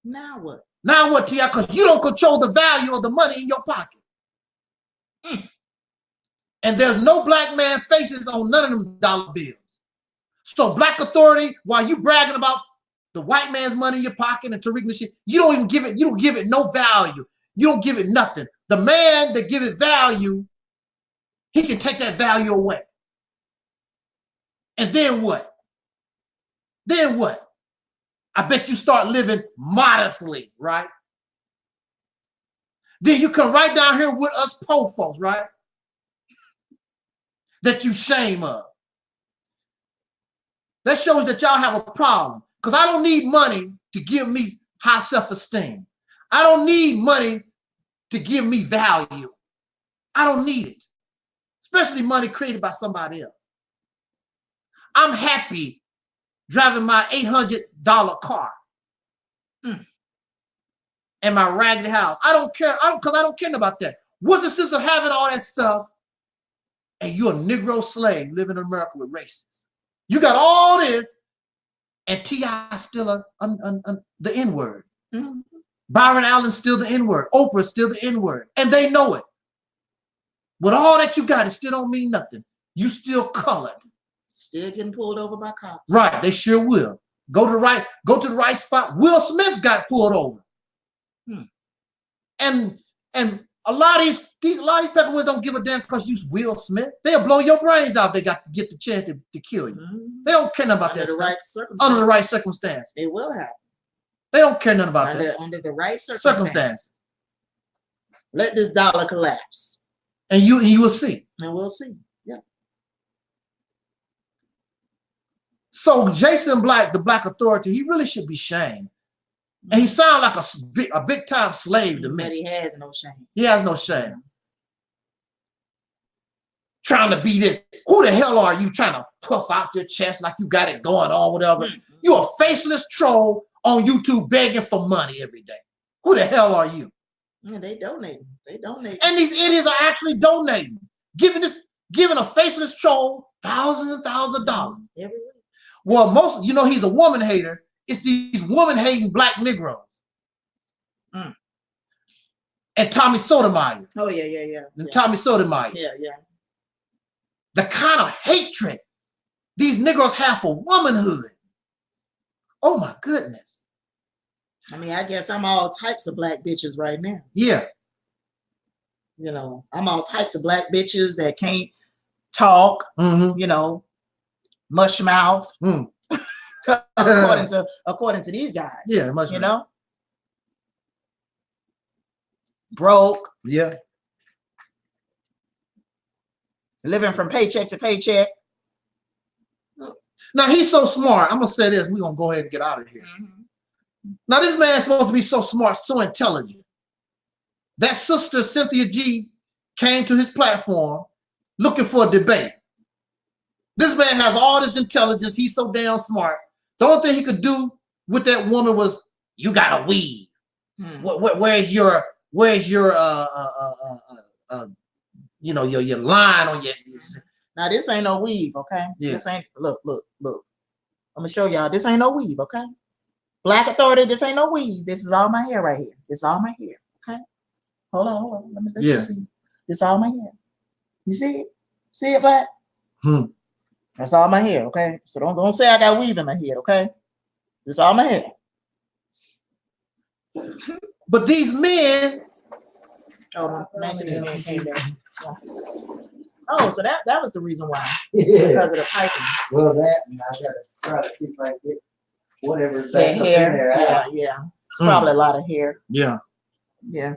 Now what? Now what, T.I.? Because you don't control the value of the money in your pocket. And there's no black man faces on none of them dollar bills. So black authority, while you bragging about the white man's money in your pocket and Taalik shit, you don't give it no value. You don't give it nothing. The man that give it value, he can take that value away. And then what? Then what? I bet you start living modestly, right? Then you come right down here with us poor folks, right? That you shame of. That shows that y'all have a problem. Because I don't need money to give me high self-esteem. I don't need money to give me value. I don't need it. Especially money created by somebody else. I'm happy driving my $800 car and my raggedy house. I don't care, because I don't care about that. What's the sense of having all that stuff and you're a Negro slave living in America with racists? You got all this and T.I. still the N-word. Byron Allen's still the N-word. Oprah's still the N-word. And they know it. With all that you got, it still don't mean nothing. You still colored. Still getting pulled over by cops. Right, they sure will. Go to the right spot. Will Smith got pulled over. And a lot of these pepperwoods don't give a damn because you Will Smith. They'll blow your brains out. They got to get the chance to kill you. They don't care nothing about that stuff. Under the right circumstance. It will happen. They don't care nothing about that. Under the right circumstance. Let this dollar collapse. And you will see. And we'll see. Yeah. So Jason Black, the Black Authority, he really should be shamed. And he sounds like a big time slave to me. But he has no shame. He has no shame. Trying to be this. Who the hell are you trying to puff out your chest like you got it going on, whatever? You're a faceless troll on YouTube begging for money every day. Who the hell are you? Yeah, they donate. They donate. And these idiots are actually donating, giving a faceless troll thousands and thousands of dollars. Every week. Well, he's a woman hater. It's these woman-hating black Negroes. And Tommy Sotomayor. Oh, yeah. And Tommy Sotomayor. Yeah. The kind of hatred these Negroes have for womanhood. Oh, my goodness. I mean, I guess I'm all types of black bitches right now. Yeah. You know, I'm all types of black bitches that can't talk, you know, mush mouth. according to these guys. Yeah, much you know. Broke. Yeah. Living from paycheck to paycheck. Now he's so smart. I'm gonna say this. We're gonna go ahead and get out of here. Now this man's supposed to be so smart, so intelligent. That sister Cynthia G came to his platform looking for a debate. This man has all this intelligence. He's so damn smart. The only thing he could do with that woman was, you gotta weave. Where's your you know, your line on your. Now this ain't no weave, okay? Yeah. This ain't look. I'm gonna show y'all. This ain't no weave, okay? Black authority. This ain't no weave. This is all my hair right here. This is all my hair, okay? Hold on. Let me see. This is all my hair. You see it? See it, Black? That's all my hair, okay? So don't say I got weave in my head, okay? This is all my hair. But these men. Oh, my maintenance man came back. Yeah. Oh, so that was the reason why. Yeah. Because of the piping. Well, that, and I gotta try to see if I can get whatever's That back up in hair. there Yeah, out. yeah. It's probably a lot of hair. Yeah. Yeah.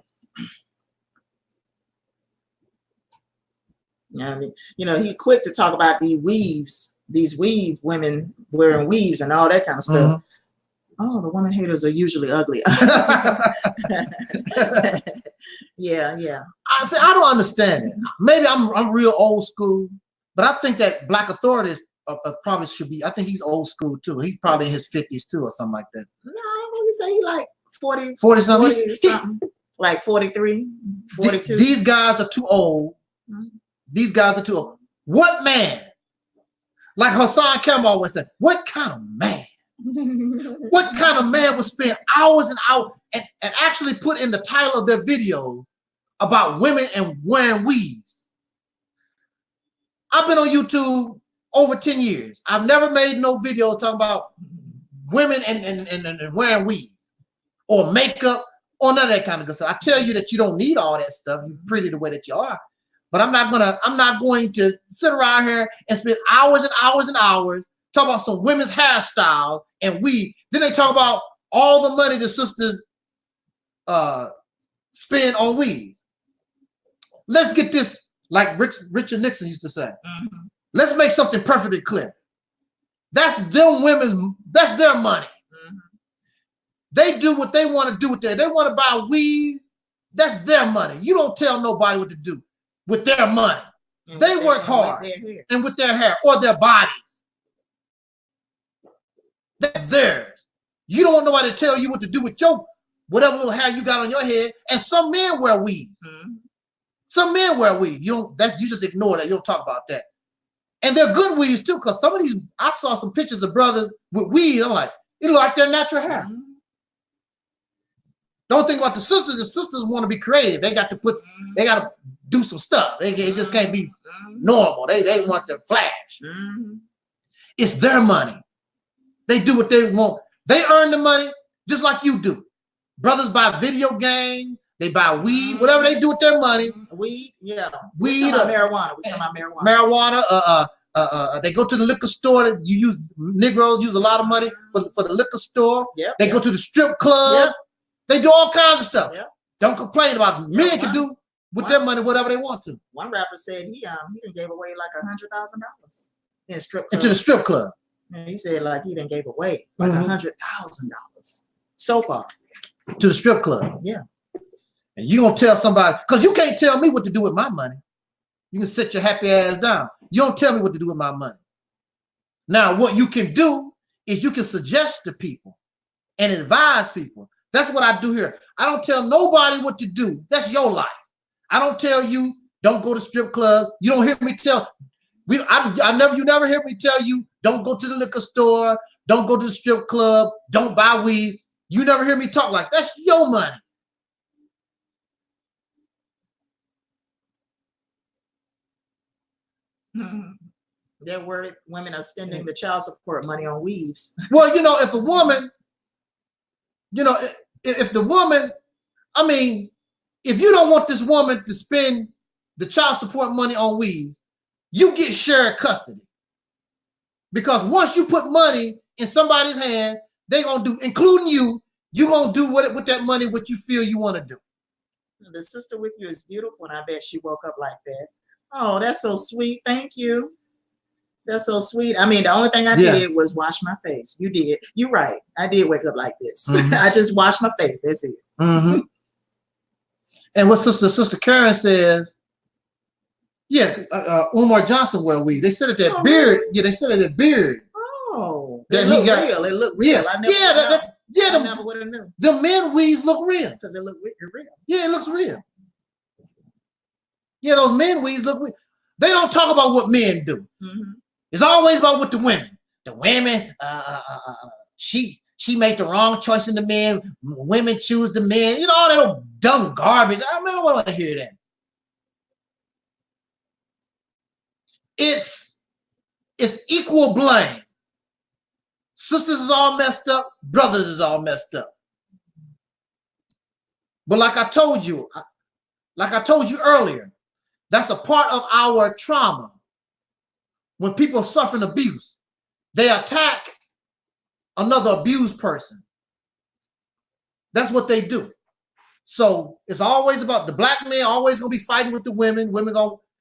Yeah, I mean, you know, he quick to talk about these weave women wearing weaves and all that kind of stuff. Oh, the women haters are usually ugly. Yeah. I don't understand it. Maybe I'm real old school, but I think that Black authority probably should be. I think he's old school too. He's probably in his 50s too, or something like that. No, you say he like 40 something. Like 43, 42. These guys are too old. These guys are too old. What man? Like Hassan Campbell always said, what kind of man? What kind of man would spend hours and hours and actually put in the title of their video about women and wearing weaves? I've been on YouTube over 10 years. I've never made no video talking about women and wearing weave or makeup or none of that kind of good stuff. I tell you that you don't need all that stuff. You're pretty the way that you are. But I'm not going to sit around here and spend hours and hours and hours talking about some women's hairstyles and weave. Then they talk about all the money the sisters spend on weaves. Let's get this, like Richard Nixon used to say. Let's make something perfectly clear. That's them women's, that's their money. They do what they want to do with that. They want to buy weaves. That's their money. You don't tell nobody what to do with their money. They work hard and with their hair or their bodies. That's theirs. You don't want nobody to tell you what to do with your whatever little hair you got on your head. And some men wear weaves. Some men wear weave. You just ignore that. You don't talk about that. And they're good weaves too, because some of these, I saw some pictures of brothers with weave. I'm like, it look like their natural hair. Don't think about the sisters. The sisters want to be creative. They got to they got to do some stuff. It just can't be normal. They want to flash. It's their money. They do what they want. They earn the money just like you do. Brothers buy video games. They buy weed. Whatever they do with their money. Weed, yeah. Weed. Marijuana. We're talking about marijuana. Marijuana. They go to the liquor store. Negroes use a lot of money for the liquor store. They go to the strip clubs. They do all kinds of stuff. Don't complain about it. Men can do with their money whatever they want to. One rapper said he done gave away like $100,000 in strip club. Into the strip club. And he said like he done gave away like $100,000 so far. To the strip club. Yeah. And you gonna tell somebody, because you can't tell me what to do with my money. You can sit your happy ass down. You don't tell me what to do with my money. Now, what you can do is you can suggest to people and advise people. That's what I do here. I don't tell nobody what to do. That's your life. I don't tell you, don't go to strip club. You don't hear me tell, you never hear me tell you, don't go to the liquor store, don't go to the strip club, don't buy weed. You never hear me talk like that's your money. They're worried women are spending the child support money on weaves. Well, you know, if a woman You know, if the woman, I mean, if you don't want this woman to spend the child support money on weaves, you get shared custody. Because once you put money in somebody's hand, they gonna do, including you, you gonna do with that money what you feel you want to do. The sister with you is beautiful, and I bet she woke up like that. Oh, that's so sweet. Thank you. That's so sweet. I mean, the only thing I did was wash my face. You did. You're right. I did wake up like this. I just washed my face. That's it. And what Sister Karen says, Umar Johnson wear weave. They said that beard. Really? Yeah, they said that beard. Oh, it looked real. It looked real. I never would have known. The men weaves look real. Because it look real. Yeah, it looks real. Yeah, those men weaves look real. They don't talk about what men do. It's always about what the women. The women, she made the wrong choice in the men. Women choose the men. You know, all that old dumb garbage. I don't want to hear that. It's equal blame. Sisters is all messed up. Brothers is all messed up. But like I told you earlier, that's a part of our trauma. When people suffering abuse, they attack another abused person. That's what they do. So it's always about the black men always gonna be fighting with the women,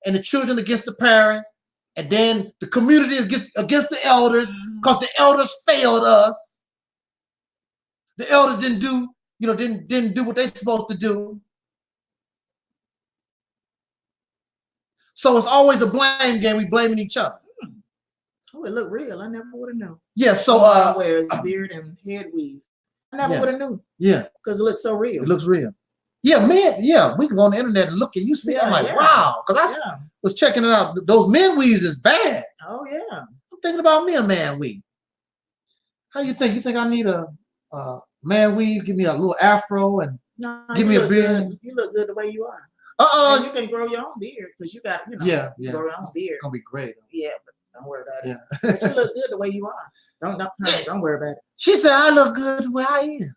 and the children against the parents, and then the community against the elders, because the elders failed us. The elders didn't do what they're supposed to do. So it's always a blame game. We blaming each other. Oh, it looked real. I never would have known. Yeah, so wears beard and head weave. I never would have known. Yeah. Because it looks so real. It looks real. Yeah, man, we can go on the internet and look and you see, I'm like, wow. Because I was checking it out. Those men weaves is bad. Oh yeah. I'm thinking about me a man weave. How you think? You think I need a man weave? Give me a little afro and give me a beard. Good. You look good the way you are. And you can grow your own beard because you got, grow your own beard. It's gonna be great. Yeah, but don't worry about it. But you look good the way you are. Don't worry about it. She said I look good the way I am.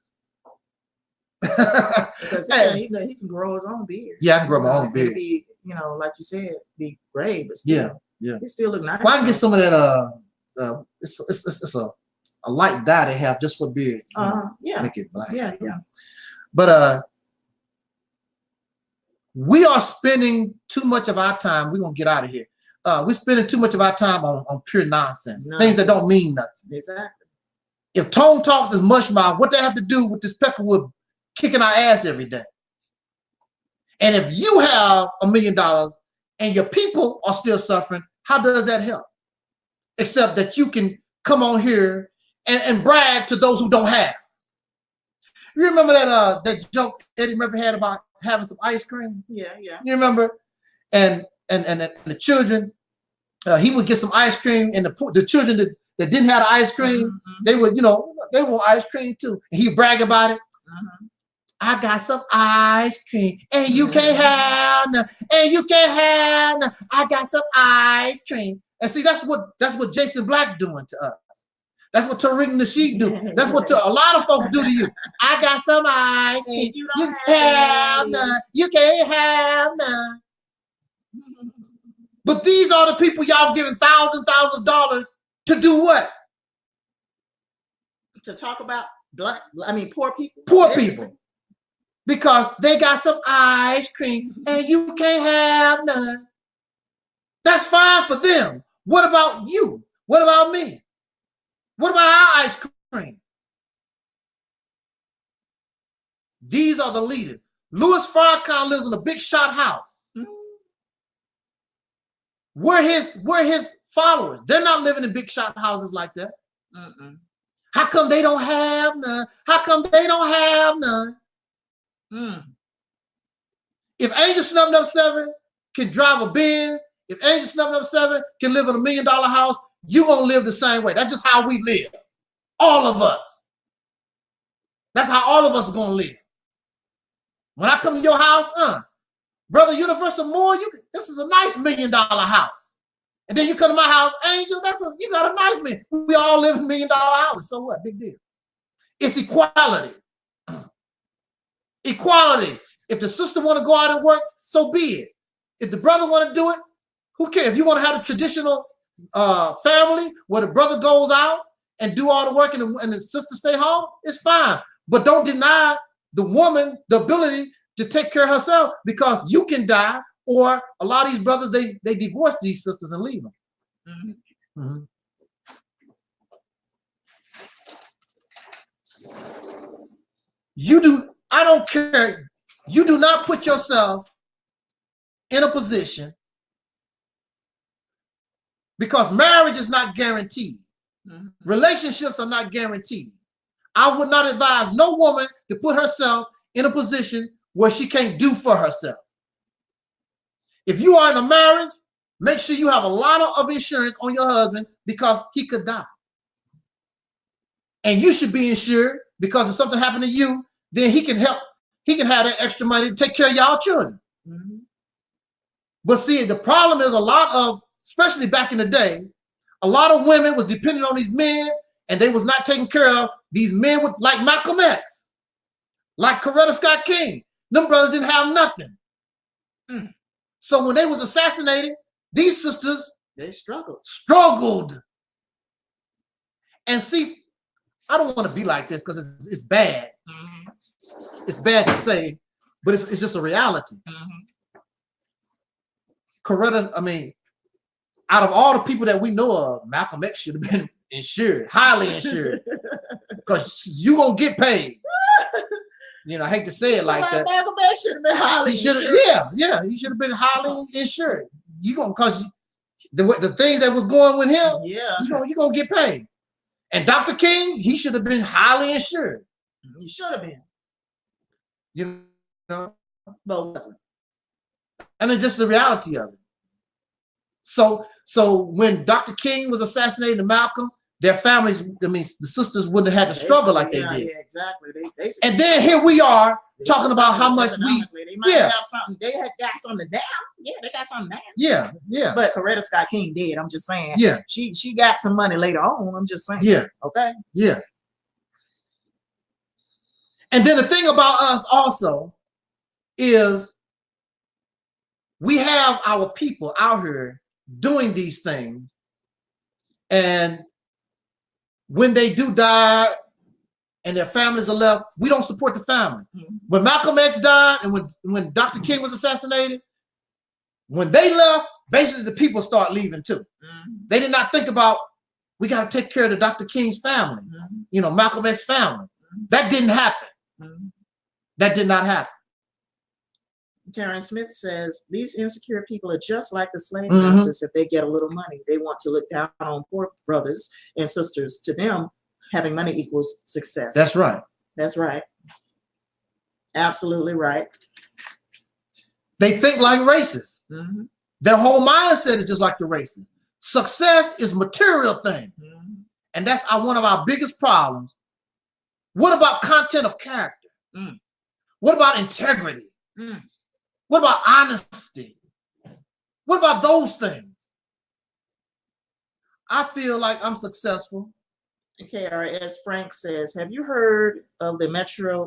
Because he can grow his own beard. Yeah, I can grow my own beard. Be, like you said, be gray, but still, it still look nice. Well, I can get some of that. It's a light dye they have just for beard. Make it black. Yeah. But we are spending too much of our time. We're gonna get out of here. We're spending too much of our time on pure nonsense, things that don't mean nothing. Exactly. If tone talks is mush mouth, what they have to do with this peckerwood kicking our ass every day? And if you have $1 million and your people are still suffering, how does that help? Except that you can come on here and brag to those who don't have. You remember that joke Eddie Murphy had about having some ice cream? Yeah. You remember? And the children, he would get some ice cream, and the children that didn't have the ice cream, they would, they want ice cream too. And he'd brag about it. I got some ice cream, and you can't have none, and you can't have none. I got some ice cream. And see, that's what Jason Black doing to us. That's what Tariq Nasheed do. That's what a lot of folks do to you. I got some ice cream. You don't have none. You can't have none. But these are the people y'all giving thousands of dollars to do what? To talk about poor people. Poor people. Because they got some ice cream and you can't have none. That's fine for them. What about you? What about me? What about our ice cream? These are the leaders. Louis Farrakhan lives in a big shot house. We're his followers. They're not living in big shot houses like that. How come they don't have none? How come they don't have none? If Angel Snub Nub 7 can drive a Benz, if Angel Snub Nub 7 can live in $1 million house, you're gonna live the same way. That's just how we live. All of us. That's how all of us are gonna live. When I come to your house, Brother Universal Moore, this is a nice $1 million house. And then you come to my house, Angel, you got a nice man. We all live in $1 million houses. So what? Big deal. It's equality. Equality. If the sister want to go out and work, so be it. If the brother want to do it, who cares? If you want to have a traditional family where the brother goes out and do all the work and the sister stay home, it's fine. But don't deny the woman the ability to take care of herself, because you can die, or a lot of these brothers, they divorce these sisters and leave them. Mm-hmm. Mm-hmm. I don't care. You do not put yourself in a position, because marriage is not guaranteed. Mm-hmm. Relationships are not guaranteed. I would not advise no woman to put herself in a position where she can't do for herself. If you are in a marriage, make sure you have a lot of insurance on your husband, because he could die. And you should be insured, because if something happened to you, then he can help. He can have that extra money to take care of y'all children. Mm-hmm. But see, the problem is a lot of, especially back in the day, a lot of women was dependent on these men, and they was not taking care of these men with, like Malcolm X, like Coretta Scott King. Them brothers didn't have nothing. Mm. So when they was assassinated, these sisters, they struggled. And see, I don't want to be like this, because it's bad. Mm-hmm. It's bad to say, but it's just a reality. Mm-hmm. Coretta, I mean, out of all the people that we know of, Malcolm X should have been insured, highly insured, because you gonna get paid. You know, I hate to say it like that. Malcolm X should have been highly insured. Yeah, he should have been highly insured. You gonna, cause the things that was going with him, you gonna get paid. And Dr. King, he should have been highly insured. He should have been. You know, but wasn't. And it's just the reality of it. So when Dr. King was assassinated and Malcolm, their families, I mean, the sisters wouldn't have had to struggle like they did. Yeah, exactly. And then here we are talking about how much they might have something. They had got something down. Yeah, they got something down. Yeah. But Coretta Scott King did. I'm just saying. Yeah. She got some money later on. I'm just saying. Yeah. Okay. Yeah. And then the thing about us also is we have our people out here doing these things, and when they do die and their families are left, we don't support the family. Mm-hmm. When Malcolm X died and when Dr. King was assassinated, when they left, basically the people start leaving too. Mm-hmm. They did not think about, we got to take care of the Dr. King's family, mm-hmm. You know, Malcolm X family. Mm-hmm. That didn't happen. Mm-hmm. That did not happen. Karen Smith says, these insecure people are just like the slave masters. If they get a little money, they want to look down on poor brothers and sisters. To them, having money equals success. That's right. That's right. Absolutely right. They think like racists. Mm-hmm. Their whole mindset is just like the racists. Success is material thing. Mm-hmm. And that's one of our biggest problems. What about content of character? Mm. What about integrity? Mm. What about honesty? What about those things? I feel like I'm successful. KRS Frank says, have you heard of the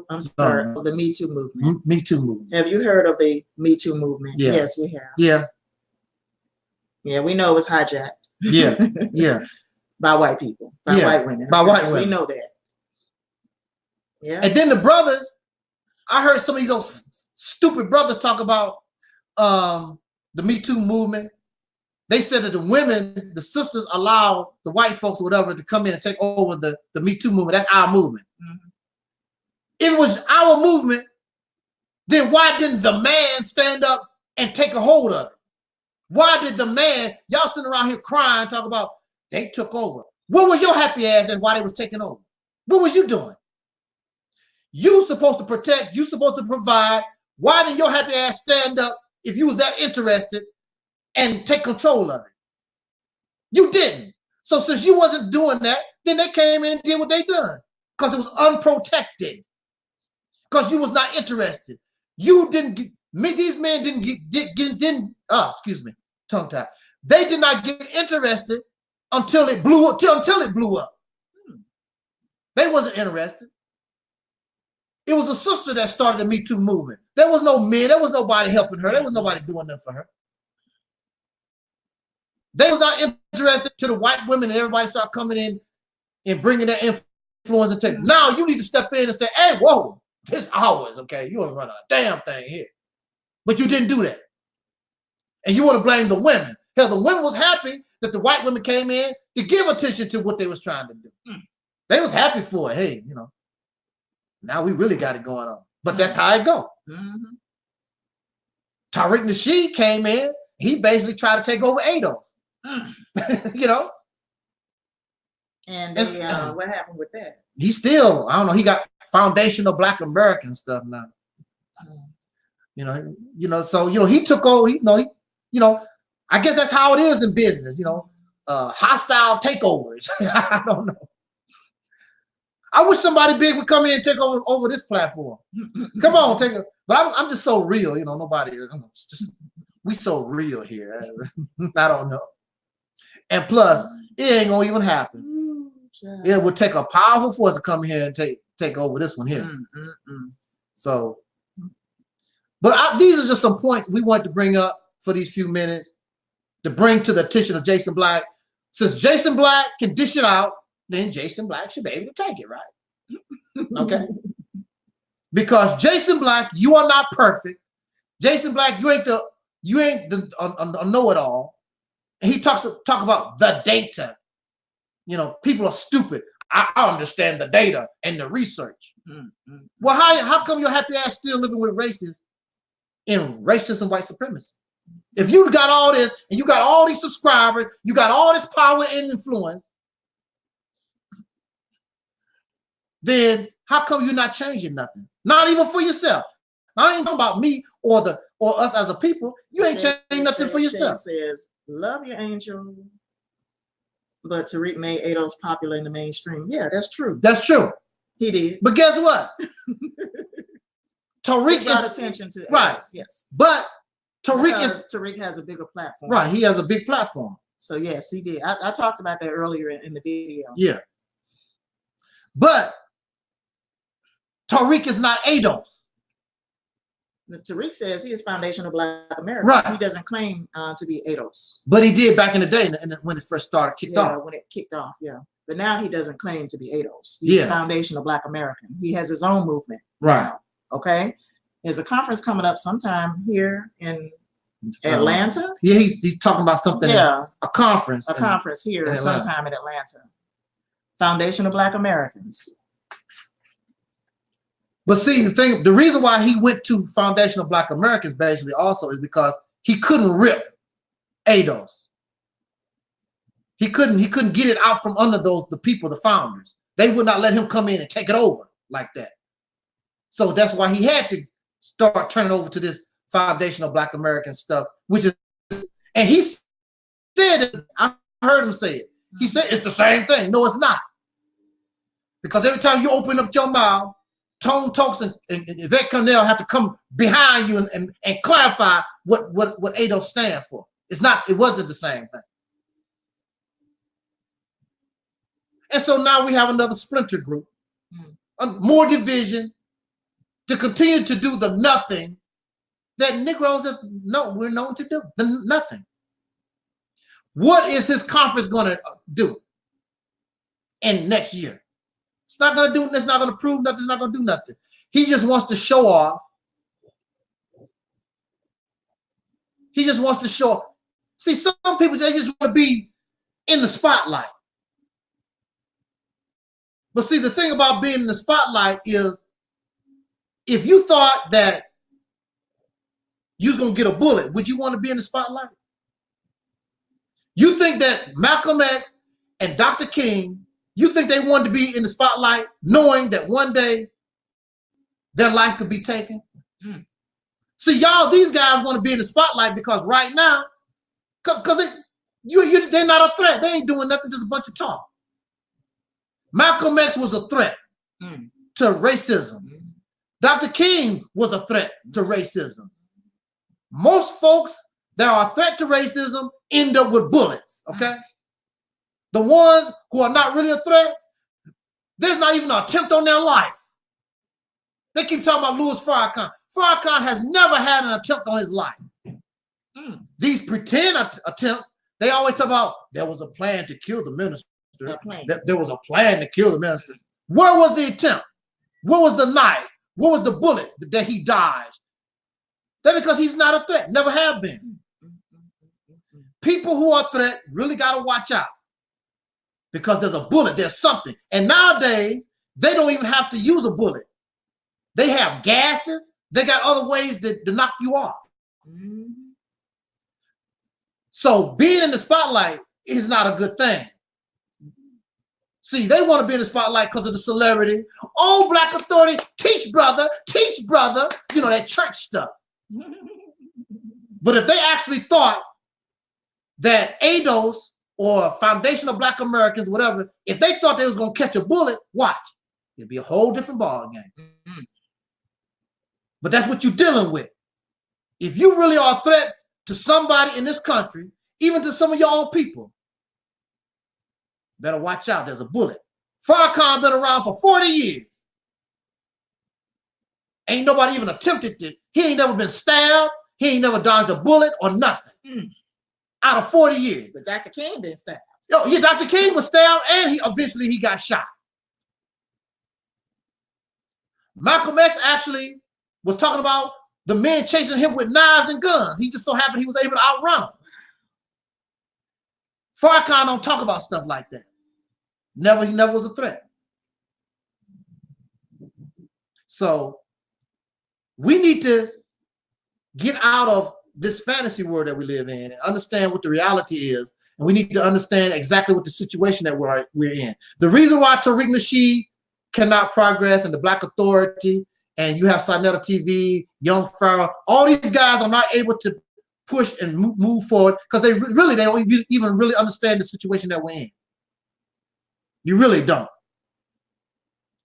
of the Me Too movement? Me Too movement. Have you heard of the Me Too movement? Yeah. Yes, we have. Yeah. Yeah, we know it was hijacked. Yeah. Yeah. By white people. By white women. By white women. We know that. Yeah. And then the brothers, I heard some of these old stupid brothers talk about the Me Too movement. They said that the women, the sisters, allow the white folks or whatever to come in and take over the Me Too movement. That's our movement. Mm-hmm. If it was our movement, then why didn't the man stand up and take a hold of it? Why did the man, y'all sitting around here crying, talk about they took over? What was your happy ass and why they was taking over? What was you doing? You supposed to protect, you supposed to provide. Why didn't your happy ass stand up if you was that interested and take control of it? You didn't. So since you wasn't doing that, then they came in and did what they done because it was unprotected. Because you was not interested. You didn't get, these men didn't tongue tied. They did not get interested until it blew up, until it blew up. They wasn't interested. It was a sister that started the Me Too movement. There was no men. There was nobody helping her. There was nobody doing nothing for her. They was not interested to the white women, and everybody started coming in and bringing their influence and take. Now you need to step in and say, hey, whoa, this ours, okay? You ain't running a damn thing here. But you didn't do that. And you want to blame the women. Hell, the women was happy that the white women came in to give attention to what they was trying to do. They was happy for it. Hey, you know, now we really got it going on. But that's how it go. Taalik Nasheed came in. He basically tried to take over ADOS. You know? And what happened with that? He still, I don't know, he got foundational Black American stuff now. You know, so he took over, I guess that's how it is in business, hostile takeovers. I don't know. I wish somebody big would come in and take over this platform. Come on, take it. But I'm just so real, nobody, we so real here. I don't know. And plus, it ain't gonna even happen. It would take a powerful force to come here and take over this one here. So, but these are just some points we want to bring up for these few minutes to bring to the attention of Jason Black. Since Jason Black can dish it out, then Jason Black should be able to take it, right? Okay. Because Jason Black, you are not perfect. Jason Black, you ain't the know-it-all. And he talk about the data. People are stupid. I understand the data and the research. Well, how come your happy ass still living with racists in racist and white supremacy? If you got all this and you got all these subscribers, you got all this power and influence, then how come you're not changing nothing? Not even for yourself. I ain't talking about me or us as a people. You ain't changing nothing for yourself. Says, love your angel, but Taalik made ADOS popular in the mainstream. Yeah, that's true. That's true. He did. But guess what? Taalik got attention to ADOS, right. Yes. But Taalik has a bigger platform. Right. He has a big platform. So yes, he did. I talked about that earlier in the video. Yeah. But Taalik is not ADOS. Taalik says he is Foundation of Black America. Right. He doesn't claim to be ADOS. But he did back in the day when it first started, kicked off. When it kicked off, yeah. But now he doesn't claim to be ADOS. He's the Foundation of Black American. He has his own movement. Right. Now, okay. There's a conference coming up sometime here in Atlanta. Yeah, he's talking about something. Yeah. A conference. A conference here sometime in Atlanta. Foundation of Black Americans. But see, the reason why he went to Foundation of Black Americans basically also is because he couldn't rip ADOS. He couldn't get it out from under the people, the founders. They would not let him come in and take it over like that. So that's why he had to start turning over to this Foundation of Black American stuff, and he said, I heard him say it. He said it's the same thing. No, it's not. Because every time you open up your mouth, Tone Tokes and Yvette Cornell have to come behind you and clarify what ADOS stand for. It wasn't the same thing. And so now we have another splinter group, more division to continue to do the nothing that Negroes we're known to do, the nothing. What is his conference going to do in next year? It's not going to do. It's not going to prove nothing. It's not going to do nothing. He just wants to show off. He just wants to show off. See, some people, they just want to be in the spotlight. But see, the thing about being in the spotlight is if you thought that you was going to get a bullet, would you want to be in the spotlight? You think that Malcolm X and Dr. King, you think they wanted to be in the spotlight knowing that one day their life could be taken? See, y'all, these guys want to be in the spotlight because right now, because they're not a threat. They ain't doing nothing, just a bunch of talk. Malcolm X was a threat to racism. Dr. King was a threat to racism. Most folks that are a threat to racism end up with bullets, okay? The ones who are not really a threat, there's not even an attempt on their life. They keep talking about Louis Farrakhan. Farrakhan has never had an attempt on his life. These pretend attempts, they always talk about there was a plan to kill the minister. There was a plan to kill the minister. Where was the attempt? Where was the knife? Where was the bullet that he dodged? That's because he's not a threat, never have been. People who are a threat really got to watch out because there's a bullet, there's something. And nowadays, they don't even have to use a bullet. They have gases. They got other ways to knock you off. So being in the spotlight is not a good thing. See, they want to be in the spotlight because of the celebrity. Oh, Black authority, teach brother, you know, that church stuff. But if they actually thought that ADOS or Foundation of Black Americans, whatever, if they thought they was going to catch a bullet, watch. It'd be a whole different ball game. But that's what you're dealing with. If you really are a threat to somebody in this country, even to some of your own people, better watch out. There's a bullet. Farrakhan been around for 40 years. Ain't nobody even attempted to. He ain't never been stabbed. He ain't never dodged a bullet or nothing. Out of 40 years. But Dr. King been stabbed. Oh, yeah, Dr. King was stabbed and he eventually got shot. Malcolm X actually was talking about the men chasing him with knives and guns. He just so happened he was able to outrun them. Farrakhan don't talk about stuff like that. He never was a threat. So we need to get out of this fantasy world that we live in and understand what the reality is. And we need to understand exactly what the situation that we're in. The reason why Tariq Nasheed cannot progress and the Black Authority and you have Sinetta TV, Young Pharaoh, all these guys are not able to push and move forward because they don't even really understand the situation that we're in. You really don't.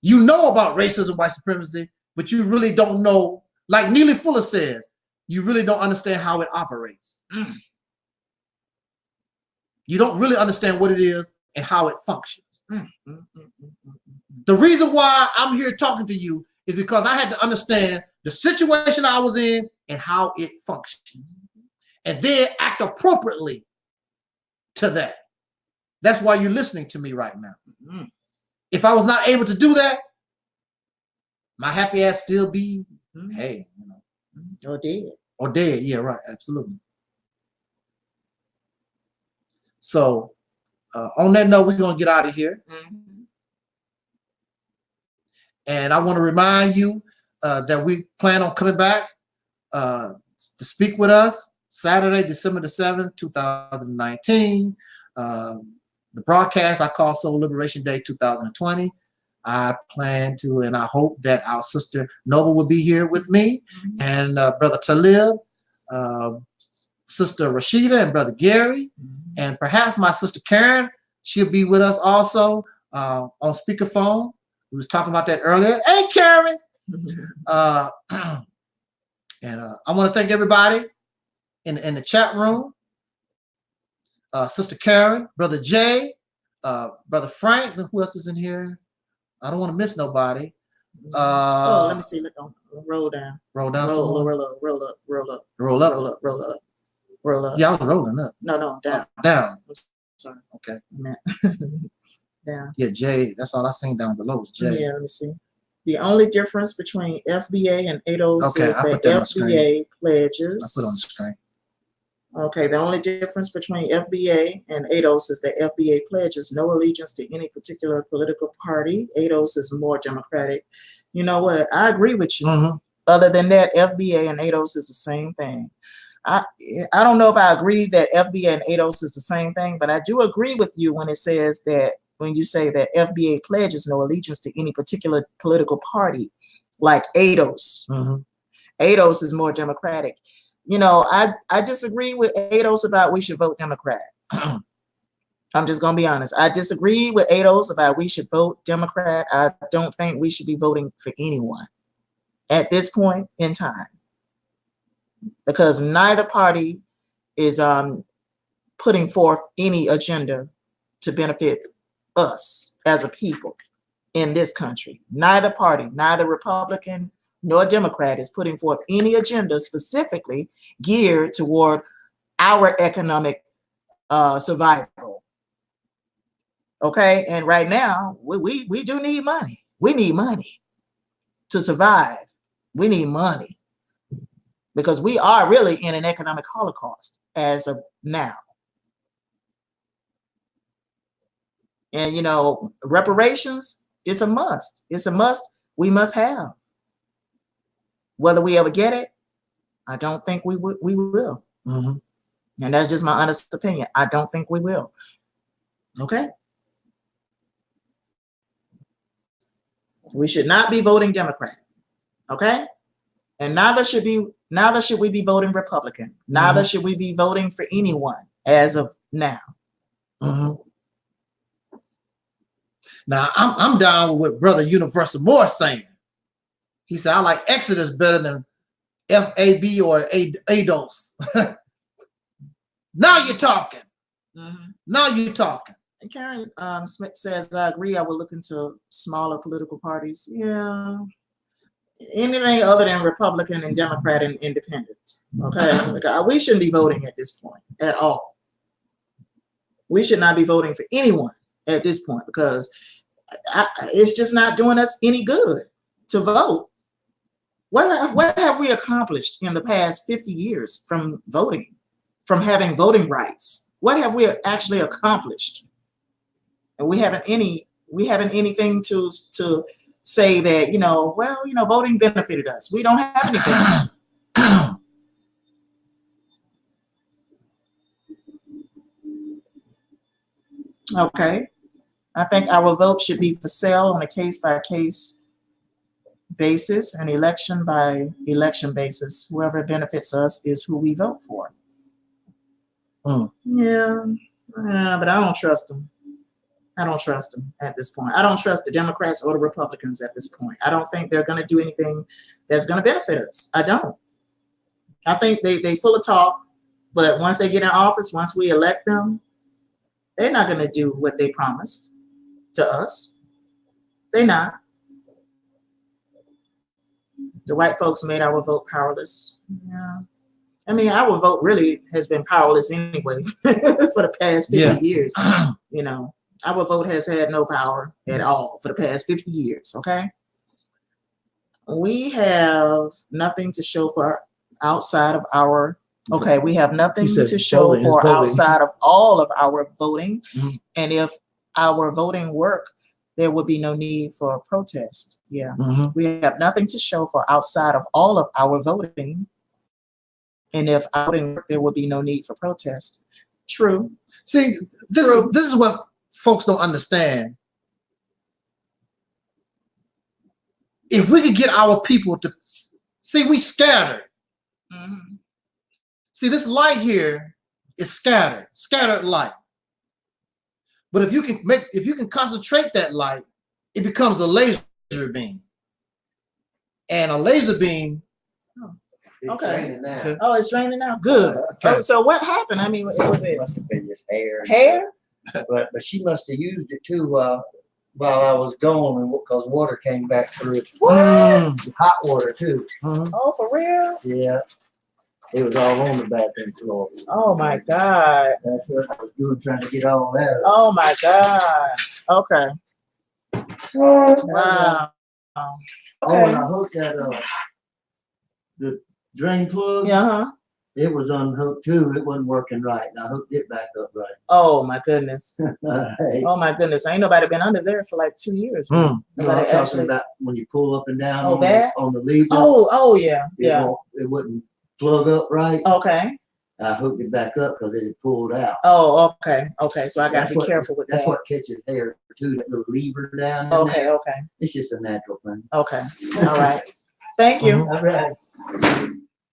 You know about racism, white supremacy, but you really don't know, like Neely Fuller says, you really don't understand how it operates. You don't really understand what it is and how it functions. The reason why I'm here talking to you is because I had to understand the situation I was in and how it functions, and then act appropriately to that. That's why you're listening to me right now. If I was not able to do that, my happy ass still be, hey, you know, or dead. Or dead, yeah, right, absolutely. So on that note, we're gonna get out of here. And I want to remind you that we plan on coming back to speak with us Saturday, December the 7th, 2019. The broadcast I call Soul Liberation Day 2020. I plan to, and I hope that our sister Noble will be here with me, and Brother Talib, Sister Rashida, and Brother Gary, and perhaps my sister Karen. She'll be with us also on speakerphone. We was talking about that earlier. Hey, Karen. And I want to thank everybody in the chat room. Sister Karen, Brother Jay, Brother Frank. Who else is in here? I don't want to miss nobody. Let me see. Look on. Roll down. Roll down. Roll up. Yeah, I was rolling up. No, down. Down. Sorry. Okay. Down. Yeah, Jay. That's all I seen down below was Jay. Yeah, let me see. The only difference between FBA and ADOS is that FBA pledges. I put on the screen. Okay, the only difference between FBA and ADOS is that FBA pledges no allegiance to any particular political party. ADOS is more democratic. You know what? I agree with you. Other than that, FBA and ADOS is the same thing. I don't know if I agree that FBA and ADOS is the same thing, but I do agree with you when it says that, when you say that FBA pledges no allegiance to any particular political party, like ADOS. ADOS is more democratic. You know, I disagree with ADOS about we should vote Democrat. I'm just going to be honest. I disagree with ADOS about we should vote Democrat. I don't think we should be voting for anyone at this point in time, because neither party is putting forth any agenda to benefit us as a people in this country. Neither party, neither Republican nor Democrat is putting forth any agenda specifically geared toward our economic survival. Okay, and right now we do need money. We need money to survive. We need money because we are really in an economic holocaust as of now. And you know, reparations is a must. It's a must. We must have. Whether we ever get it, I don't think we will. Mm-hmm. And that's just my honest opinion. I don't think we will. Okay. We should not be voting Democrat. Okay. And neither should we be voting Republican. Neither should we be voting for anyone as of now. Mm-hmm. Now I'm down with what Brother Universal Moore saying. He said, I like Exodus better than FAB or ADOS. Now you're talking. Mm-hmm. Now you're talking. And Karen Smith says, I agree. I would look into smaller political parties. Yeah. Anything other than Republican and Democrat and Independent. Okay. We shouldn't be voting at this point at all. We should not be voting for anyone at this point because it's just not doing us any good to vote. What have we accomplished in the past 50 years from voting, from having voting rights? What have we actually accomplished? And we haven't anything to say that, you know, well, you know, voting benefited us. We don't have anything. Okay. I think our vote should be for sale on a case-by-case basis and election by election basis. Whoever benefits us is who we vote for. Yeah, but I don't trust them. I don't trust them at this point. I don't trust the Democrats or the Republicans at this point. I don't think they're going to do anything that's going to benefit us. I don't. I think they full of talk, but once they get in office, once we elect them, they're not going to do what they promised to us. They're not. The white folks made our vote powerless. Yeah. I mean, our vote really has been powerless anyway for the past 50 years. You know, our vote has had no power at all for the past 50 years, okay? We have nothing to show for outside of our, okay, we have nothing to show for outside of all of our voting. And if our voting worked, there would be no need for protest. Yeah, we have nothing to show for outside of all of our voting. And if our voting worked, there would be no need for protest. True. See, this is what folks don't understand. If we could get our people to see, we scattered. See, this light here is scattered light. But if you can concentrate that light, it becomes a laser beam. And a laser beam. Okay. Oh, it's draining now. Good. Okay. Oh, so what happened? I mean, it was it. Must have been just hair. Hair? But she must have used it too while I was gone, because water came back through it. Hot water too. Oh, for real? Yeah. It was all on the bathroom floor. Oh my God. That's what I was doing, trying to get all that. Oh my God. Okay. Wow. Oh, Okay. and I hooked that the drain plug. Yeah. It was unhooked too. It wasn't working right. And I hooked it back up right. Oh my goodness. Hey. Oh my goodness. Ain't nobody been under there for like 2 years. No, I'm talking about when you pull up and down on the lever. Oh yeah. Yeah. It wouldn't plug up right. Okay. I hooked it back up because it had pulled out. Oh, okay. Okay. So I gotta be careful with that. That's what catches hair too, that little lever down there. Okay, okay. It's just a natural thing. Okay. All right. Thank you. All right.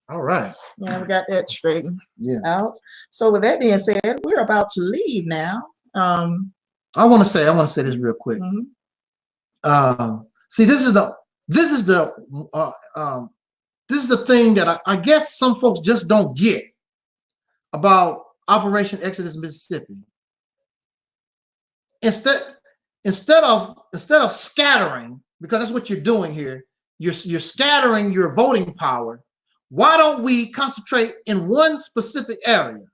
All right. Yeah, we got that straightened out. So with that being said, we're about to leave now. I want to say this real quick. See, this is the thing that I guess some folks just don't get about Operation Exodus Mississippi. Instead of scattering, because that's what you're doing here, you're scattering your voting power. Why don't we concentrate in one specific area?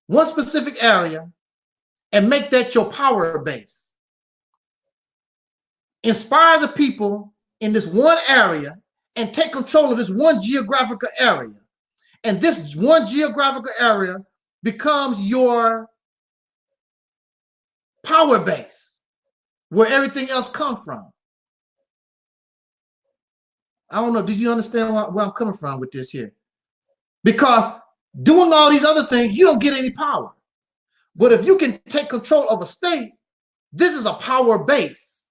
One specific area, and make that your power base. Inspire the people in this one area and take control of this one geographical area. And this one geographical area becomes your power base, where everything else comes from. I don't know, did you understand where I'm coming from with this here? Because doing all these other things, you don't get any power. But if you can take control of a state, this is a power base.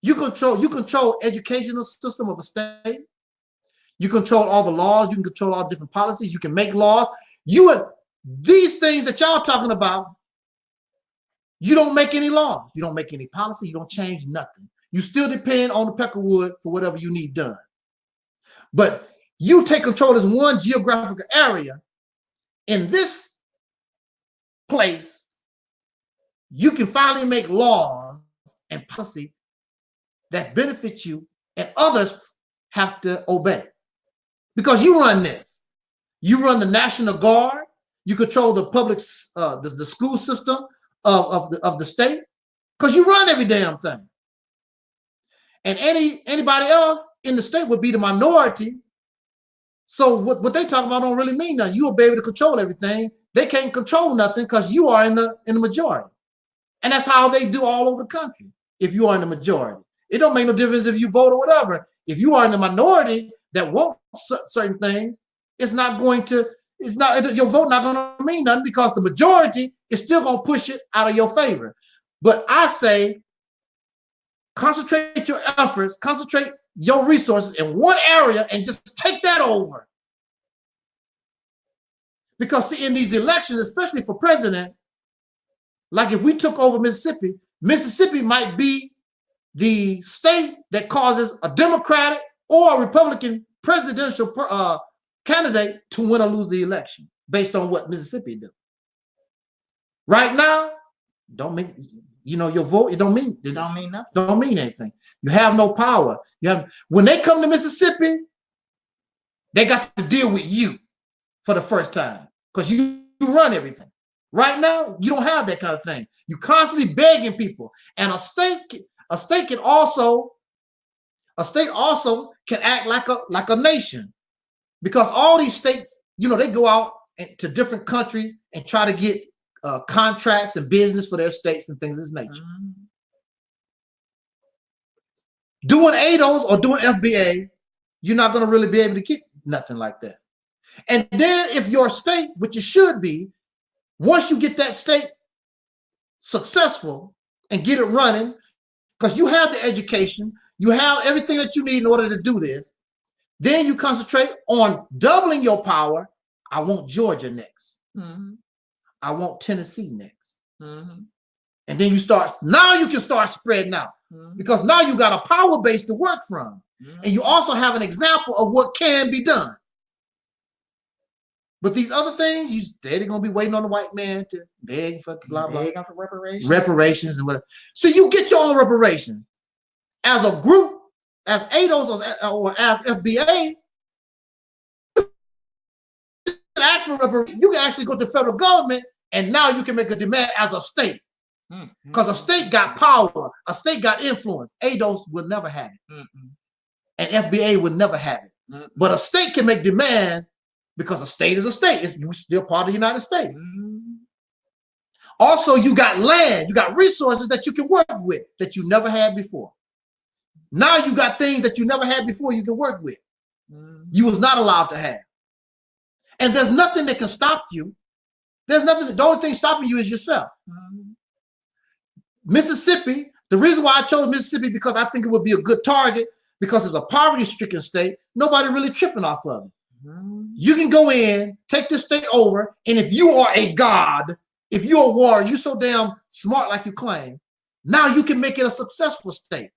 You control educational system of a state. You control all the laws. You can control all different policies. You can make laws. These things that y'all talking about, you don't make any laws. You don't make any policy. You don't change nothing. You still depend on the peckerwood for whatever you need done. But you take control of this one geographical area. In this place, you can finally make laws and policy that benefit you and others have to obey. Because you run this. You run the National Guard. You control the public, the school system of the state, because you run every damn thing. And anybody else in the state would be the minority. So what they talk about don't really mean nothing. You will be able to control everything. They can't control nothing because you are in the majority. And that's how they do all over the country. If you are in the majority, it don't make no difference if you vote or whatever. If you are in the minority that wants certain things, it's not going to. It's not, your vote not going to mean nothing, because the majority is still going to push it out of your favor. But I say, concentrate your efforts, concentrate your resources in one area and just take that over. Because see, in these elections, especially for president, like if we took over Mississippi, Mississippi might be the state that causes a Democratic or a Republican presidential candidate to win or lose the election based on what Mississippi do. Right now, don't mean, your vote, it don't mean nothing. Don't mean anything. You have no power. When they come to Mississippi, they got to deal with you for the first time, because you run everything. Right now, you don't have that kind of thing. You constantly begging people. And a state also can act like a nation. Because all these states, they go out to different countries and try to get contracts and business for their states and things of this nature. Mm-hmm. Doing ADOS or doing FBA, you're not going to really be able to get nothing like that. And then if your state, which it should be, once you get that state successful and get it running, because you have the education, you have everything that you need in order to do this, then you concentrate on doubling your power. I want Georgia next. Mm-hmm. I want Tennessee next. Mm-hmm. And then now you can start spreading out. Mm-hmm. Because now you got a power base to work from. Mm-hmm. And you also have an example of what can be done. But these other things, you steady gonna be waiting on the white man to beg for blah, blah. Beg for reparations. Reparations and whatever. So you get your own reparations. As a group, as ADOS or as FBA, you can actually go to the federal government, and now you can make a demand as a state. Because a state got power, a state got influence. ADOS would never have it. And FBA would never have it. But a state can make demands because a state is a state. You're still part of the United States. Also, you got land, you got resources that you can work with that you never had before. Now you got things that you never had before you can work with. You was not allowed to have. And there's nothing that can stop you. There's nothing. The only thing stopping you is yourself. Mississippi, the reason why I chose Mississippi, because I think it would be a good target, because it's a poverty-stricken state. Nobody really tripping off of it. You can go in, take this state over, and if you are a god, if you're a warrior, you're so damn smart like you claim, now you can make it a successful state.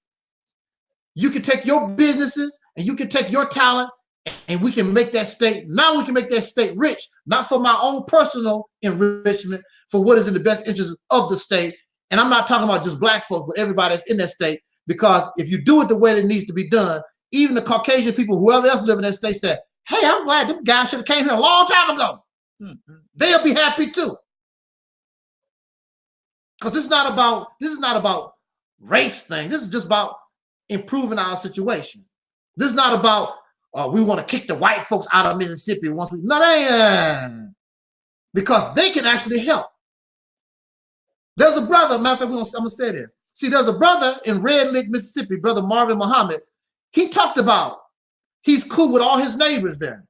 You can take your businesses and you can take your talent, and we can make that state, now we can make that state rich, not for my own personal enrichment, for what is in the best interest of the state. And I'm not talking about just black folks, but everybody that's in that state, Because if you do it the way that it needs to be done, even the Caucasian people, whoever else living in that state said, hey, I'm glad them guys should have came here a long time ago. They'll be happy too. Because this is not about race thing. This is just about improving our situation. This is not about we want to kick the white folks out of Mississippi once we because they can actually help. There's a brother, matter of fact, I'm gonna say this. See, there's a brother in Red Lick, Mississippi, Brother Marvin Muhammad. He talked about he's cool with all his neighbors there.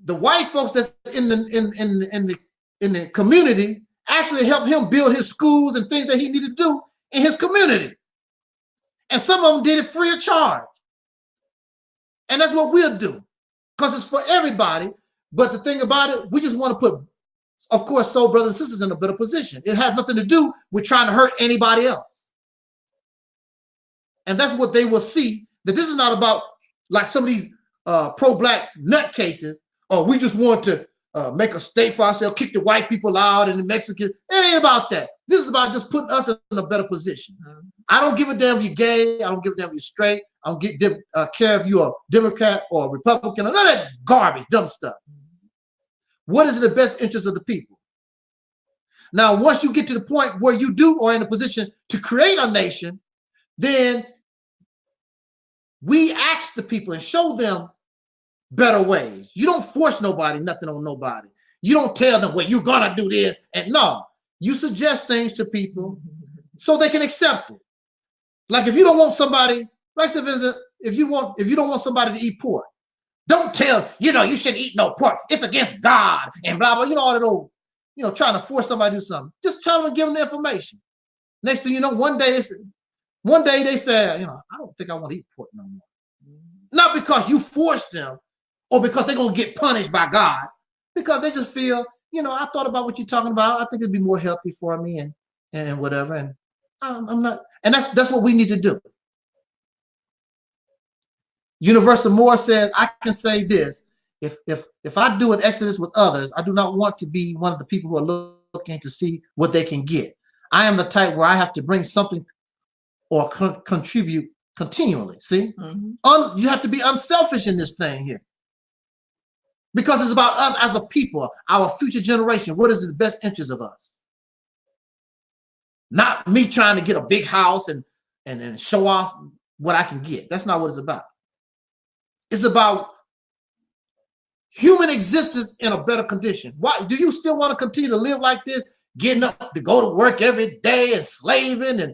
The white folks that's in the community actually helped him build his schools and things that he needed to do in his community. And some of them did it free of charge. And that's what we'll do, because it's for everybody. But the thing about it, we just want to put, of course, soul brothers and sisters in a better position. It has nothing to do with trying to hurt anybody else. And that's what they will see, that this is not about like some of these pro-black nutcases, or we just want to make a state for ourselves, kick the white people out and the Mexicans. It ain't about that. This is about just putting us in a better position. I don't give a damn if you're gay. I don't give a damn if you're straight. I don't care if you're a Democrat or a Republican or none of that garbage, dumb stuff. What is in the best interest of the people? Now, once you get to the point where you are in a position to create a nation, then we ask the people and show them better ways. You don't force nobody, nothing on nobody. You don't tell them, well, you're gonna do this. And no, you suggest things to people so they can accept it. Like if you don't want somebody, like if you don't want somebody to eat pork, don't tell, you shouldn't eat no pork. It's against God and blah, blah, all that old, trying to force somebody to do something. Just tell them and give them the information. Next thing you know, one day they said, I don't think I want to eat pork no more. Not because you forced them or because they're going to get punished by God, because they just feel, I thought about what you're talking about. I think it'd be more healthy for me and whatever. And I'm not, and that's what we need to do. Universal Moore says, I can say this, if I do an exodus with others, I do not want to be one of the people who are looking to see what they can get. I am the type where I have to bring something or contribute continually. See, you have to be unselfish in this thing here, because it's about us as a people, our future generation. What is in the best interest of us? Not me trying to get a big house and show off what I can get. That's not what it's about. It's about human existence in a better condition. Why do you still want to continue to live like this, getting up to go to work every day and slaving and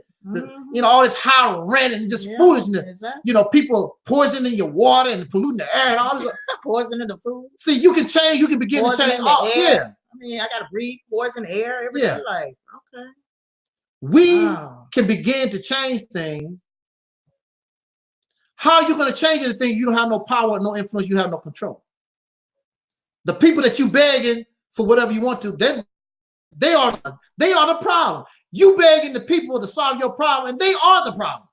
all this high rent and just foolishness? Exactly. People poisoning your water and polluting the air and all this. Poisoning the food. See, you can change. You can begin to change. Oh, yeah. I mean, I gotta breathe poison air every day. Like, okay. We can begin to change things. How are you going to change anything? You don't have no power, no influence. You have no control. The people that you begging for whatever you want to, then they are the problem. You begging the people to solve your problem, and they are the problem.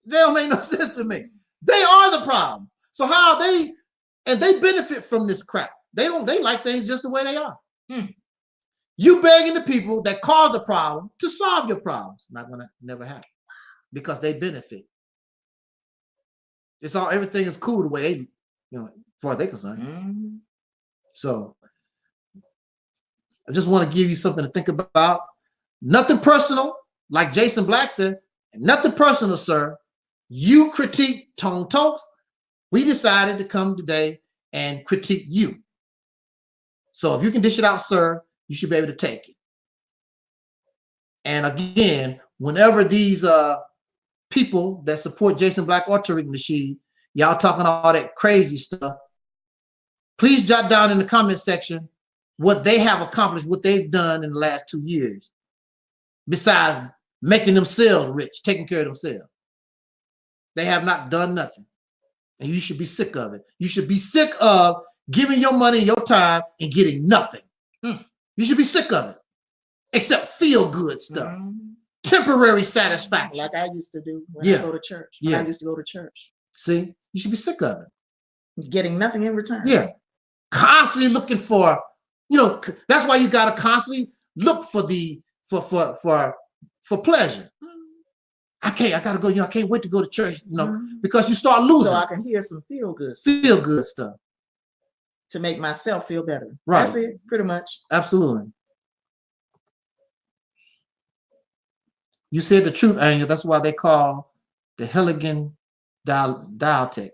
They don't make no sense to me. They are the problem. So how are they? And they benefit from this crap. They like things just the way they are. You begging the people that cause the problem to solve your problems. Not gonna never happen, because they benefit. Everything is cool the way they, as far as they're concerned. So I just want to give you something to think about. Nothing personal, like Jason Black said, nothing personal, sir. You critique Tone Tokes. We decided to come today and critique you. So if you can dish it out, sir, you should be able to take it. And again, whenever these people that support Jason Black or Taalik Nasheed, y'all talking all that crazy stuff, please jot down in the comment section what they have accomplished, what they've done in the last 2 years, besides making themselves rich, taking care of themselves. They have not done nothing. And you should be sick of it. You should be sick of giving your money, your time, and getting nothing. You should be sick of it, except feel good stuff. Temporary satisfaction. Like I used to do when I go to church. When I used to go to church. See, you should be sick of it. Getting nothing in return. Yeah. Constantly looking for, that's why you gotta constantly look for for pleasure. I gotta go, I can't wait to go to church, because you start losing. So I can hear some feel good stuff. To make myself feel better. Right. That's it, pretty much. Absolutely. You said the truth, Angel. That's why they call the Hegelian dialectic.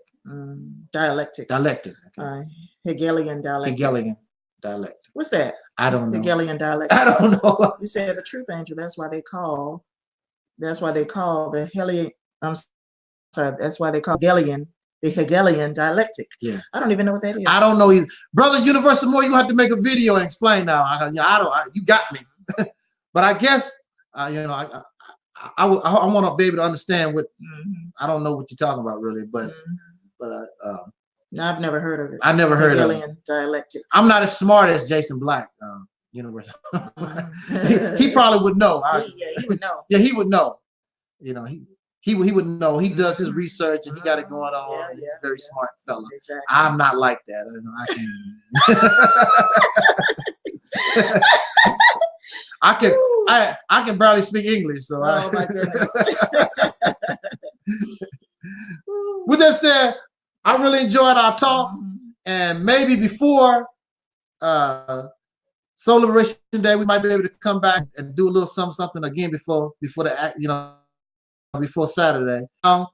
Dialectic. Okay. Hegelian dialectic. Hegelian dialectic. What's that? I don't know. Hegelian dialectic. I don't know. You said the truth, Angel. That's why they call the Hegelian. I'm sorry. That's why they call Hegelian the Hegelian dialectic. Yeah. I don't even know what that is. I don't know either. Brother Universal Moore, you have to make a video and explain now. You got me. But I guess, I want to be able to understand what, I don't know what you're talking about really, but no, I've never heard of it. I never heard of it. Hegelian dialectic. I'm not as smart as Jason Black, Universal. he probably would know. He would know. Yeah, he would know. He would know. He does his research and he got it going on. He's a very smart fellow. Exactly. I'm not like that. I can barely speak English. So oh my goodness. With that said, I really enjoyed our talk, and maybe before Soul Liberation Day, we might be able to come back and do a little something again before Saturday. Now,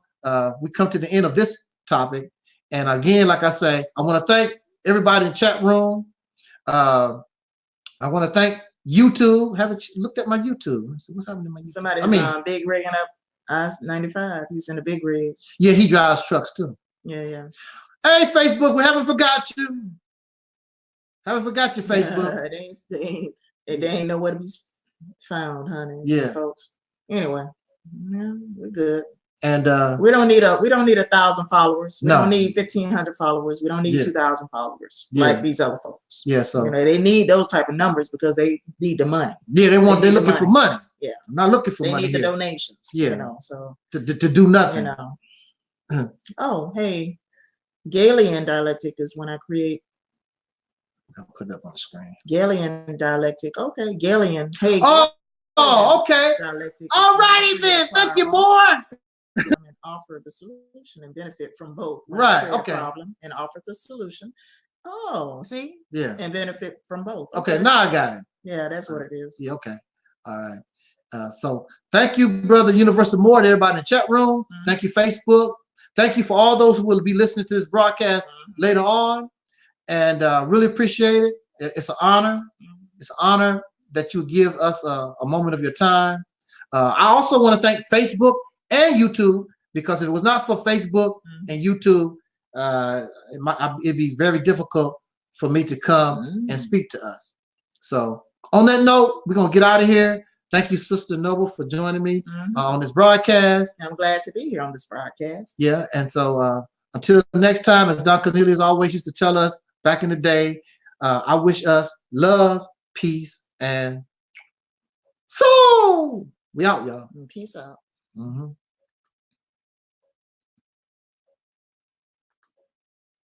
we come to the end of this topic. And again, like I say, I want to thank everybody in the chat room. I want to thank YouTube. Haven't looked at my YouTube? What's happening to my YouTube? Somebody's big rigging up I-95. He's in a big rig. Yeah, he drives trucks too. Yeah. Hey, Facebook, we haven't forgot you. Haven't forgot you, Facebook. They ain't nowhere to be found, honey. Yeah, folks. Anyway. Yeah, we're good. And we don't need 1,000 followers. We no. don't need 1,500 followers. We don't need 2,000 followers like these other folks. Yeah, so they need those type of numbers because they need the money. Yeah, they're looking for money. Yeah, I'm not looking for money. They need the donations. Yeah, so to do nothing. Oh, hey, Galilean dialectic is when I create. I'll put it up on the screen. Galilean dialectic. Okay, Galilean. Hey. Oh, okay. All righty then. Thank you, Moore. And offer the solution and benefit from both. Right. Okay. Problem and offer the solution. Oh, see. Yeah. And benefit from both. Okay. Now I got it. Yeah, that's what it is. Yeah. Okay. All right. So thank you, Brother Universal Moore, to everybody in the chat room. Thank you, Facebook. Thank you for all those who will be listening to this broadcast later on, and really appreciate it. It's an honor. It's an honor that you give us a moment of your time. I also want to thank Facebook and YouTube, because if it was not for Facebook and YouTube, it'd be very difficult for me to come and speak to us. So on that note, we're going to get out of here. Thank you, Sister Noble, for joining me on this broadcast. I'm glad to be here on this broadcast. Yeah, and so until next time, as Don Cornelius always used to tell us back in the day, I wish us love, peace, and so we out, y'all. Peace out.